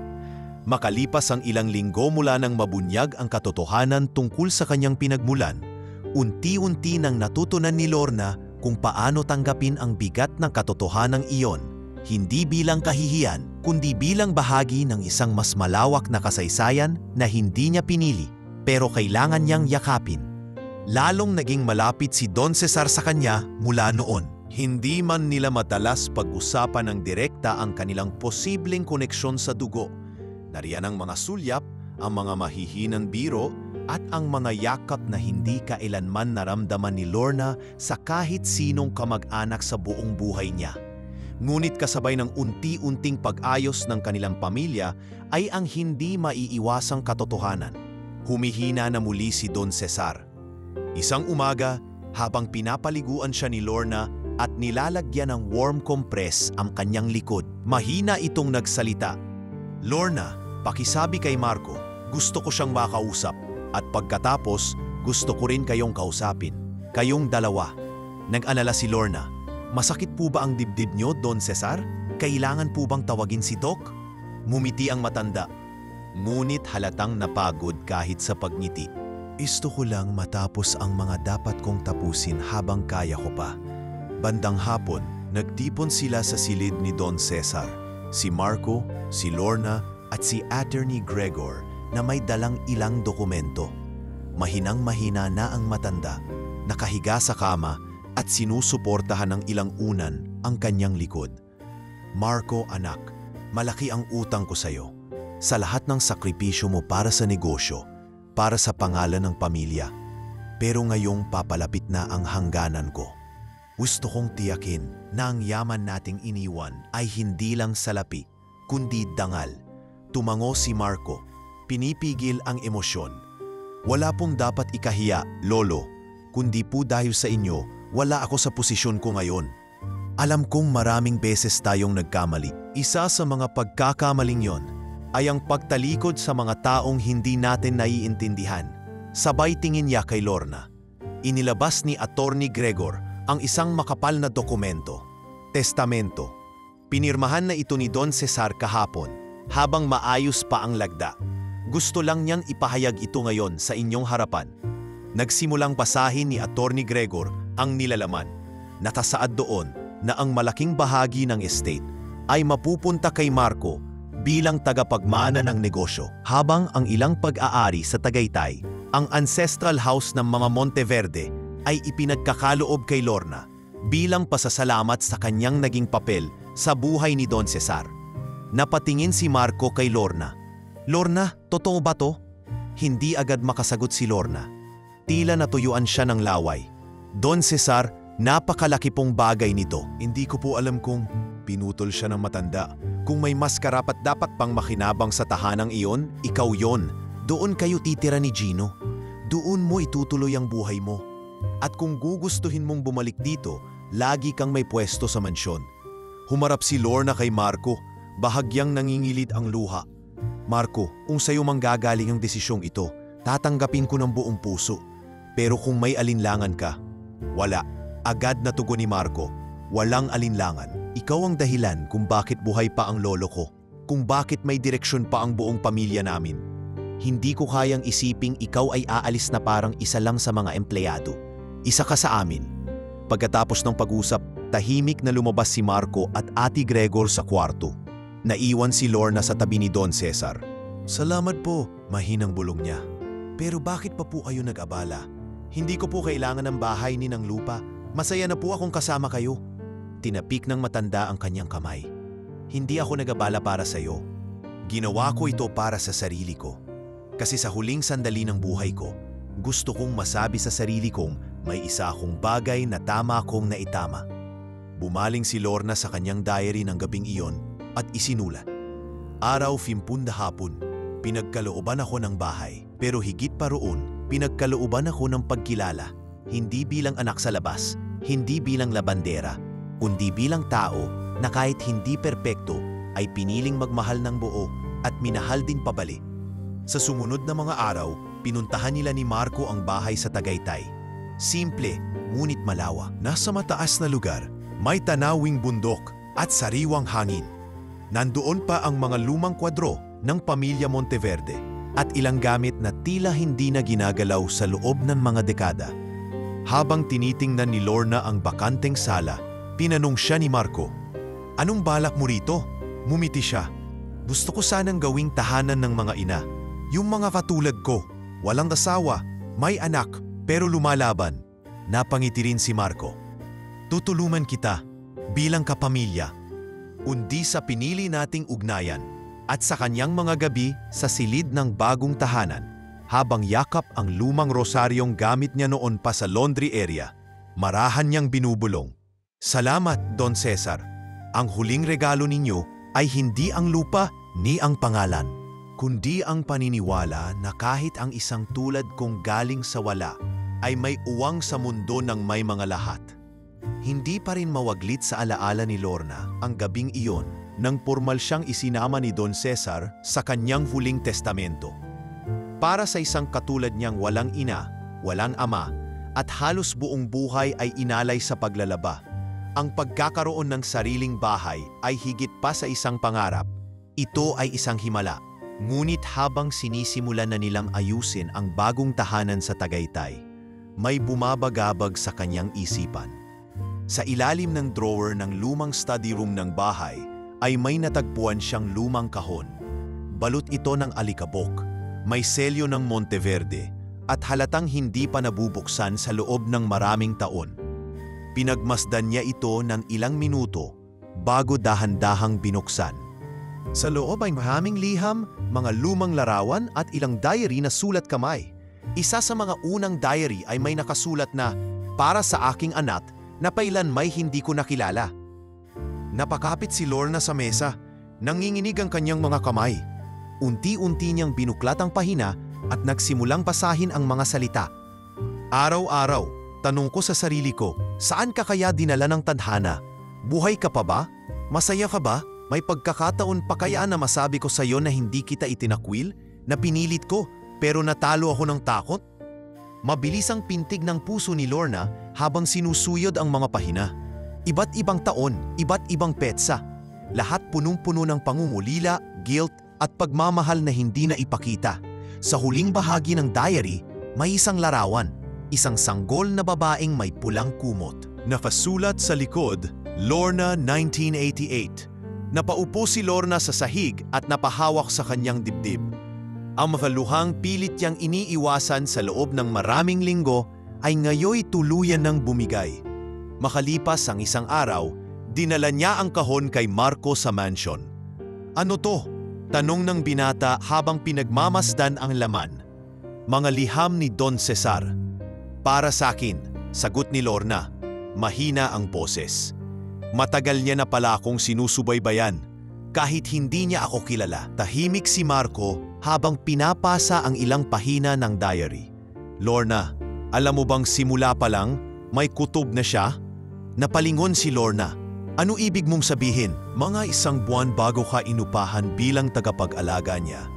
A: Makalipas ang ilang linggo mula nang mabunyag ang katotohanan tungkol sa kanyang pinagmulan, unti-unti nang natutunan ni Lorna kung paano tanggapin ang bigat ng katotohanang iyon, hindi bilang kahihiyan, kundi bilang bahagi ng isang mas malawak na kasaysayan na hindi niya pinili, pero kailangan niyang yakapin. Lalong naging malapit si Don Cesar sa kanya mula noon. Hindi man nila madalas pag-usapan ng direkta ang kanilang posibleng koneksyon sa dugo. Nariyan ang mga sulyap, ang mga mahihinang biro, at ang mga yakap na hindi kailanman naramdaman ni Lorna sa kahit sinong kamag-anak sa buong buhay niya. Ngunit kasabay ng unti-unting pag-ayos ng kanilang pamilya ay ang hindi maiiwasang katotohanan. Humihina na muli si Don Cesar. Isang umaga, habang pinapaliguan siya ni Lorna at nilalagyan ng warm compress ang kanyang likod, mahina itong nagsalita. Lorna, pakisabi kay Marco, gusto ko siyang makausap at pagkatapos gusto ko rin kayong kausapin. Kayong dalawa. Nag-alala si Lorna. Masakit po ba ang dibdib niyo, Don Cesar? Kailangan po bang tawagin si Doc? Ngumiti ang matanda. Ngunit halatang napagod kahit sa pagngiti. Gusto ko lang matapos ang mga dapat kong tapusin habang kaya ko pa. Bandang hapon, nagtipon sila sa silid ni Don Cesar. Si Marco, si Lorna at si Attorney Gregor na may dalang ilang dokumento. Mahinang-mahina na ang matanda, nakahiga sa kama at sinusuportahan ng ilang unan ang kanyang likod. Marco, anak, malaki ang utang ko sa iyo. Sa lahat ng sakripisyo mo para sa negosyo, para sa pangalan ng pamilya. Pero ngayong papalapit na ang hangganan ko. Gusto kong tiyakin na ang yaman nating iniwan ay hindi lang salapi, kundi dangal. Tumango si Marco, pinipigil ang emosyon. Wala pong dapat ikahiya, Lolo, kundi po dahil sa inyo, wala ako sa posisyon ko ngayon. Alam kong maraming beses tayong nagkamali. Isa sa mga pagkakamaling yon ay ang pagtalikod sa mga taong hindi natin naiintindihan. Sabay tingin niya kay Lorna. Inilabas ni Attorney Gregor ang isang makapal na dokumento, testamento. Pinirmahan na ito ni Don Cesar kahapon, habang maayos pa ang lagda. Gusto lang niyang ipahayag ito ngayon sa inyong harapan. Nagsimulang basahin ni Attorney Gregor ang nilalaman. Nakasaad doon na ang malaking bahagi ng estate ay mapupunta kay Marco bilang tagapagmana ng negosyo, habang ang ilang pag-aari sa Tagaytay, ang ancestral house ng mga Monteverde, ay ipinagkakaloob kay Lorna bilang pasasalamat sa kanyang naging papel sa buhay ni Don Cesar. Napatingin si Marco kay Lorna. Lorna, totoo ba to? Hindi agad makasagot si Lorna. Tila natuyuan siya ng laway. Don Cesar, napakalaki pong bagay nito. Hindi ko po alam kung pinutol siya ng matanda. Kung may mas karapat dapat pang makinabang sa tahanang iyon, ikaw yon. Doon kayo titira ni Gino. Doon mo itutuloy ang buhay mo. At kung gugustuhin mong bumalik dito, lagi kang may pwesto sa mansyon. Humarap si Lorna kay Marco, bahagyang nangingilid ang luha. Marco, kung sa'yo manggagaling ang desisyong ito, tatanggapin ko ng buong puso. Pero kung may alinlangan ka, wala. Agad na tugon ni Marco, walang alinlangan. Ikaw ang dahilan kung bakit buhay pa ang lolo ko, kung bakit may direksyon pa ang buong pamilya namin. Hindi ko kayang isiping ikaw ay aalis na parang isa lang sa mga empleyado. Isa ka sa amin. Pagkatapos ng pag-usap, tahimik na lumabas si Marco at Ate Gregor sa kwarto. Naiwan si Lorna sa tabi ni Don Cesar. Salamat po, mahinang bulong niya. Pero bakit pa po kayo nag-abala? Hindi ko po kailangan ng bahay ni ng lupa. Masaya na po akong kasama kayo. Tinapik ng matanda ang kanyang kamay. Hindi ako nag-abala para sa iyo. Ginawa ko ito para sa sarili ko. Kasi sa huling sandali ng buhay ko, gusto kong masabi sa sarili kong may isa akong bagay na tama kong naitama. Bumaling si Lorna sa kanyang diary ng gabing iyon at isinulat. Araw 50 hapon, pinagkalooban ako ng bahay. Pero higit pa roon, pinagkalooban ako ng pagkilala. Hindi bilang anak sa labas, hindi bilang labandera, kundi bilang tao na kahit hindi perpekto ay piniling magmahal ng buo at minahal din pabalik. Sa sumunod na mga araw, pinuntahan nila ni Marco ang bahay sa Tagaytay. Simple, ngunit malawa. Nasa mataas na lugar, may tanawing bundok at sariwang hangin. Nandoon pa ang mga lumang kwadro ng pamilya Monteverde at ilang gamit na tila hindi na ginagalaw sa loob ng mga dekada. Habang tinitingnan ni Lorna ang bakanteng sala, pinanong siya ni Marco, "Anong balak mo rito?" Mumiti siya. "Gusto ko sanang gawing tahanan ng mga ina. Yung mga katulad ko, walang asawa, may anak, pero lumalaban." Napangiti rin si Marco. "Tutulungan kita bilang kapamilya." Undi sa pinili nating ugnayan at sa kanyang mga gabi sa silid ng bagong tahanan, habang yakap ang lumang rosaryong gamit niya noon pa sa laundry area, marahan niyang binubulong, "Salamat, Don Cesar. Ang huling regalo ninyo ay hindi ang lupa ni ang pangalan, kundi ang paniniwala na kahit ang isang tulad kong galing sa wala ay may uwang sa mundo ng may mga lahat." Hindi pa rin mawaglit sa alaala ni Lorna ang gabing iyon nang formal siyang isinama ni Don Cesar sa kanyang huling testamento. Para sa isang katulad niyang walang ina, walang ama, at halos buong buhay ay inalay sa paglalaba, ang pagkakaroon ng sariling bahay ay higit pa sa isang pangarap. Ito ay isang himala. Ngunit habang sinisimulan na nilang ayusin ang bagong tahanan sa Tagaytay, may bumabagabag sa kanyang isipan. Sa ilalim ng drawer ng lumang study room ng bahay ay may natagpuan siyang lumang kahon. Balot ito ng alikabok, may selyo ng Monteverde at halatang hindi pa nabubuksan sa loob ng maraming taon. Pinagmasdan niya ito ng ilang minuto bago dahan-dahang binuksan. Sa loob ay maraming liham, mga lumang larawan at ilang diary na sulat kamay. Isa sa mga unang diary ay may nakasulat na, "Para sa aking anak na pailan may hindi ko nakilala." Napakapit si Lorna sa mesa, nanginginig ang kanyang mga kamay. Unti-unti niyang binuklat ang pahina at nagsimulang basahin ang mga salita. "Araw-araw, tanong ko sa sarili ko, saan ka kaya dinala ng tadhana? Buhay ka pa ba? Masaya ka ba? May pagkakataon pa kaya na masabi ko sa iyo na hindi kita itinakwil? Na pinilit ko, pero natalo ako ng takot?" Mabilis ang pintig ng puso ni Lorna habang sinusuyod ang mga pahina. Iba't ibang taon, iba't ibang petsa. Lahat punong-puno ng pangungulila, guilt at pagmamahal na hindi na ipakita. Sa huling bahagi ng diary, may isang larawan, isang sanggol na babaeng may pulang kumot. Nakasulat sa likod, Lorna 1988. Napaupo si Lorna sa sahig at napahawak sa kanyang dibdib. Ang makaluhang pilit niyang iniiwasan sa loob ng maraming linggo ay ngayoy tuluyan ng bumigay. Makalipas ang isang araw, dinala niya ang kahon kay Marco sa mansion. "Ano to?" tanong ng binata habang pinagmamasdan ang laman. "Mga liham ni Don Cesar." "Para sa akin," sagot ni Lorna. Mahina ang boses. "Matagal niya na pala akong sinusubaybayan. Kahit hindi niya ako kilala." Tahimik si Marco habang pinapasa ang ilang pahina ng diary. "Lorna, alam mo bang simula pa lang, may kutob na siya?" Napalingon si Lorna. "Ano ibig mong sabihin?" "Mga isang buwan bago ka inupahan bilang tagapag-alaga niya,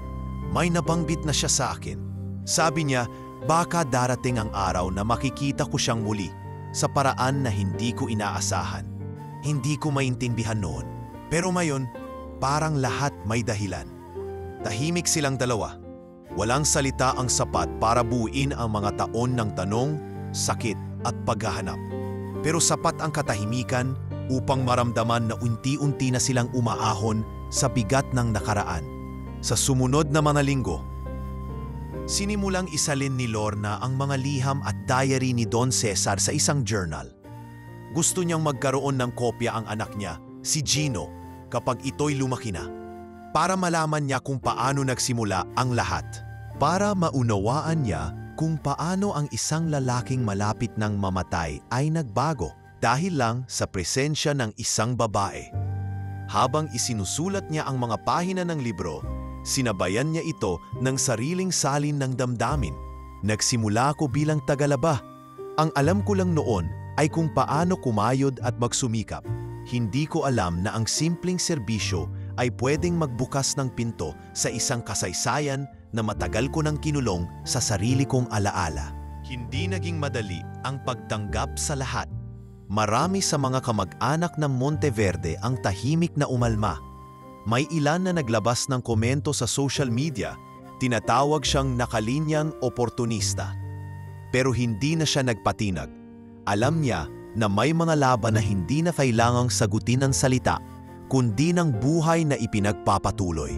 A: may nabanggit na siya sa akin. Sabi niya, baka darating ang araw na makikita ko siyang muli sa paraan na hindi ko inaasahan. Hindi ko maintindihan noon. Pero ngayon, parang lahat may dahilan." Tahimik silang dalawa. Walang salita ang sapat para buuin ang mga taon ng tanong, sakit at paghahanap. Pero sapat ang katahimikan upang maramdaman na unti-unti na silang umaahon sa bigat ng nakaraan. Sa sumunod na mga linggo, sinimulang isalin ni Lorna ang mga liham at diary ni Don Cesar sa isang journal. Gusto niyang magkaroon ng kopya ang anak niya, si Gino, kapag ito'y lumaki na. para malaman niya kung paano nagsimula ang lahat. Para maunawaan niya kung paano ang isang lalaking malapit ng mamatay ay nagbago dahil lang sa presensya ng isang babae. Habang isinusulat niya ang mga pahina ng libro, sinabayan niya ito ng sariling salin ng damdamin. Nagsimula ako bilang tagalaba. Ang alam ko lang noon ay kung paano kumayod at magsumikap. Hindi ko alam na ang simpleng serbisyo ay pwedeng magbukas ng pinto sa isang kasaysayan na matagal ko nang kinulong sa sarili kong alaala. Hindi naging madali ang pagtanggap sa lahat. Marami sa mga kamag-anak ng Monteverde ang tahimik na umalma. May ilan na naglabas ng komento sa social media, tinatawag siyang nakalinyang oportunista. Pero hindi na siya nagpatinag. Alam niya na may mga laban na hindi na kailangang sagutin ng salita, kundi ng buhay na ipinagpapatuloy.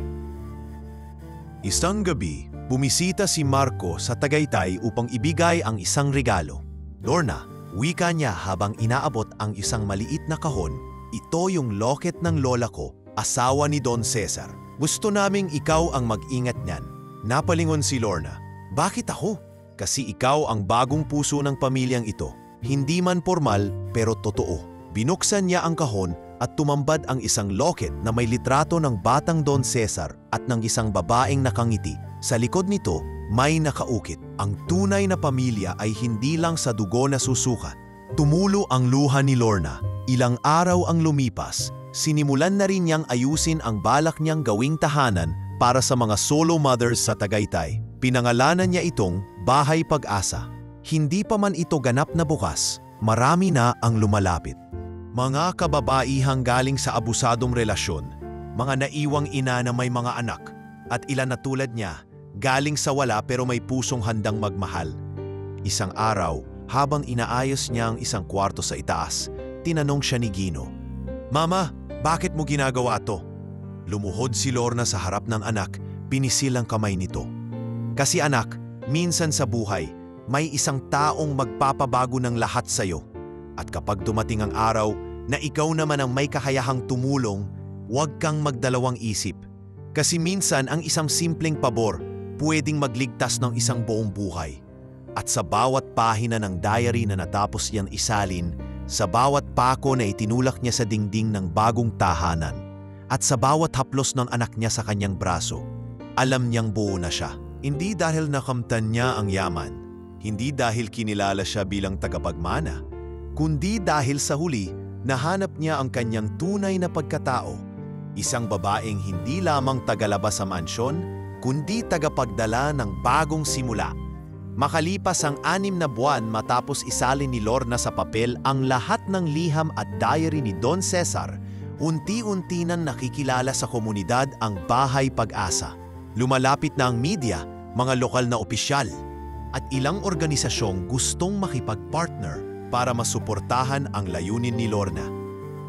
A: Isang gabi, bumisita si Marco sa Tagaytay upang ibigay ang isang regalo. Lorna, wika niya habang inaabot ang isang maliit na kahon, ito yung locket ng lola ko, asawa ni Don Cesar. Gusto naming ikaw ang mag-ingat niyan. Napalingon si Lorna. Bakit ako? Kasi ikaw ang bagong puso ng pamilyang ito. Hindi man formal pero totoo. Binuksan niya ang kahon at tumambad ang isang locket na may litrato ng batang Don Cesar at ng isang babaeng nakangiti. Sa likod nito, may nakaukit. Ang tunay na pamilya ay hindi lang sa dugo na susukat. Tumulo ang luha ni Lorna. Ilang araw ang lumipas. Sinimulan na rin niyang ayusin ang balak niyang gawing tahanan para sa mga solo mothers sa Tagaytay. Pinangalanan niya itong Bahay Pag-asa. Hindi pa man ito ganap na bukas, marami na ang lumalapit. Mga kababaihang galing sa abusadong relasyon, mga naiwang ina na may mga anak, at ilan na tulad niya, galing sa wala pero may pusong handang magmahal. Isang araw, habang inaayos niya ang isang kwarto sa itaas, tinanong siya ni Gino, "Mama, bakit mo ginagawa to?" Lumuhod si Lorna sa harap ng anak, pinisil ang kamay nito. "Kasi anak, minsan sa buhay, may isang taong magpapabago ng lahat sa'yo. At kapag dumating ang araw na ikaw naman ang may kakayahang tumulong, huwag kang magdalawang isip. Kasi minsan ang isang simpleng pabor pwedeng magligtas ng isang buong buhay." At sa bawat pahina ng diary na natapos niyang isalin, sa bawat pako na itinulak niya sa dingding ng bagong tahanan, at sa bawat haplos ng anak niya sa kanyang braso, alam niyang buo na siya. Hindi dahil nakamtan niya ang yaman, hindi dahil kinilala siya bilang tagapagmana, kundi dahil sa huli, nahanap niya ang kanyang tunay na pagkatao. Isang babaeng hindi lamang tagalabas sa mansyon, kundi tagapagdala ng bagong simula. Makalipas ang 6 na buwan matapos isalin ni Lorna sa papel ang lahat ng liham at diary ni Don Cesar, unti-unti nang nakikilala sa komunidad ang Bahay Pag-asa. Lumalapit na ang media, mga lokal na opisyal, at ilang organisasyong gustong makipag-partner para masuportahan ang layunin ni Lorna.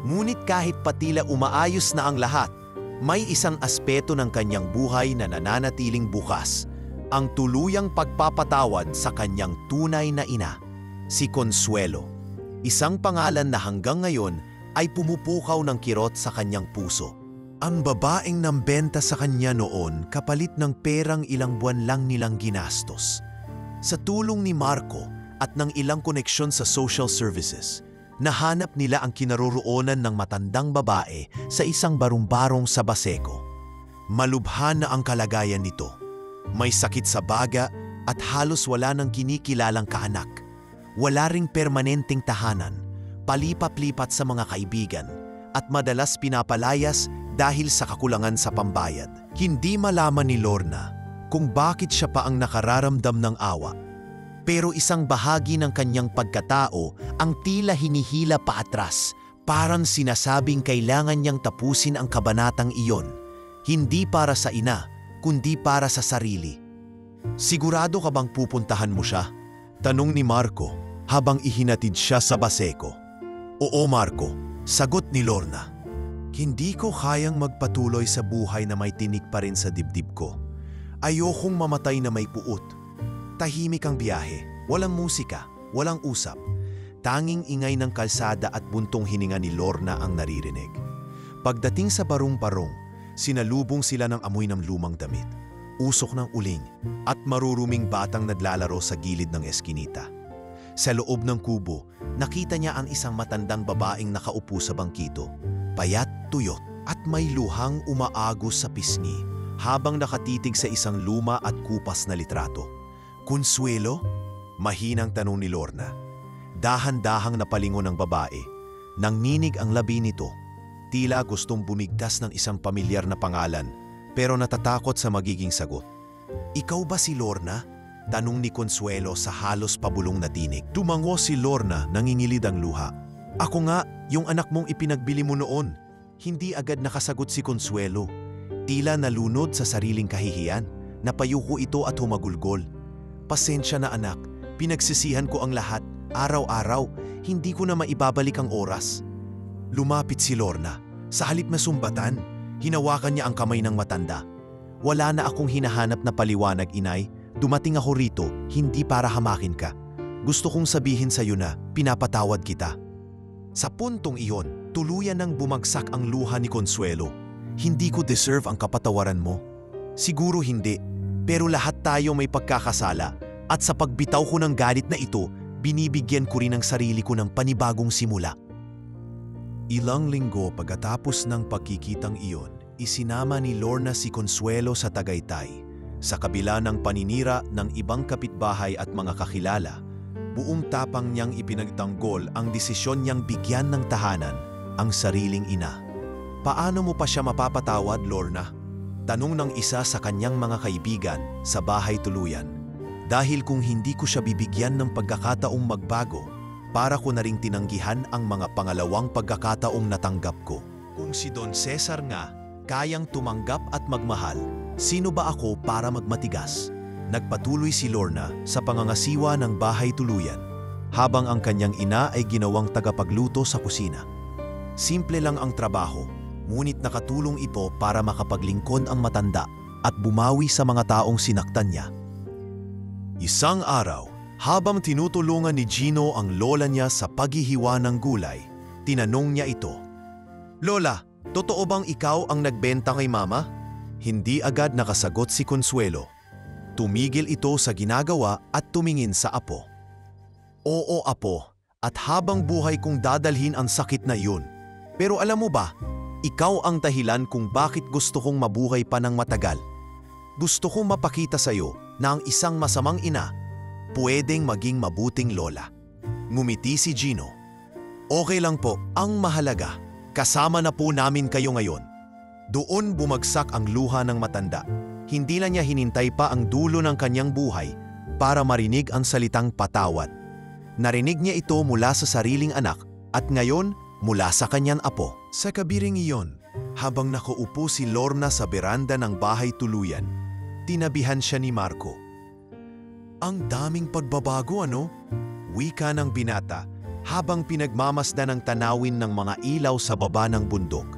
A: Ngunit kahit patila umaayos na ang lahat, may isang aspeto ng kanyang buhay na nananatiling bukas, ang tuluyang pagpapatawad sa kanyang tunay na ina, si Consuelo. Isang pangalan na hanggang ngayon ay pumupukaw ng kirot sa kanyang puso. Ang babaeng nambenta sa kanya noon kapalit ng perang ilang buwan lang nilang ginastos. Sa tulong ni Marco at ng ilang koneksyon sa social services, nahanap nila ang kinaroroonan ng matandang babae sa isang barong-barong sa Baseco. Malubha na ang kalagayan nito. May sakit sa baga at halos wala nang kinikilalang kaanak. Wala ring permanenteng tahanan, palipat-lipat sa mga kaibigan, at madalas pinapalayas dahil sa kakulangan sa pambayad. Hindi malaman ni Lorna kung bakit siya pa ang nakararamdam ng awa. Pero isang bahagi ng kanyang pagkatao ang tila hinihila paatras, parang sinasabing kailangan niyang tapusin ang kabanatang iyon, hindi para sa ina, kundi para sa sarili. "Sigurado ka bang pupuntahan mo siya?" tanong ni Marco habang ihinatid siya sa Baseco. "Oo, Marco," sagot ni Lorna. "Hindi ko kayang magpatuloy sa buhay na may tinik pa rin sa dibdib ko. Ayokong mamatay na may puot." Tahimik ang biyahe, walang musika, walang usap. Tanging ingay ng kalsada at buntong hininga ni Lorna ang naririnig. Pagdating sa barong-barong, Sinalubong sila ng amoy ng lumang damit, usok ng uling, at maruruming batang naglalaro sa gilid ng eskinita. Sa loob ng kubo, nakita niya ang isang matandang babaeng nakaupo sa bangkito, payat, tuyot, at may luhang umaagos sa pisngi habang nakatitig sa isang luma at kupas na litrato. "Consuelo?" Mahinang tanong ni Lorna. Dahan-dahang napalingon ng babae. Nanginig ang labi nito. Tila gustong bumigtas ng isang pamilyar na pangalan, pero natatakot sa magiging sagot. "Ikaw ba si Lorna?" Tanong ni Consuelo sa halos pabulong na tinig. Tumango si Lorna, nangingilid ang luha. "Ako nga, yung anak mong ipinagbili mo noon." Hindi agad nakasagot si Consuelo. Tila nalunod sa sariling kahihiyan. Napayuko ito at humagulgol. "Pasensya na anak, pinagsisihan ko ang lahat. Araw-araw, hindi ko na maibabalik ang oras." Lumapit si Lorna. Sa halip na sumbatan, hinawakan niya ang kamay ng matanda. "Wala na akong hinahanap na paliwanag, inay. Dumating ako rito, hindi para hamakin ka. Gusto kong sabihin sa iyo na pinapatawad kita." Sa puntong iyon, tuluyan nang bumagsak ang luha ni Consuelo. "Hindi ko deserve ang kapatawaran mo." "Siguro hindi, pero lahat tayo may pagkakasala at sa pagbitaw ko ng galit na ito, binibigyan ko rin ang sarili ko ng panibagong simula." Ilang linggo pagkatapos ng pagkikitang iyon, isinama ni Lorna si Consuelo sa Tagaytay. Sa kabila ng paninira ng ibang kapitbahay at mga kakilala, buong tapang niyang ipinagtanggol ang desisyon niyang bigyan ng tahanan ang sariling ina. "Paano mo pa siya mapapatawad, Lorna?" Tanong ng isa sa kanyang mga kaibigan sa bahay tuluyan. "Dahil kung hindi ko siya bibigyan ng pagkakataong magbago, para ko na ring tinanggihan ang mga pangalawang pagkakataong natanggap ko. Kung si Don Cesar nga kayang tumanggap at magmahal, sino ba ako para magmatigas?" Nagpatuloy si Lorna sa pangangasiwa ng bahay tuluyan, habang ang kanyang ina ay ginawang tagapagluto sa kusina. Simple lang ang trabaho, ngunit nakatulong ito para makapaglingkod ang matanda at bumawi sa mga taong sinaktan niya. Isang araw, habang tinutulungan ni Gino ang lola niya sa paghihiwa ng gulay, tinanong niya ito. "Lola, totoo bang ikaw ang nagbenta kay Mama?" Hindi agad nakasagot si Consuelo. Tumigil ito sa ginagawa at tumingin sa apo. "Oo, apo, at habang buhay kong dadalhin ang sakit na iyon. Pero alam mo ba, ikaw ang dahilan kung bakit gusto kong mabuhay pa ng matagal. Gusto kong mapakita sa iyo na ang isang masamang ina pwedeng maging mabuting lola." Ngumiti si Gino. "Okay lang po, ang mahalaga, kasama na po namin kayo ngayon." Doon bumagsak ang luha ng matanda. Hindi na niya hinintay pa ang dulo ng kanyang buhay para marinig ang salitang patawad. Narinig niya ito mula sa sariling anak at ngayon mula sa kanyang apo. Sa kabiring iyon, habang nakaupo si Lorna sa beranda ng bahay tuluyan, tinabihan siya ni Marco. "Ang daming pagbabago, ano?" Wika ng binata habang pinagmamasdan ang tanawin ng mga ilaw sa baba ng bundok.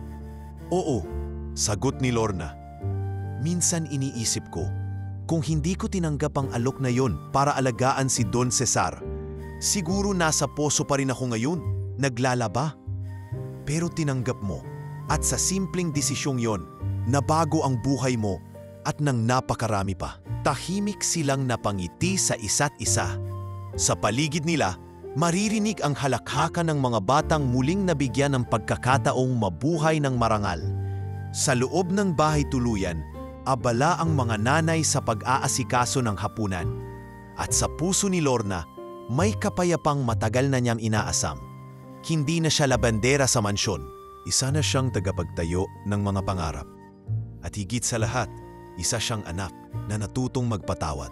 A: "Oo," sagot ni Lorna. "Minsan iniisip ko, kung hindi ko tinanggap ang alok na yon para alagaan si Don Cesar, siguro nasa poso pa rin ako ngayon, naglalaba. Pero tinanggap mo, at sa simpleng desisyong yon, nabago ang buhay mo at nang napakarami pa." Tahimik silang napangiti sa isa't isa. Sa paligid nila, maririnig ang halakhakan ng mga batang muling nabigyan ng pagkakataong mabuhay ng marangal. Sa loob ng bahay tuluyan, abala ang mga nanay sa pag-aasikaso ng hapunan. At sa puso ni Lorna, may kapayapang matagal na niyang inaasam. Hindi na siya labandera sa mansyon. Isa na siyang tagapagtayo ng mga pangarap. At higit sa lahat, isa siyang anak na natutong magpatawad.